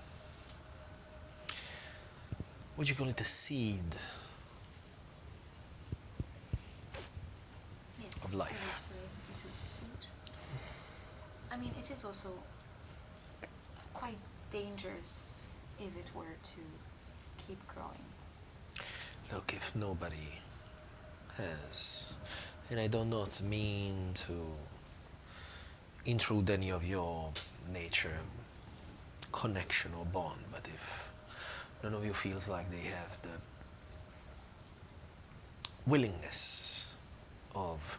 would you call it, a seed of life? I would say it is a seed. I mean, it is also quite dangerous if it were to keep growing. Look, if nobody has, and I do not mean to intrude any of your nature, connection or bond, but if none of you feels like they have the willingness of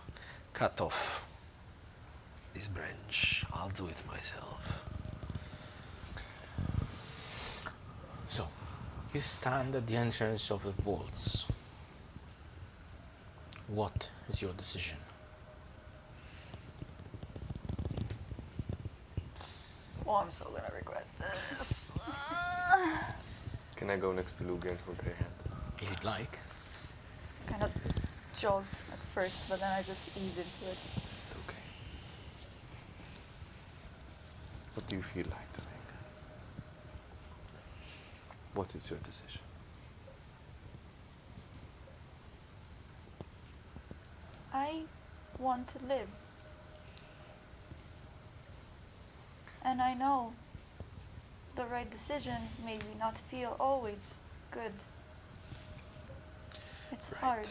cut off this branch, I'll do it myself. So, you stand at the entrance of the vaults. What is your decision? Oh, I'm so gonna regret this. Can I go next to Lugii and hold her hand? If you'd like. Kind of jolt at first, but then I just ease into it. It's okay. What do you feel like doing? What is your decision? I want to live. And I know the right decision maybe not feel always good. It's hard.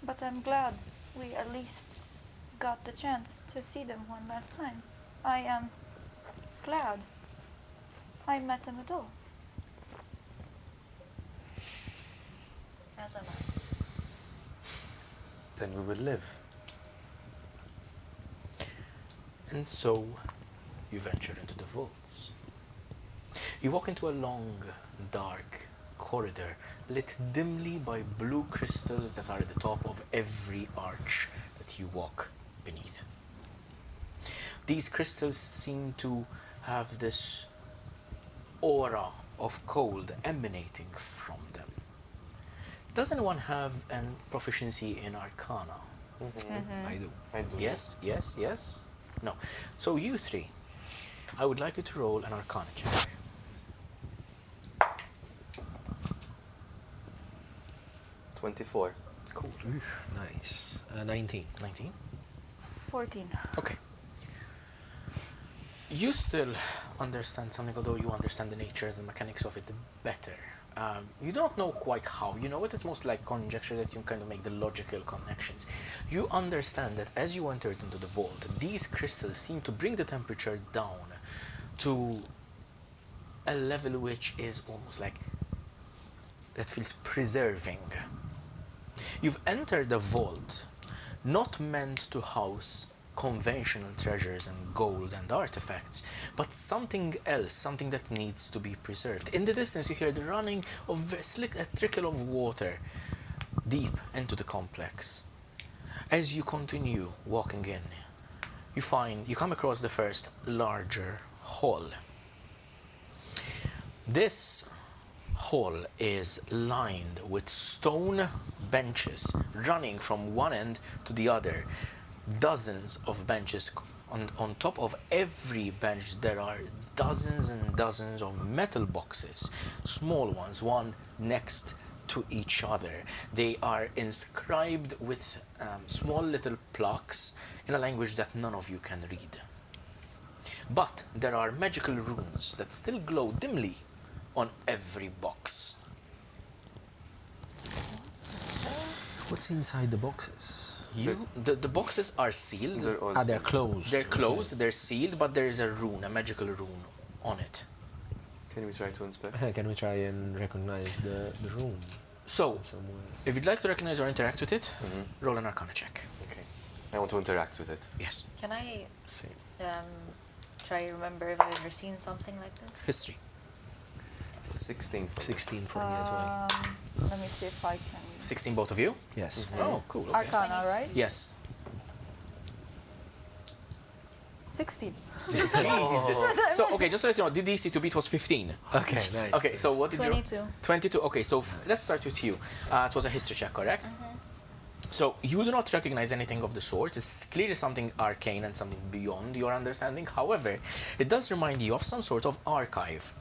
But I'm glad we at least got the chance to see them one last time. I am glad I met them at all. As am I. Then we will live. And so, you venture into the vaults. You walk into a long, dark corridor lit dimly by blue crystals that are at the top of every arch that you walk beneath. These crystals seem to have this aura of cold emanating from them. Does anyone have a proficiency in Arcana? I do. I do. Yes, yes, yes. No. So you three, I would like you to roll an Arcana check. 24. Cool. Nice. 19. 19? 14. Okay. You still understand something, although you understand the natures and mechanics of it better. You do not know quite how. You know it is most like conjecture that you kind of make the logical connections. You understand that as you entered into the vault, these crystals seem to bring the temperature down to a level which is almost like that feels preserving. You've entered the vault not meant to house conventional treasures and gold and artifacts, but something else, something that needs to be preserved. In the distance, you hear the running of a trickle of water deep into the complex. As you continue walking in, you come across the first larger hall. This hall is lined with stone benches running from one end to the other. Dozens of benches on top of every bench there are dozens and dozens of metal boxes, small ones, one next to each other. They are inscribed with small little plaques in a language that none of you can read. But there are magical runes that still glow dimly on every box. What's inside the boxes? The boxes are sealed. They're closed. They're closed, they're sealed, but there is a rune, a magical rune on it. Can we try to inspect? Can we try and recognize the room So, somewhere? if you'd like to recognize or interact with it, roll an Arcana check. Okay. I want to interact with it. Yes. Can I See. try to remember if I've ever seen something like this? History. It's a 16. For me. 16 for me as well. Let me see if I can. 16, both of you? Yes. Oh, cool. Okay. Arcana, right? Yes. 16. Jesus. So, okay, just so you know, the DC to beat was 15. Okay, nice. Okay, so what did you... 22. 22. Okay, so let's start with you. It was a history check, correct? So you do not recognize anything of the sort. It's clearly something arcane and something beyond your understanding. However, it does remind you of some sort of archive.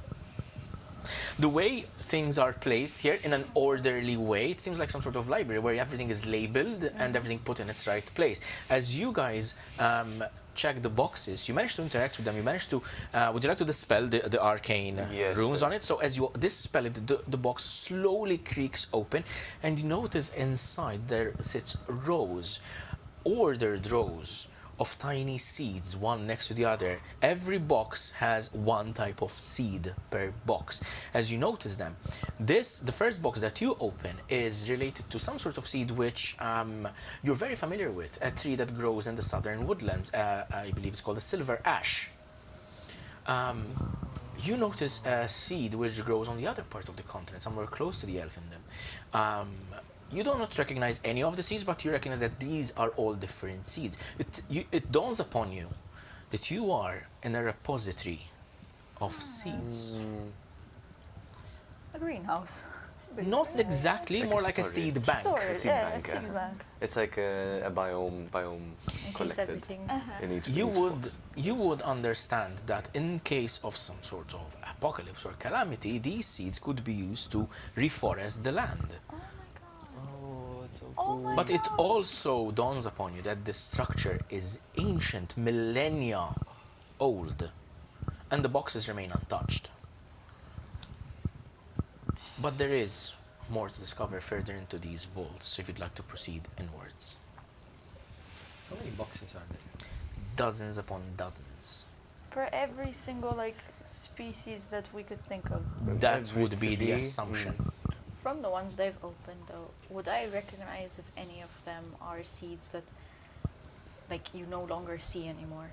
The way things are placed here in an orderly way, it seems like some sort of library where everything is labeled and everything put in its right place. As you guys check the boxes, you manage to interact with them. You manage to. Would you like to dispel the arcane runes on it? So as you dispel it, the box slowly creaks open, and you notice inside there sits rows, ordered rows of tiny seeds, one next to the other. Every box has one type of seed per box. As you notice them, the first box that you open is related to some sort of seed which you're very familiar with, a tree that grows in the southern woodlands. I believe it's called a silver ash. You notice a seed which grows on the other part of the continent, somewhere close to the Elfindom. You do not recognize any of the seeds, but you recognize that these are all different seeds. It dawns upon you that you are in a repository of seeds. A greenhouse. Not exactly, Like more a like a storage. seed bank. Storage, seed yeah, bank, a seed yeah. bank. It's like a biome In case collected everything. in each You each would box. you would understand that in case of some sort of apocalypse or calamity, these seeds could be used to reforest the land. Oh my But it God. also dawns upon you that the structure is ancient, millennia old, and the boxes remain untouched. But there is more to discover further into these vaults if you'd like to proceed inwards. How many boxes are there? Dozens upon dozens. For every single species that we could think of. That would be the Relatively, assumption. From the ones they've opened, though, would I recognize if any of them are seeds that, you no longer see anymore?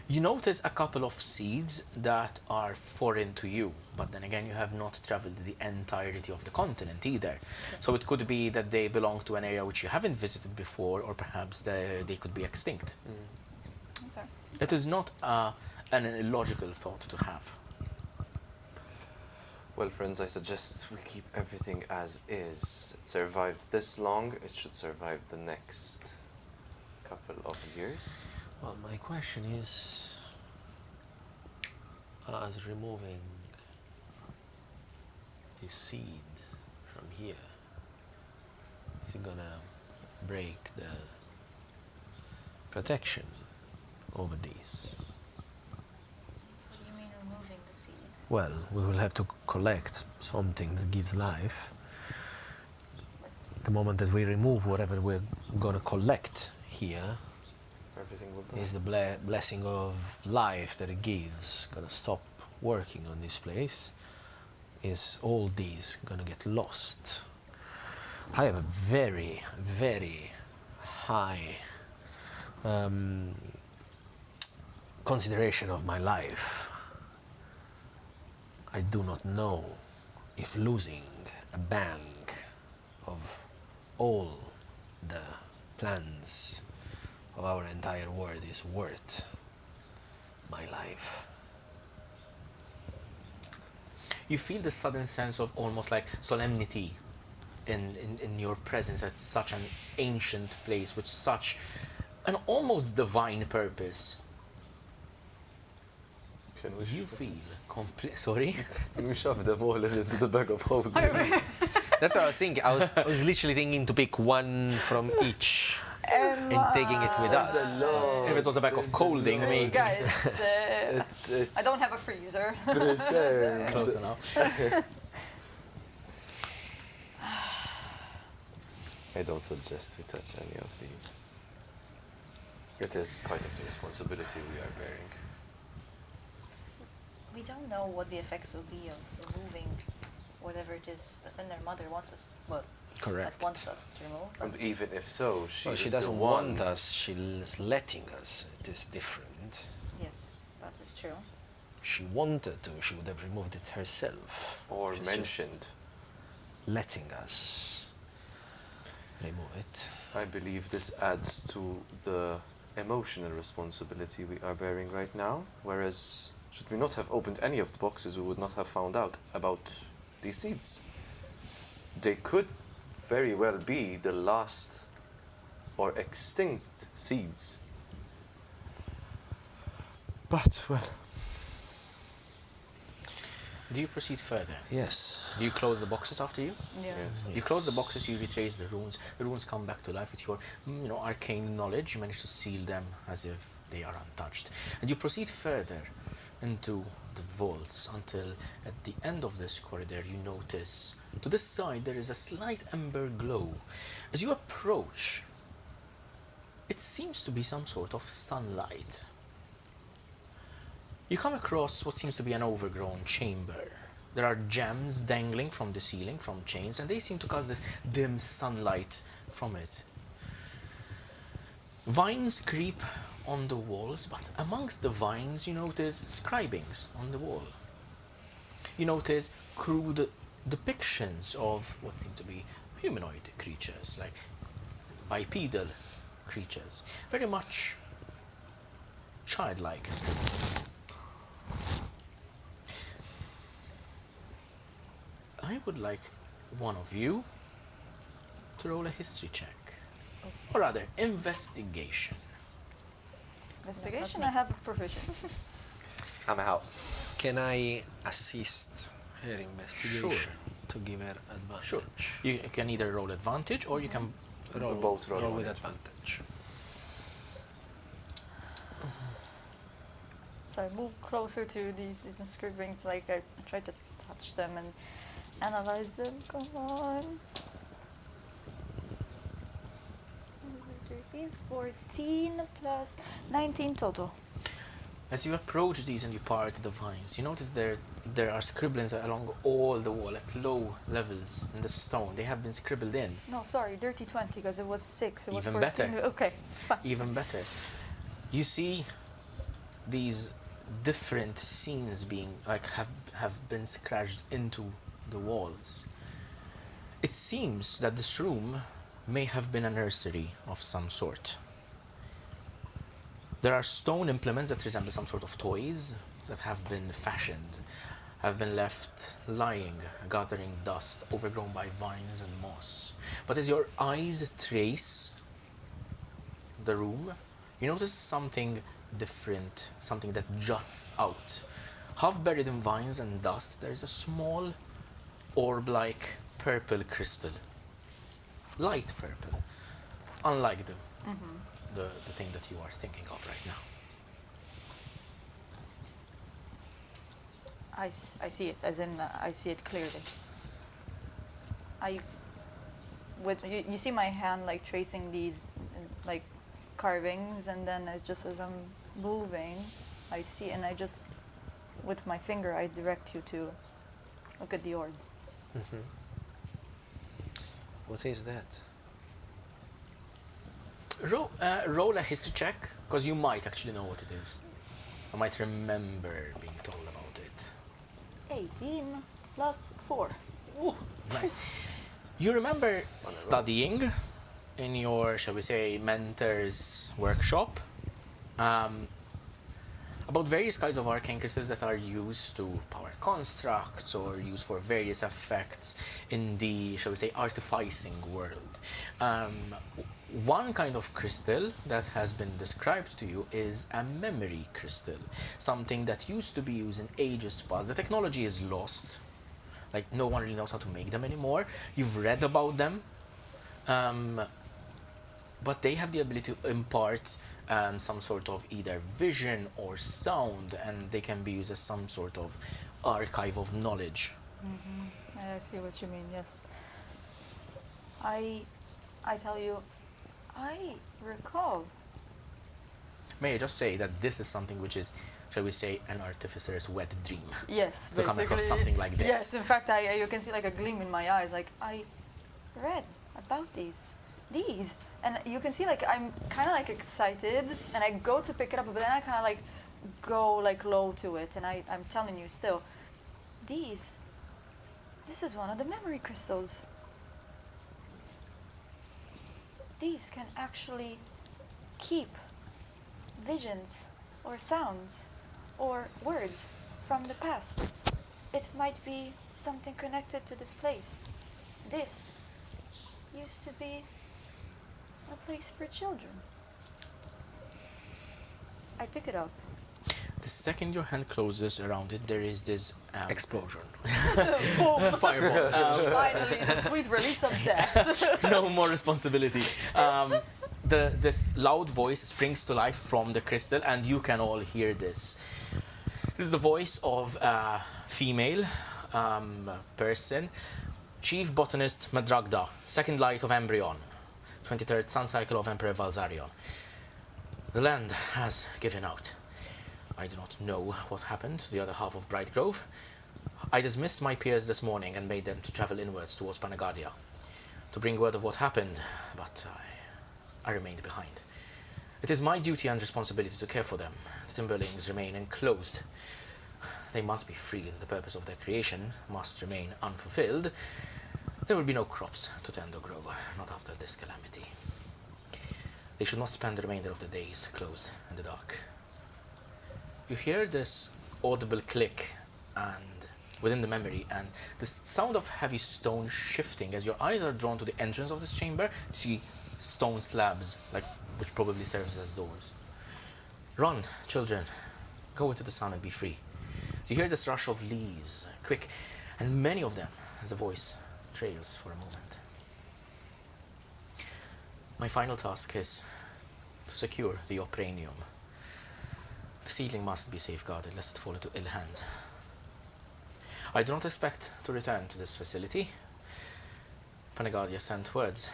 You notice a couple of seeds that are foreign to you, but then again, you have not traveled the entirety of the continent either. So it could be that they belong to an area which you haven't visited before, or perhaps they could be extinct. Okay. It is not an illogical thought to have. Well, friends, I suggest we keep everything as is. It survived this long, it should survive the next couple of years. Well, my question is, as removing the seed from here, is it gonna break the protection over these? What do you mean removing the seed? Well, we will have to collect something that gives life. The moment that we remove whatever we're gonna collect here, Everything will die. is the blessing of life that it gives gonna stop working on this place? Is all these gonna get lost? I have a very, very high consideration of my life. I do not know if losing a bank of all the plans of our entire world is worth my life. You feel the sudden sense of almost like solemnity in your presence at such an ancient place with such an almost divine purpose. Can we You feel sorry? Can we shove them all into the bag of holding? That's what I was thinking. I was literally thinking to pick one from each and taking it with us. If it was a bag of colding, I mean, Guys, It's I don't have a freezer. close enough. I don't suggest we touch any of these. It is part of the responsibility we are bearing. We don't know what the effects will be of removing whatever it is that their mother wants us, well, Correct. that wants us to remove. And But even if so, she Well, is she the doesn't one. want us, she's letting us. It is different. yes, that is true. She wanted to, she would have removed it herself. Or She's just mentioned. letting us remove it. I believe this adds to the emotional responsibility we are bearing right now, whereas should we not have opened any of the boxes, we would not have found out about these seeds. They could very well be the last or extinct seeds. But, well, Do you proceed further? Yes. Do you close the boxes after you? Yeah. yes. You close the boxes, you retrace the runes. The runes come back to life with your, arcane knowledge. You manage to seal them as if they are untouched. And you proceed further into the vaults until at the end of this corridor you notice to the side there is a slight ember glow. As you approach, it seems to be some sort of sunlight. You come across what seems to be an overgrown chamber. There are gems dangling from the ceiling, from chains, and they seem to cast this dim sunlight from it. Vines creep on the walls, but amongst the vines you notice scribings on the wall. You notice crude depictions of what seem to be humanoid creatures, like bipedal creatures. Very much childlike scribbles. I would like one of you to roll a history check. Or rather, investigation. Investigation, I have a proficiency. I'm out. Can I assist her investigation to give her advantage? Sure. You can either roll advantage or you can Roll, Both roll with advantage. advantage. So I move closer to these inscriptions, like I try to touch them and analyze them. Come on. 13, 14 plus 19 total. As you approach these and you part the vines, you notice there are scribblings along all the wall at low levels in the stone. They have been scribbled in. No, sorry, dirty 20 because it was 6. It was Even 14. better. Okay, fine. Even better. You see these different scenes being have been scratched into the walls. It seems that this room may have been a nursery of some sort. There are stone implements that resemble some sort of toys that have been fashioned, have been left lying, gathering dust, overgrown by vines and moss. But as your eyes trace the room, you notice something different, something that juts out. Half buried in vines and dust, there is a small orb-like purple crystal. Light purple, unlike the thing that you are thinking of right now. I see it, as in I see it clearly. You see my hand like tracing these like carvings, and then it's just as I'm moving, I see, and I just with my finger I direct you to look at the orb. What is that? Roll a history check, because you might actually know what it is. I might remember being told about it. 18 plus 4. Ooh, nice. You remember studying in your, shall we say, mentor's workshop about various kinds of arcane crystals that are used to power constructs or used for various effects in the, shall we say, artificing world. one kind of crystal that has been described to you is a memory crystal, something that used to be used in ages past. The technology is lost. Like, no one really knows how to make them anymore. You've read about them, but they have the ability to impart some sort of either vision or sound, and they can be used as some sort of archive of knowledge. I see what you mean, yes. I tell you, I recall. May I just say that this is something which is, shall we say, an artificer's wet dream. Yes, So come across something like this. Yes, in fact, you can see like a gleam in my eyes. Like, I read about these, and you can see like I'm kind of like excited, and I go to pick it up, but then I kind of like go like low to it, and I'm telling you still, this is one of the memory crystals. These can actually keep visions or sounds or words from the past. It might be something connected to this place. This used to be a place for children. I pick it up. The second your hand closes around it, there is this Explosion. fireball. Finally, the sweet release of death. No more responsibility. This loud voice springs to life from the crystal, and you can all hear this. This is the voice of a female person, Chief Botanist Madragda, second light of Embryon, 23rd sun cycle of Emperor Valzarion. The land has given out. I do not know what happened to the other half of Bright Grove. I dismissed my peers this morning and made them to travel inwards towards Panagadia to bring word of what happened, but I remained behind. It is my duty and responsibility to care for them. The timberlings remain enclosed. They must be freed. The purpose of their creation must remain unfulfilled. There will be no crops to tend or grow, not after this calamity. They should not spend the remainder of the days closed in the dark. You hear this audible click and within the memory, and the sound of heavy stone shifting as your eyes are drawn to the entrance of this chamber. You see stone slabs, which probably serves as doors. Run, children. Go into the sun and be free. So you hear this rush of leaves, quick, and many of them, as the voice trails for a moment. My final task is to secure the Opranium. The seedling must be safeguarded lest it fall into ill hands. I do not expect to return to this facility. Panagadia sent words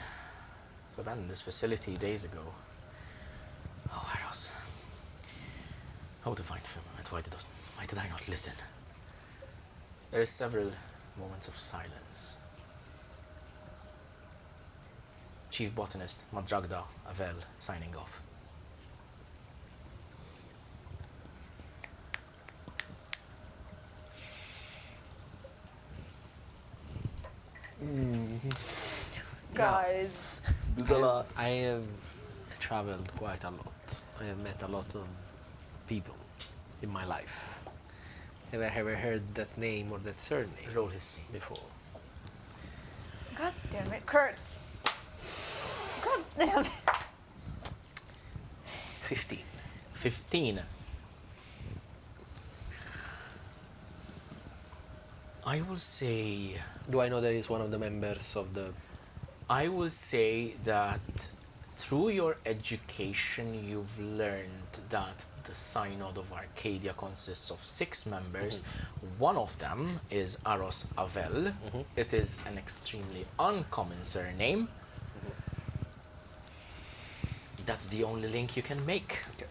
to abandon this facility days ago. Oh, Eros. Oh, divine firmament, why did I not listen? There is several moments of silence. Chief Botanist Madragda Avel signing off. Guys. There's a lot. I have traveled quite a lot. I have met a lot of people in my life. Have I ever heard that name or that surname Roll history. before? God damn it, Kurt. God damn it. 15. 15. I will say... Do I know that he's one of the members of the... I will say that through your education, you've learned that the Synod of Arcadia consists of 6 members. One of them is Aros Avel. It is an extremely uncommon surname. That's the only link you can make. Okay.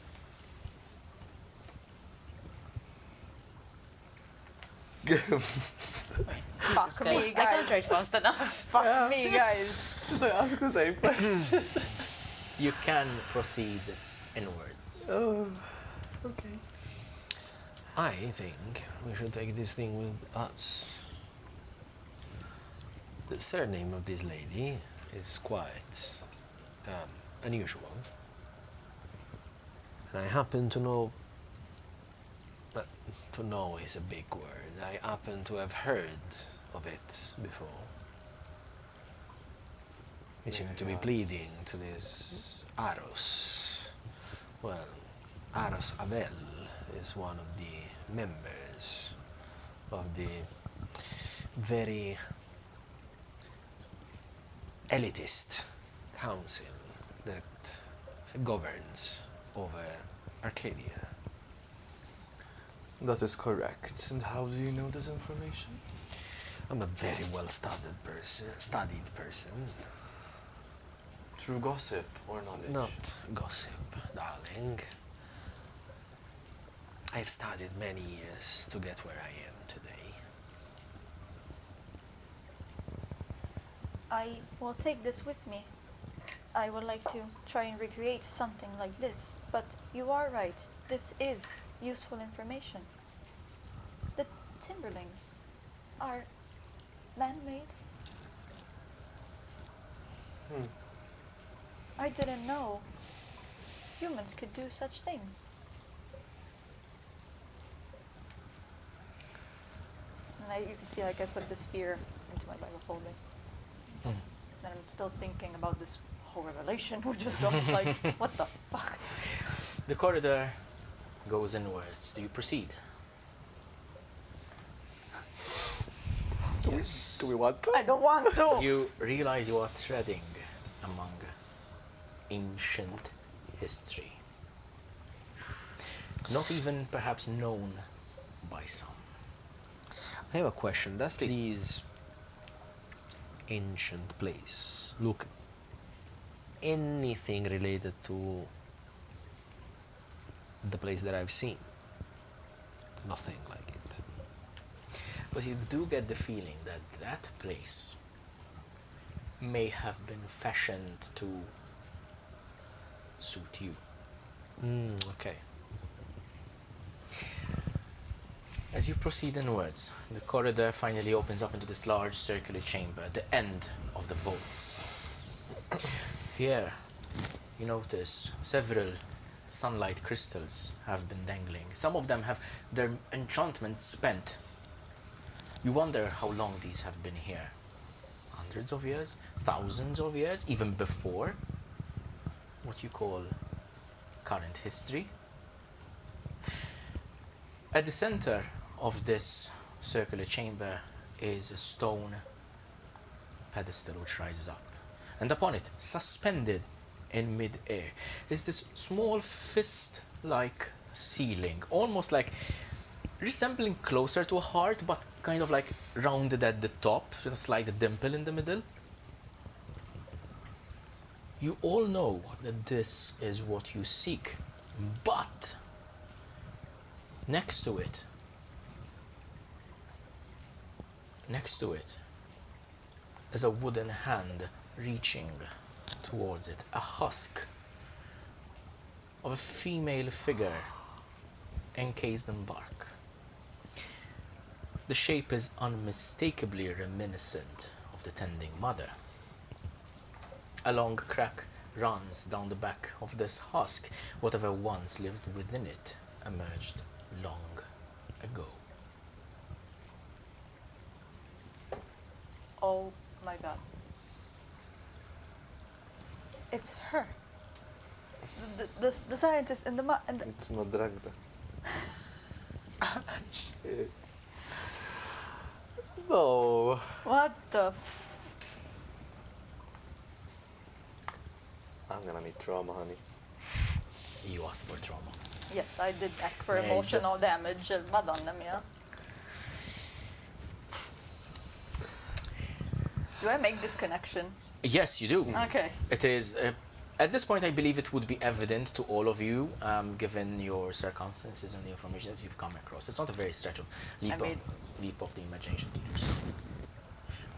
Fuck me, I can't guys. write fast enough. Fuck me, guys. Should I ask the same question? You can proceed inwards. Oh, okay. I think we should take this thing with us. The surname of this lady is quite unusual. And I happen to know... to know is a big word. I happen to have heard of it before. You seem to be pleading to this Aros. Well, Aros Avel is one of the members of the very elitist council that governs over Arcadia. That is correct. And how do you know this information? I'm a very studied person. Through gossip or knowledge? Not gossip, darling. I've studied many years to get where I am today. I will take this with me. I would like to try and recreate something like this, but you are right. This is useful information. The Timberlings are man-made. I didn't know humans could do such things. And you can see, like, I put the sphere into my Bible folder. And I'm still thinking about this whole revelation we just got. It's like, what the fuck? The corridor goes inwards. Do you proceed? Yes. Do we want to? I don't want to. You realize you are treading among ancient history. Not even perhaps known by some. I have a question. Does Please. this ancient place look anything related to the place that I've seen? Nothing like it. But you do get the feeling that that place may have been fashioned to suit you. Okay. As you proceed inwards, the corridor finally opens up into this large circular chamber, the end of the vaults. Here, you notice several sunlight crystals have been dangling. Some of them have their enchantment spent. You wonder how long these have been here. Hundreds of years? Thousands of years? Even before what you call current history? At the center of this circular chamber is a stone pedestal which rises up. And upon it, suspended in mid-air, is this small fist-like ceiling, almost like resembling closer to a heart, but kind of like rounded at the top, with a slight dimple in the middle. You all know that this is what you seek, but next to it is a wooden hand reaching towards it, a husk of a female figure encased in bark. The shape is unmistakably reminiscent of the tending mother. A long crack runs down the back of this husk. Whatever once lived within it emerged long ago. Oh my god. It's her. The scientist in the It's Madragda. Shit. No. what the I'm gonna need trauma, honey. You asked for trauma. Yes, I did ask for Yeah, emotional just- damage. Madonna mia. Do I make this connection? Yes, you do. Okay. It is. At this point, I believe it would be evident to all of you, given your circumstances and the information that you've come across. It's not a very stretch of leap of the imagination to do so.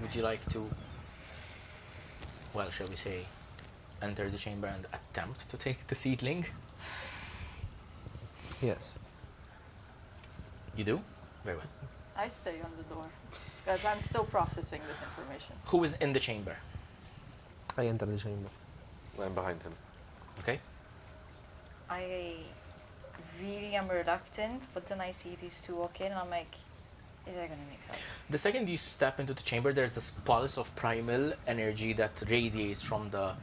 Would you like to, well, shall we say, enter the chamber and attempt to take the seedling? Yes. You do? Very well. I stay on the door because I'm still processing this information. Who is in the chamber? I enter the chamber. I'm behind him. Okay. I really am reluctant, but then I see these two walk in and I'm like, Is that gonna make help? The second you step into the chamber, there's this pulse of primal energy that radiates from the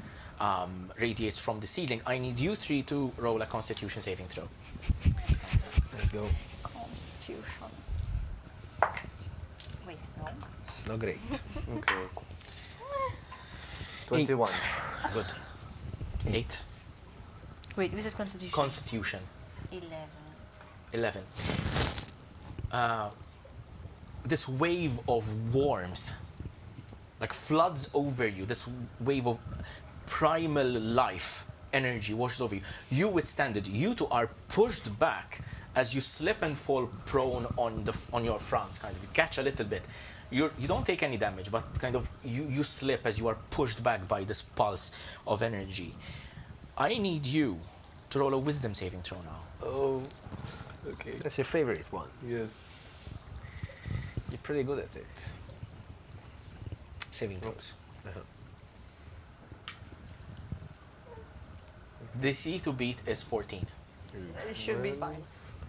seedling. I need you three to roll a Constitution saving throw. Let's go. Constitution. Wait, no. Not great. Okay. 21. Good. 8. Wait, this is Constitution. Constitution. 11. This wave of warmth like floods over you. This wave of primal life energy washes over you. You withstand it. You two are pushed back as you slip and fall prone on your fronts. Kind of, you catch a little bit. You don't take any damage, but kind of you slip as you are pushed back by this pulse of energy. I need you to roll a wisdom saving throw now. Oh, okay. That's your favorite one. Yes. You're pretty good at it. Saving throws. DC to beat is 14. It should be fine.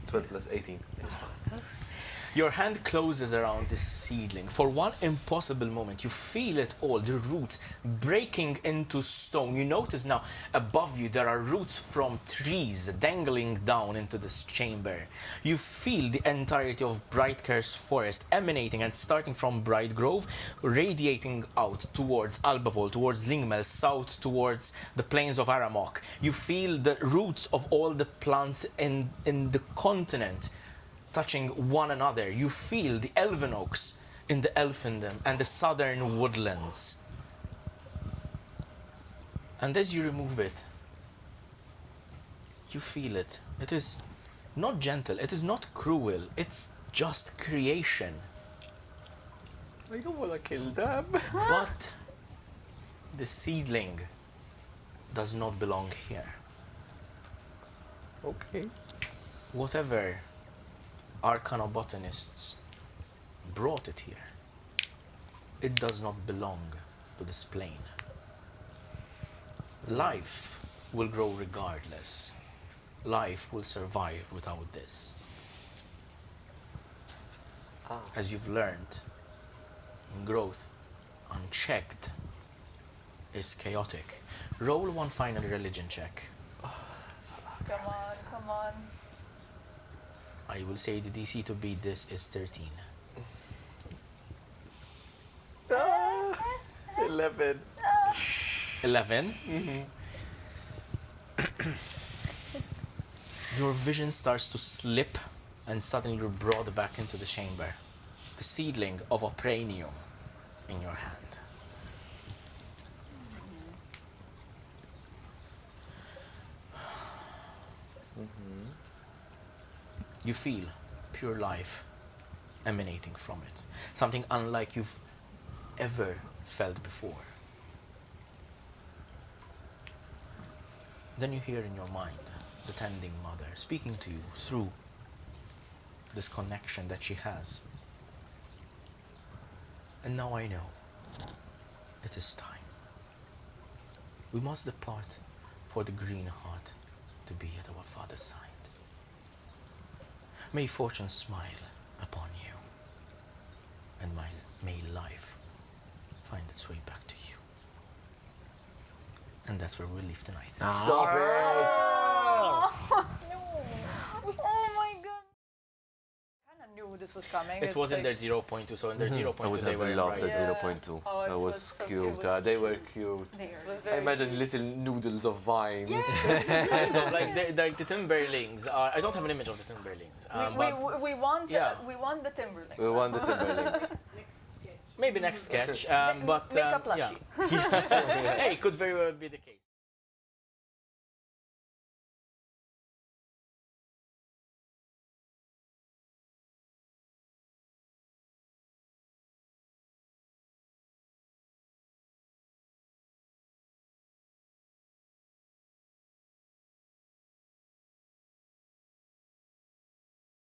12 plus 18. It's fine. Your hand closes around this seedling. For one impossible moment, you feel it all, the roots breaking into stone. You notice now above you there are roots from trees dangling down into this chamber. You feel the entirety of Brightcurse Forest emanating and starting from Bright Grove, radiating out towards Albavol, towards Lingmel, south towards the plains of Aramok. You feel the roots of all the plants in the continent touching one another. You feel the elven oaks in the Elfindom and the southern woodlands. And as you remove it, you feel it. It is not gentle, it is not cruel, it's just creation. I don't want to kill them. But the seedling does not belong here. Okay. Whatever Arcana botanists brought it here, it does not belong to this plane. Life will grow regardless. Life will survive without this. As you've learned, growth unchecked is chaotic. Roll one final religion check. Come on, come on. I will say the DC to beat this is 13. 11. 11? Your vision starts to slip and suddenly you're brought back into the chamber. The seedling of Opranium in your hand. You feel pure life emanating from it. Something unlike you've ever felt before. Then you hear in your mind the tending mother speaking to you through this connection that she has. And now I know it is time. We must depart for the green heart to be at our father's side. May fortune smile upon you, and may life find its way back to you. And that's where we'll leave tonight. Stop it! Oh my god. I kind of knew this was coming. It was in their 0.2, so in their 0.2 I would they have were loved right. that Yeah. 0.2. Oh, it that was was so cute. cute. They were cute. It was I very imagine cute. little noodles of vines. Kind of like the Timberlings. I don't have an image of the Timberlings. But We want yeah. we want the Timberlings. We won the Timberlings. maybe next sketch. But Make a yeah. plushie. Hey, it could very well be the case.